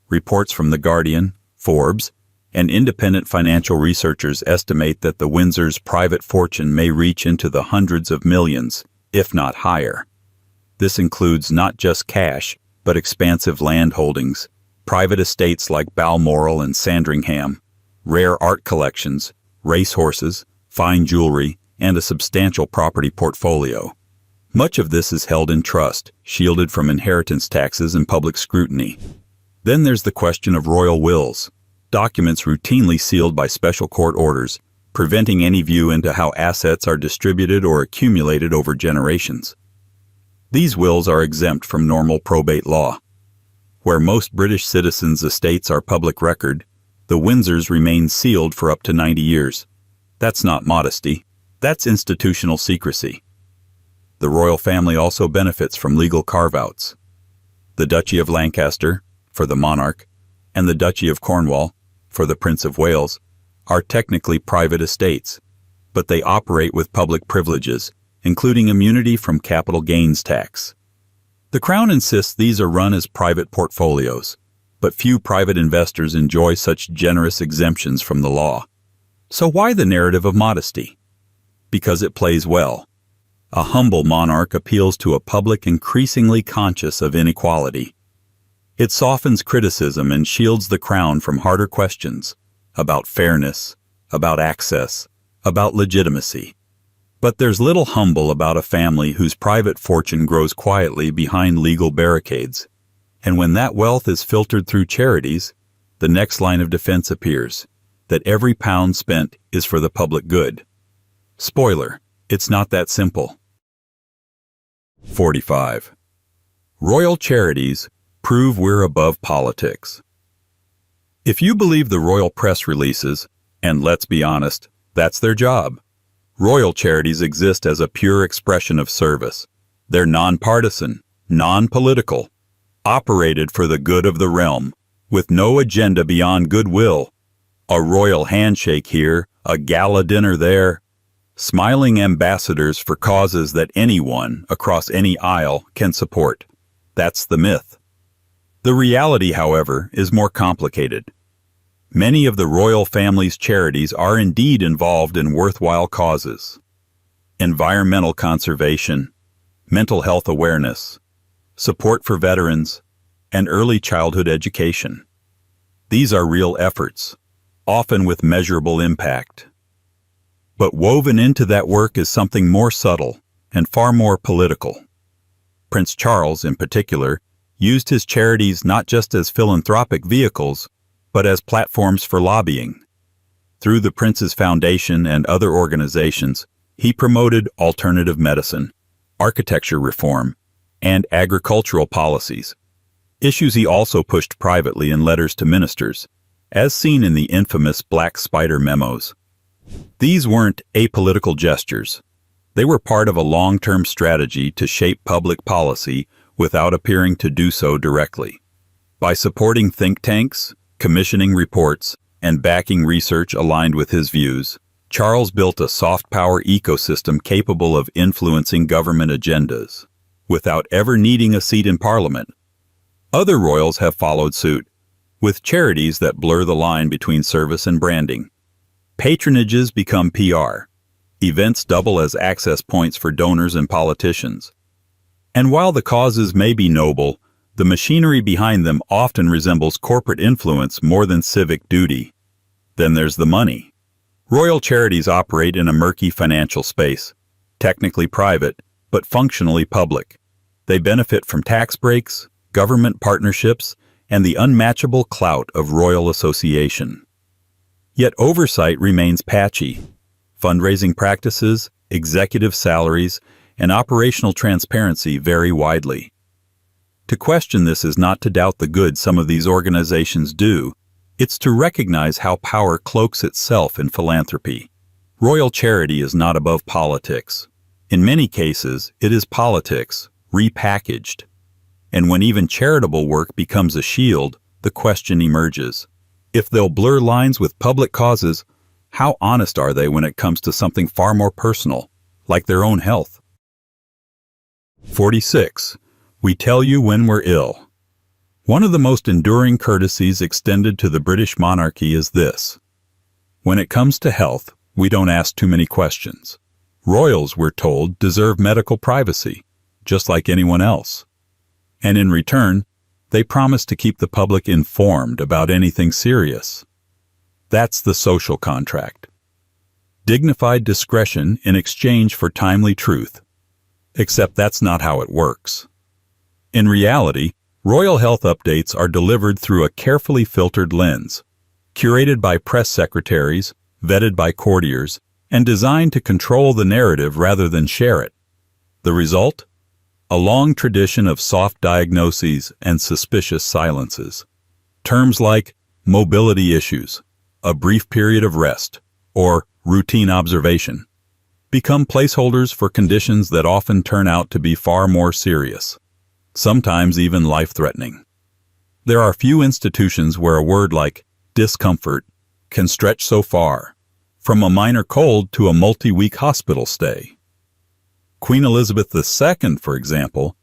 Reports from The Guardian, Forbes, and independent financial researchers estimate that the Windsors' private fortune may reach into the hundreds of millions, if not higher. This includes not just cash, but expansive land holdings, private estates like Balmoral and Sandringham, rare art collections, racehorses, fine jewelry, and a substantial property portfolio. Much of this is held in trust, shielded from inheritance taxes and public scrutiny. Then there's the question of royal wills, documents routinely sealed by special court orders, preventing any view into how assets are distributed or accumulated over generations. These wills are exempt from normal probate law. Where most British citizens' estates are public record, the Windsors remain sealed for up to 90 years. That's not modesty. That's institutional secrecy. The royal family also benefits from legal carve-outs. The Duchy of Lancaster, for the monarch, and the Duchy of Cornwall, for the Prince of Wales, are technically private estates, but they operate with public privileges, including immunity from capital gains tax. The Crown insists these are run as private portfolios, but few private investors enjoy such generous exemptions from the law. So why the narrative of modesty? Because it plays well. A humble monarch appeals to a public increasingly conscious of inequality. It softens criticism and shields the Crown from harder questions about fairness, about access, about legitimacy. But there's little humble about a family whose private fortune grows quietly behind legal barricades. And when that wealth is filtered through charities, the next line of defense appears, that every pound spent is for the public good. Spoiler, it's not that simple. 45. Royal charities prove we're above politics. If you believe the royal press releases, and let's be honest, that's their job. Royal charities exist as a pure expression of service. They're nonpartisan, non-political, operated for the good of the realm, with no agenda beyond goodwill. A royal handshake here, a gala dinner there. Smiling ambassadors for causes that anyone across any aisle can support. That's the myth. The reality, however, is more complicated. Many of the royal family's charities are indeed involved in worthwhile causes. Environmental conservation, mental health awareness, support for veterans, and early childhood education. These are real efforts, often with measurable impact. But woven into that work is something more subtle and far more political. Prince Charles, in particular, used his charities not just as philanthropic vehicles, but as platforms for lobbying. Through the Prince's Foundation and other organizations, he promoted alternative medicine, architecture reform, and agricultural policies, issues he also pushed privately in letters to ministers, as seen in the infamous Black Spider memos. These weren't apolitical gestures. They were part of a long-term strategy to shape public policy without appearing to do so directly. By supporting think tanks, commissioning reports, and backing research aligned with his views, Charles built a soft power ecosystem capable of influencing government agendas, without ever needing a seat in Parliament. Other royals have followed suit, with charities that blur the line between service and branding. Patronages become PR. Events double as access points for donors and politicians. And while the causes may be noble, the machinery behind them often resembles corporate influence more than civic duty. Then there's the money. Royal charities operate in a murky financial space, technically private, but functionally public. They benefit from tax breaks, government partnerships, and the unmatchable clout of royal association. Yet oversight remains patchy. Fundraising practices, executive salaries, and operational transparency vary widely. To question this is not to doubt the good some of these organizations do, it's to recognize how power cloaks itself in philanthropy. Royal charity is not above politics. In many cases, it is politics, repackaged. And when even charitable work becomes a shield, the question emerges. If they'll blur lines with public causes, how honest are they when it comes to something far more personal, like their own health? 46. We tell you when we're ill. One of the most enduring courtesies extended to the British monarchy is this. When it comes to health, we don't ask too many questions. Royals, we're told, deserve medical privacy, just like anyone else. And in return, they promise to keep the public informed about anything serious. That's the social contract. Dignified discretion in exchange for timely truth. Except that's not how it works. In reality, royal health updates are delivered through a carefully filtered lens, curated by press secretaries, vetted by courtiers, and designed to control the narrative rather than share it. The result? A long tradition of soft diagnoses and suspicious silences. Terms like mobility issues, a brief period of rest, or routine observation become placeholders for conditions that often turn out to be far more serious, sometimes even life-threatening. There are few institutions where a word like discomfort can stretch so far, from a minor cold to a multi-week hospital stay. Queen Elizabeth II, for example,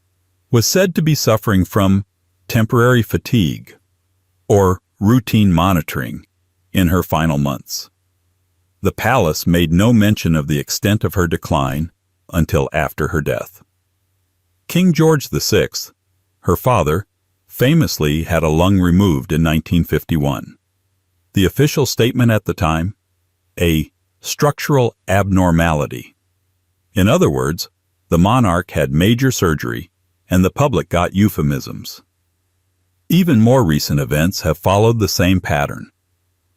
was said to be suffering from temporary fatigue or routine monitoring in her final months. The palace made no mention of the extent of her decline until after her death. King George VI, her father, famously had a lung removed in 1951. The official statement at the time? A structural abnormality. In other words, the monarch had major surgery, and the public got euphemisms. Even more recent events have followed the same pattern.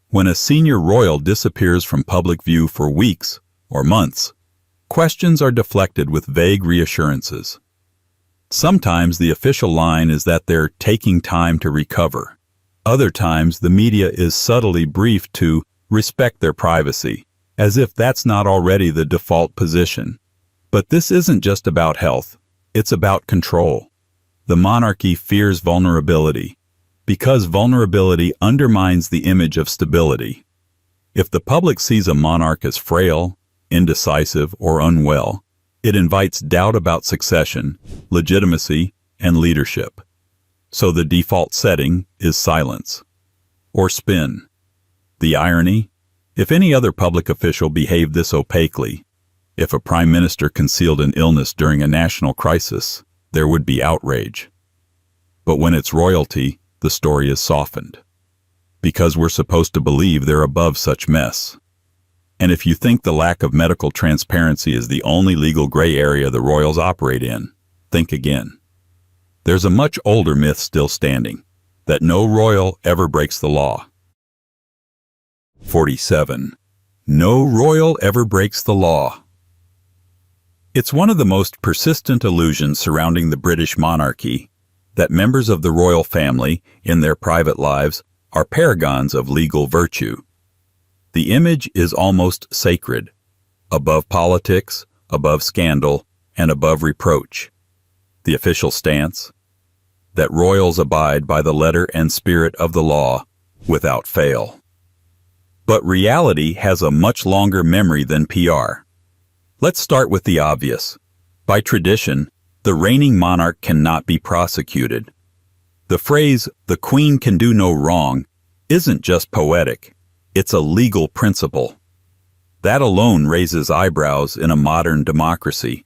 When a senior royal disappears from public view for weeks or months, questions are deflected with vague reassurances. Sometimes the official line is that they're taking time to recover. Other times the media is subtly briefed to respect their privacy, as if that's not already the default position. But this isn't just about health, it's about control. The monarchy fears vulnerability, because vulnerability undermines the image of stability. If the public sees a monarch as frail, indecisive, or unwell, it invites doubt about succession, legitimacy, and leadership. So the default setting is silence, or spin. The irony? If any other public official behaved this opaquely, if a prime minister concealed an illness during a national crisis, there would be outrage. But when it's royalty, the story is softened, because we're supposed to believe they're above such mess. And if you think the lack of medical transparency is the only legal gray area the royals operate in, think again. There's a much older myth still standing, that no royal ever breaks the law. 47. No royal ever breaks the law. It's one of the most persistent illusions surrounding the British monarchy that members of the royal family, in their private lives, are paragons of legal virtue. The image is almost sacred, above politics, above scandal, and above reproach. The official stance? That royals abide by the letter and spirit of the law without fail. But reality has a much longer memory than PR. Let's start with the obvious. By tradition, the reigning monarch cannot be prosecuted. The phrase, "the Queen can do no wrong," isn't just poetic, it's a legal principle. That alone raises eyebrows in a modern democracy.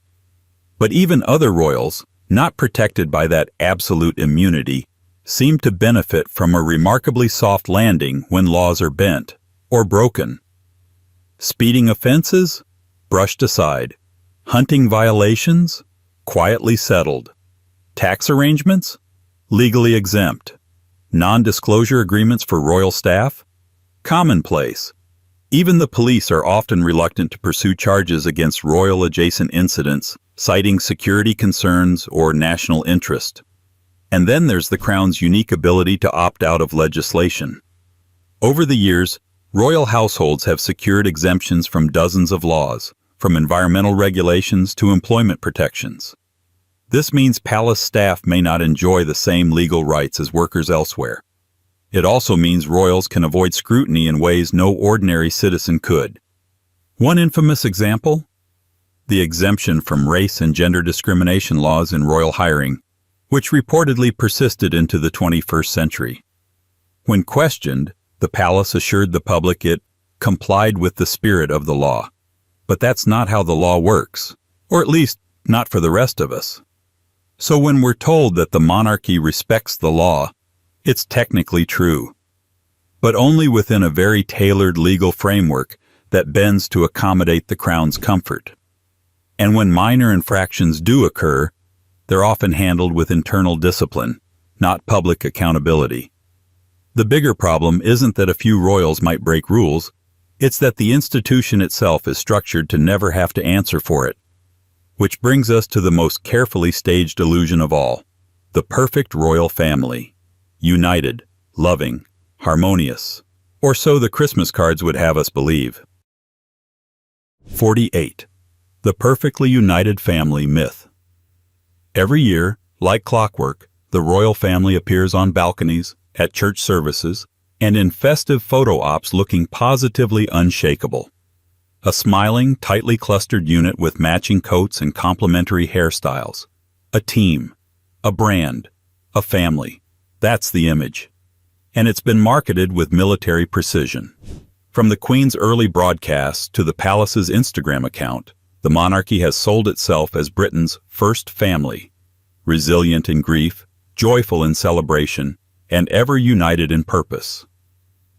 But even other royals, not protected by that absolute immunity, seem to benefit from a remarkably soft landing when laws are bent or broken. Speeding offenses? Brushed aside. Hunting violations? Quietly settled. Tax arrangements? Legally exempt. Non-disclosure agreements for royal staff? Commonplace. Even the police are often reluctant to pursue charges against royal-adjacent incidents, citing security concerns or national interest. And then there's the Crown's unique ability to opt out of legislation. Over the years, royal households have secured exemptions from dozens of laws, from environmental regulations to employment protections. This means palace staff may not enjoy the same legal rights as workers elsewhere. It also means royals can avoid scrutiny in ways no ordinary citizen could. One infamous example? The exemption from race and gender discrimination laws in royal hiring, which reportedly persisted into the 21st century. When questioned, the palace assured the public it complied with the spirit of the law. But that's not how the law works, or at least not for the rest of us. So when we're told that the monarchy respects the law, it's technically true, but only within a very tailored legal framework that bends to accommodate the crown's comfort. And when minor infractions do occur, they're often handled with internal discipline, not public accountability. The bigger problem isn't that a few royals might break rules, it's that the institution itself is structured to never have to answer for it. Which brings us to the most carefully staged illusion of all, the perfect royal family. United, loving, harmonious, or so the Christmas cards would have us believe. 48. The perfectly united family myth. Every year, like clockwork, the royal family appears on balconies, at church services, and in festive photo ops looking positively unshakable. A smiling, tightly clustered unit with matching coats and complementary hairstyles. A team, a brand, a family. That's the image. And it's been marketed with military precision. From the Queen's early broadcasts to the palace's Instagram account, the monarchy has sold itself as Britain's first family, resilient in grief, joyful in celebration, and ever united in purpose.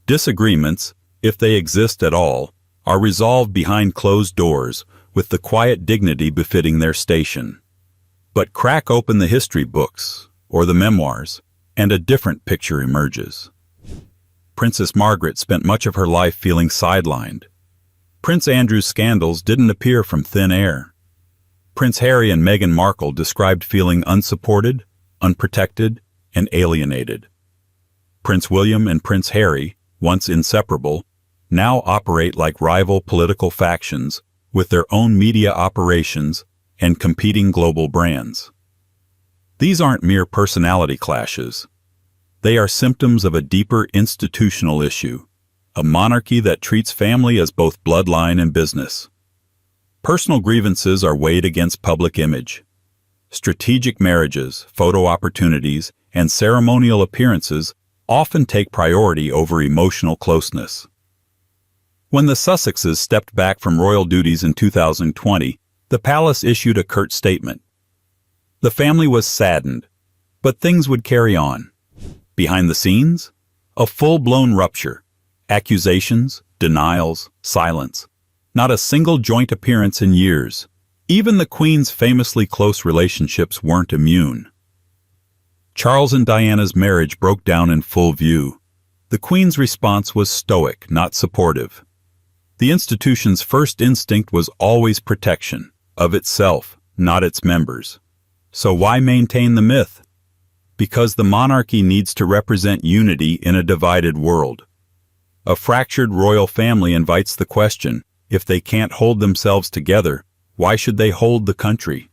Disagreements, if they exist at all, are resolved behind closed doors with the quiet dignity befitting their station. But crack open the history books, or the memoirs, and a different picture emerges. Princess Margaret spent much of her life feeling sidelined. Prince Andrew's scandals didn't appear from thin air. Prince Harry and Meghan Markle described feeling unsupported, unprotected, and alienated. Prince William and Prince Harry, once inseparable, now operate like rival political factions with their own media operations and competing global brands. These aren't mere personality clashes. They are symptoms of a deeper institutional issue, a monarchy that treats family as both bloodline and business. Personal grievances are weighed against public image. Strategic marriages, photo opportunities, and ceremonial appearances often take priority over emotional closeness. When the Sussexes stepped back from royal duties in 2020, the palace issued a curt statement. The family was saddened, but things would carry on. Behind the scenes, a full-blown rupture. Accusations, denials, silence. Not a single joint appearance in years. Even the Queen's famously close relationships weren't immune. Charles and Diana's marriage broke down in full view. The Queen's response was stoic, not supportive. The institution's first instinct was always protection, of itself, not its members. So why maintain the myth? Because the monarchy needs to represent unity in a divided world. A fractured royal family invites the question, if they can't hold themselves together, why should they hold the country?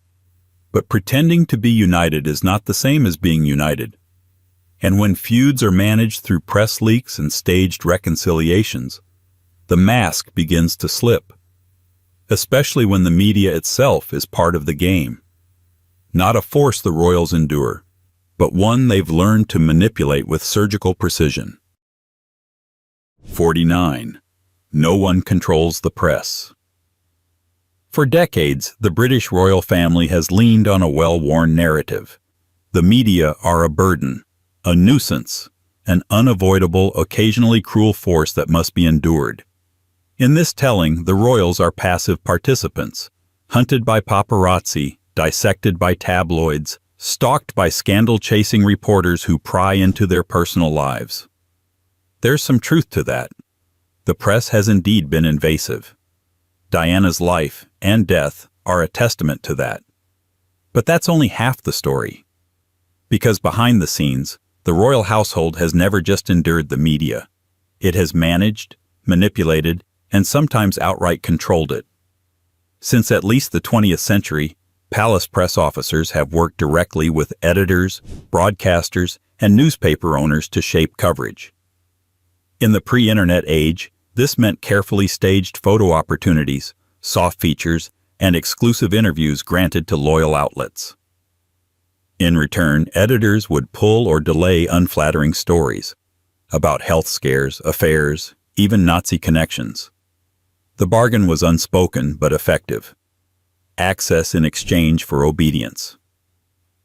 But pretending to be united is not the same as being united. And when feuds are managed through press leaks and staged reconciliations, the mask begins to slip. Especially when the media itself is part of the game. Not a force the royals endure, but one they've learned to manipulate with surgical precision. 49. No one controls the press. For decades, the British royal family has leaned on a well-worn narrative. The media are a burden, a nuisance, an unavoidable, occasionally cruel force that must be endured. In this telling, the royals are passive participants, hunted by paparazzi, dissected by tabloids, stalked by scandal-chasing reporters who pry into their personal lives. There's some truth to that. The press has indeed been invasive. Diana's life and death are a testament to that. But that's only half the story. Because behind the scenes, the royal household has never just endured the media. It has managed, manipulated, and sometimes outright controlled it. Since at least the 20th century, palace press officers have worked directly with editors, broadcasters, and newspaper owners to shape coverage. In the pre-internet age, this meant carefully staged photo opportunities, soft features, and exclusive interviews granted to loyal outlets. In return, editors would pull or delay unflattering stories about health scares, affairs, even Nazi connections. The bargain was unspoken but effective. Access in exchange for obedience.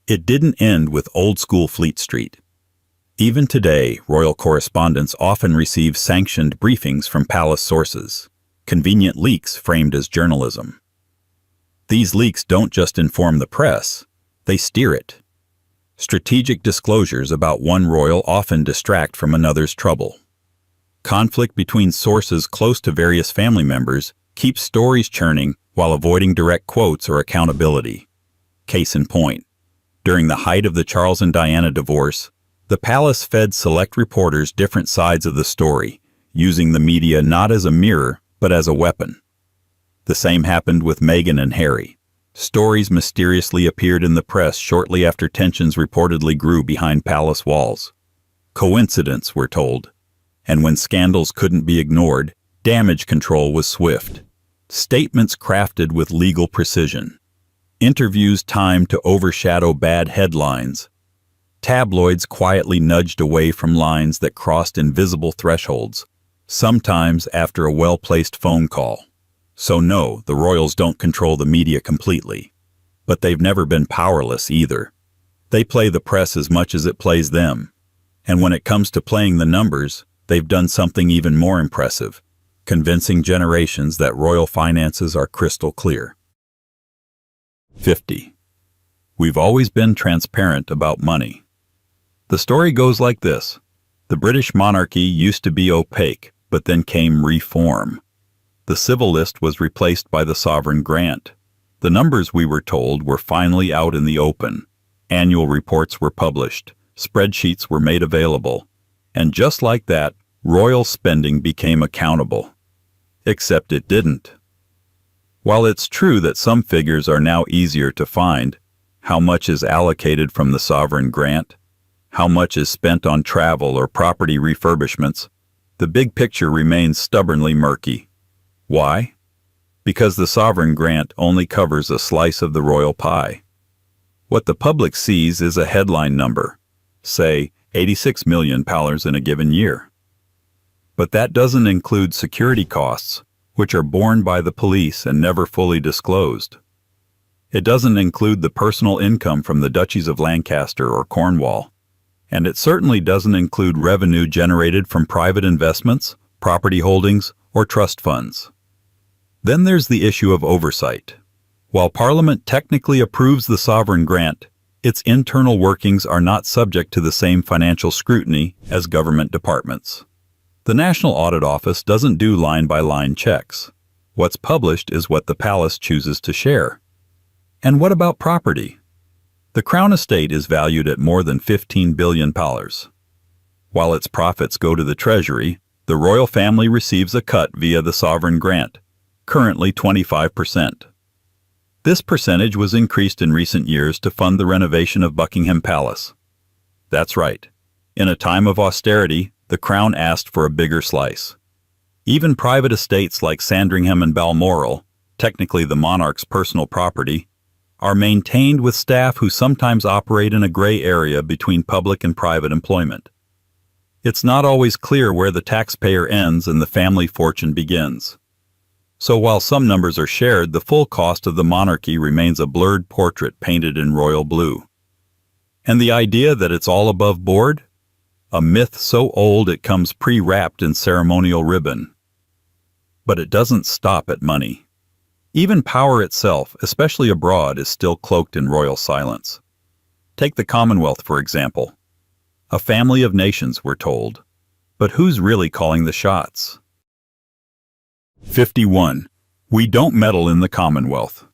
It didn't end with old-school Fleet Street. Even today, royal correspondents often receive sanctioned briefings from palace sources, convenient leaks framed as journalism. These leaks don't just inform the press, they steer it. Strategic disclosures about one royal often distract from another's trouble. Conflict between sources close to various family members keeps stories churning while avoiding direct quotes or accountability. Case in point, during the height of the Charles and Diana divorce, the palace fed select reporters different sides of the story, using the media not as a mirror, but as a weapon. The same happened with Meghan and Harry. Stories mysteriously appeared in the press shortly after tensions reportedly grew behind palace walls. Coincidence, we're told. And when scandals couldn't be ignored, damage control was swift. Statements crafted with legal precision. Interviews timed to overshadow bad headlines. Tabloids quietly nudged away from lines that crossed invisible thresholds, sometimes after a well-placed phone call. So no, the royals don't control the media completely. But they've never been powerless either. They play the press as much as it plays them. And when it comes to playing the numbers, they've done something even more impressive, convincing generations that royal finances are crystal clear. 50. We've always been transparent about money. The story goes like this. The British monarchy used to be opaque, but then came reform. The civil list was replaced by the sovereign grant. The numbers, we were told, were finally out in the open. Annual reports were published, spreadsheets were made available, and just like that, royal spending became accountable. Except it didn't. While it's true that some figures are now easier to find, how much is allocated from the sovereign grant, how much is spent on travel or property refurbishments, the big picture remains stubbornly murky. Why? Because the sovereign grant only covers a slice of the royal pie. What the public sees is a headline number, say £86 million in a given year. But that doesn't include security costs, which are borne by the police and never fully disclosed. It doesn't include the personal income from the duchies of Lancaster or Cornwall, and it certainly doesn't include revenue generated from private investments, property holdings, or trust funds. Then there's the issue of oversight. While Parliament technically approves the sovereign grant, its internal workings are not subject to the same financial scrutiny as government departments. The National Audit Office doesn't do line-by-line checks. What's published is what the palace chooses to share. And what about property? The Crown Estate is valued at more than £15 billion. While its profits go to the Treasury, the royal family receives a cut via the sovereign grant, currently 25%. This percentage was increased in recent years to fund the renovation of Buckingham Palace. That's right. In a time of austerity, the Crown asked for a bigger slice. Even private estates like Sandringham and Balmoral, technically the monarch's personal property, are maintained with staff who sometimes operate in a gray area between public and private employment. It's not always clear where the taxpayer ends and the family fortune begins. So while some numbers are shared, the full cost of the monarchy remains a blurred portrait painted in royal blue. And the idea that it's all above board? A myth so old it comes pre-wrapped in ceremonial ribbon. But it doesn't stop at money. Even power itself, especially abroad, is still cloaked in royal silence. Take the Commonwealth, for example. A family of nations, we're told. But who's really calling the shots? 51. We don't meddle in the Commonwealth.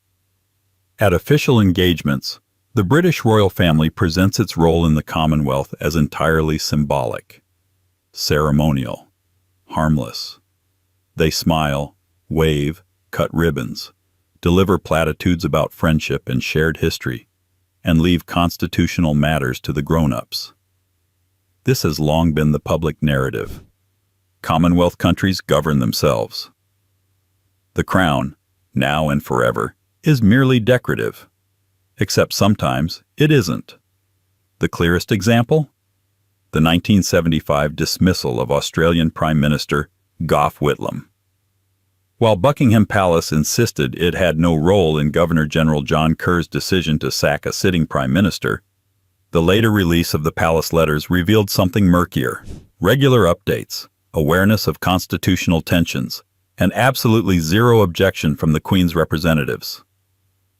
At official engagements, the British royal family presents its role in the Commonwealth as entirely symbolic, ceremonial, harmless. They smile, wave, cut ribbons, deliver platitudes about friendship and shared history, and leave constitutional matters to the grown-ups. this has long been the public narrative. Commonwealth countries govern themselves. The crown, now and forever, is merely decorative. Except sometimes it isn't. The clearest example? The 1975 dismissal of Australian Prime Minister Gough Whitlam. While Buckingham Palace insisted it had no role in Governor-General John Kerr's decision to sack a sitting Prime Minister, the later release of the Palace letters revealed something murkier: regular updates, awareness of constitutional tensions, and absolutely zero objection from the Queen's representatives.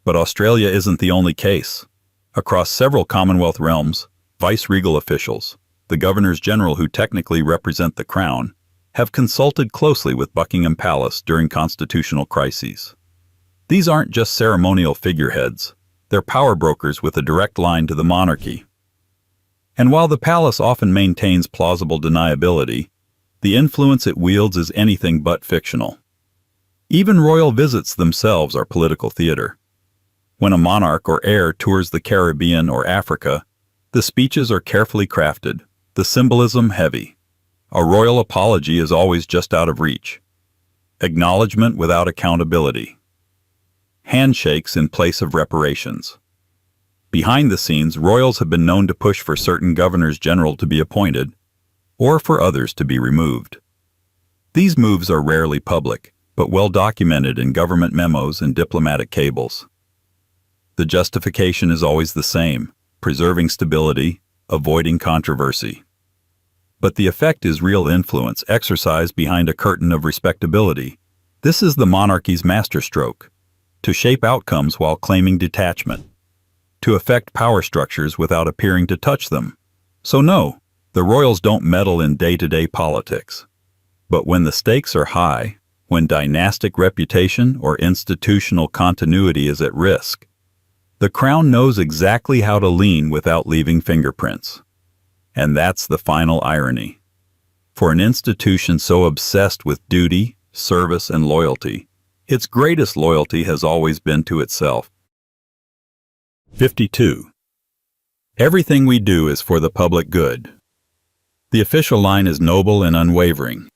But Australia isn't the only case. Across several Commonwealth realms, vice-regal officials, the governors-general who technically represent the Crown, have consulted closely with Buckingham Palace during constitutional crises. These aren't just ceremonial figureheads, they're power brokers with a direct line to the monarchy. And while the palace often maintains plausible deniability, the influence it wields is anything but fictional. Even royal visits themselves are political theater. When a monarch or heir tours the Caribbean or Africa, the speeches are carefully crafted, the symbolism heavy. A royal apology is always just out of reach. Acknowledgement without accountability. Handshakes in place of reparations. Behind the scenes, royals have been known to push for certain governors-general to be appointed, or for others to be removed. These moves are rarely public, but well documented in government memos and diplomatic cables. The justification is always the same: preserving stability, avoiding controversy. But the effect is real influence exercised behind a curtain of respectability. This is the monarchy's masterstroke: to shape outcomes while claiming detachment, to affect power structures without appearing to touch them. So no, the royals don't meddle in day-to-day politics. But when the stakes are high, when dynastic reputation or institutional continuity is at risk, the Crown knows exactly how to lean without leaving fingerprints. And that's the final irony. For an institution so obsessed with duty, service, and loyalty, its greatest loyalty has always been to itself. 52. Everything we do is for the public good. The official line is noble and unwavering.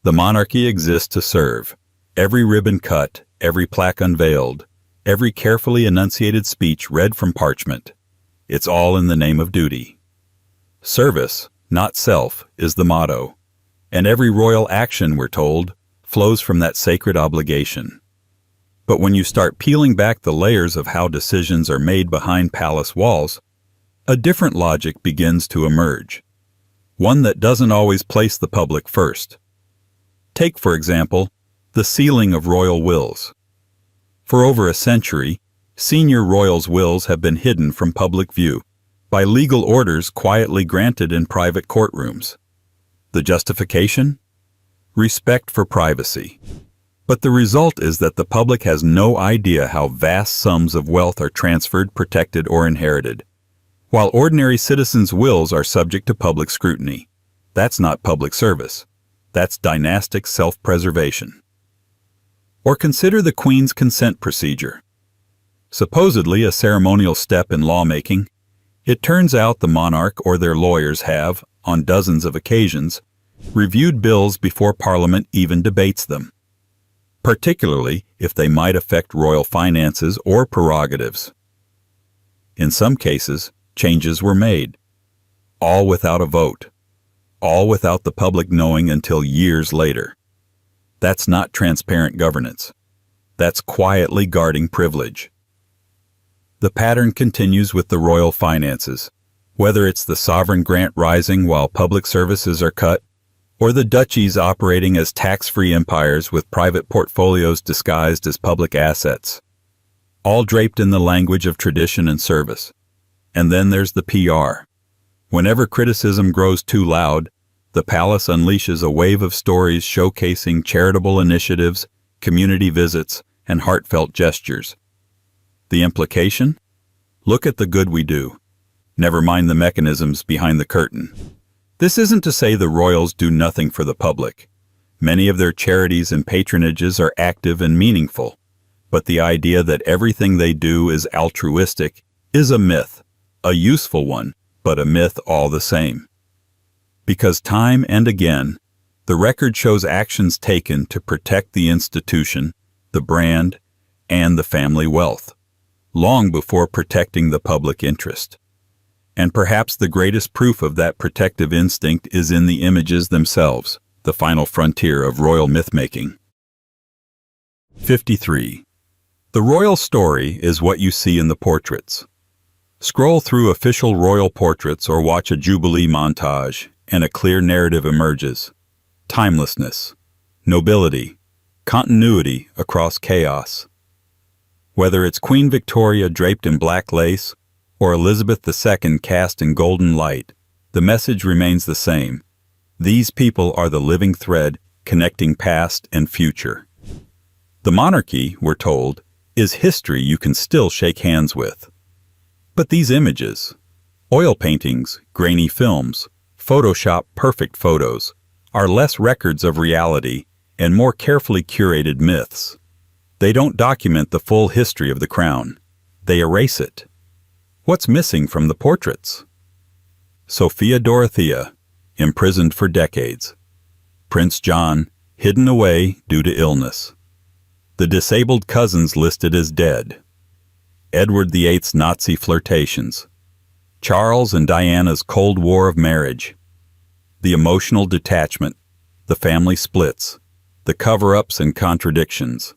The monarchy exists to serve. Every ribbon cut, every plaque unveiled, every carefully enunciated speech read from parchment. It's all in the name of duty. Service, not self, is the motto, and every royal action, we're told, flows from that sacred obligation. But when you start peeling back the layers of how decisions are made behind palace walls, a different logic begins to emerge, one that doesn't always place the public first. Take, for example, the sealing of royal wills. For over a century, senior royals' wills have been hidden from public view by legal orders quietly granted in private courtrooms. The justification? Respect for privacy. But the result is that the public has no idea how vast sums of wealth are transferred, protected, or inherited, while ordinary citizens' wills are subject to public scrutiny. That's not public service. That's dynastic self-preservation. Or consider the Queen's consent procedure. Supposedly a ceremonial step in lawmaking, it turns out the monarch or their lawyers have, on dozens of occasions, reviewed bills before Parliament even debates them, particularly if they might affect royal finances or prerogatives. In some cases, changes were made, all without a vote, all without the public knowing until years later. That's not transparent governance. That's quietly guarding privilege. The pattern continues with the royal finances, whether it's the sovereign grant rising while public services are cut, or the duchies operating as tax-free empires with private portfolios disguised as public assets, all draped in the language of tradition and service. And then there's the PR. Whenever criticism grows too loud, the palace unleashes a wave of stories showcasing charitable initiatives, community visits, and heartfelt gestures. The implication? Look at the good we do. Never mind the mechanisms behind the curtain. This isn't to say the royals do nothing for the public. Many of their charities and patronages are active and meaningful, but the idea that everything they do is altruistic is a myth, a useful one, but a myth all the same. Because time and again, the record shows actions taken to protect the institution, the brand, and the family wealth, long before protecting the public interest. And perhaps the greatest proof of that protective instinct is in the images themselves, the final frontier of royal myth-making. 53. The royal story is what you see in the portraits. Scroll through official royal portraits or watch a jubilee montage, and a clear narrative emerges. Timelessness, nobility, continuity across chaos. Whether it's Queen Victoria draped in black lace or Elizabeth II cast in golden light, the message remains the same. These people are the living thread connecting past and future. The monarchy, we're told, is history you can still shake hands with. But these images, oil paintings, grainy films, Photoshop perfect photos, are less records of reality and more carefully curated myths. They don't document the full history of the crown. They erase it. What's missing from the portraits? Sophia Dorothea, imprisoned for decades. Prince John, hidden away due to illness. The disabled cousins listed as dead. Edward VIII's Nazi flirtations. Charles and Diana's Cold War of marriage. The emotional detachment, the family splits, the cover-ups and contradictions.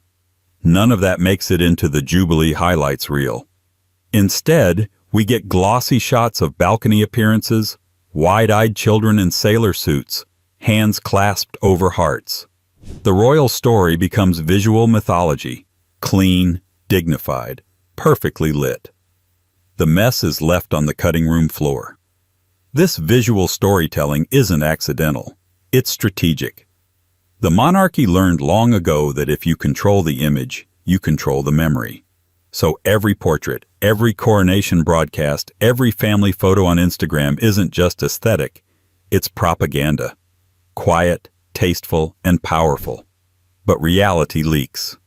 None of that makes it into the Jubilee highlights reel. Instead, we get glossy shots of balcony appearances, wide-eyed children in sailor suits, hands clasped over hearts. The royal story becomes visual mythology, clean, dignified, perfectly lit. The mess is left on the cutting room floor. This visual storytelling isn't accidental. It's strategic. The monarchy learned long ago that if you control the image, you control the memory. So every portrait, every coronation broadcast, every family photo on Instagram isn't just aesthetic, it's propaganda. Quiet, tasteful, and powerful. But reality leaks.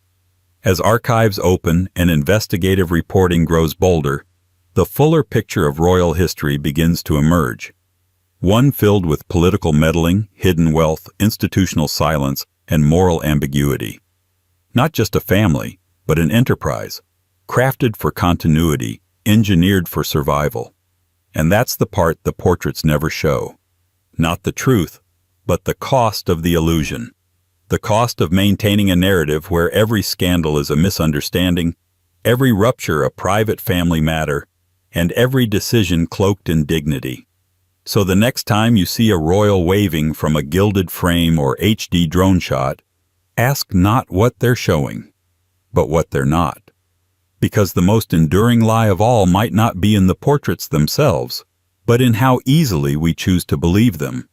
As archives open and investigative reporting grows bolder, the fuller picture of royal history begins to emerge. One filled with political meddling, hidden wealth, institutional silence, and moral ambiguity. Not just a family, but an enterprise, crafted for continuity, engineered for survival. And that's the part the portraits never show. Not the truth, but the cost of the illusion. The cost of maintaining a narrative where every scandal is a misunderstanding, every rupture a private family matter, and every decision cloaked in dignity. So the next time you see a royal waving from a gilded frame or HD drone shot, ask not what they're showing, but what they're not. Because the most enduring lie of all might not be in the portraits themselves, but in how easily we choose to believe them.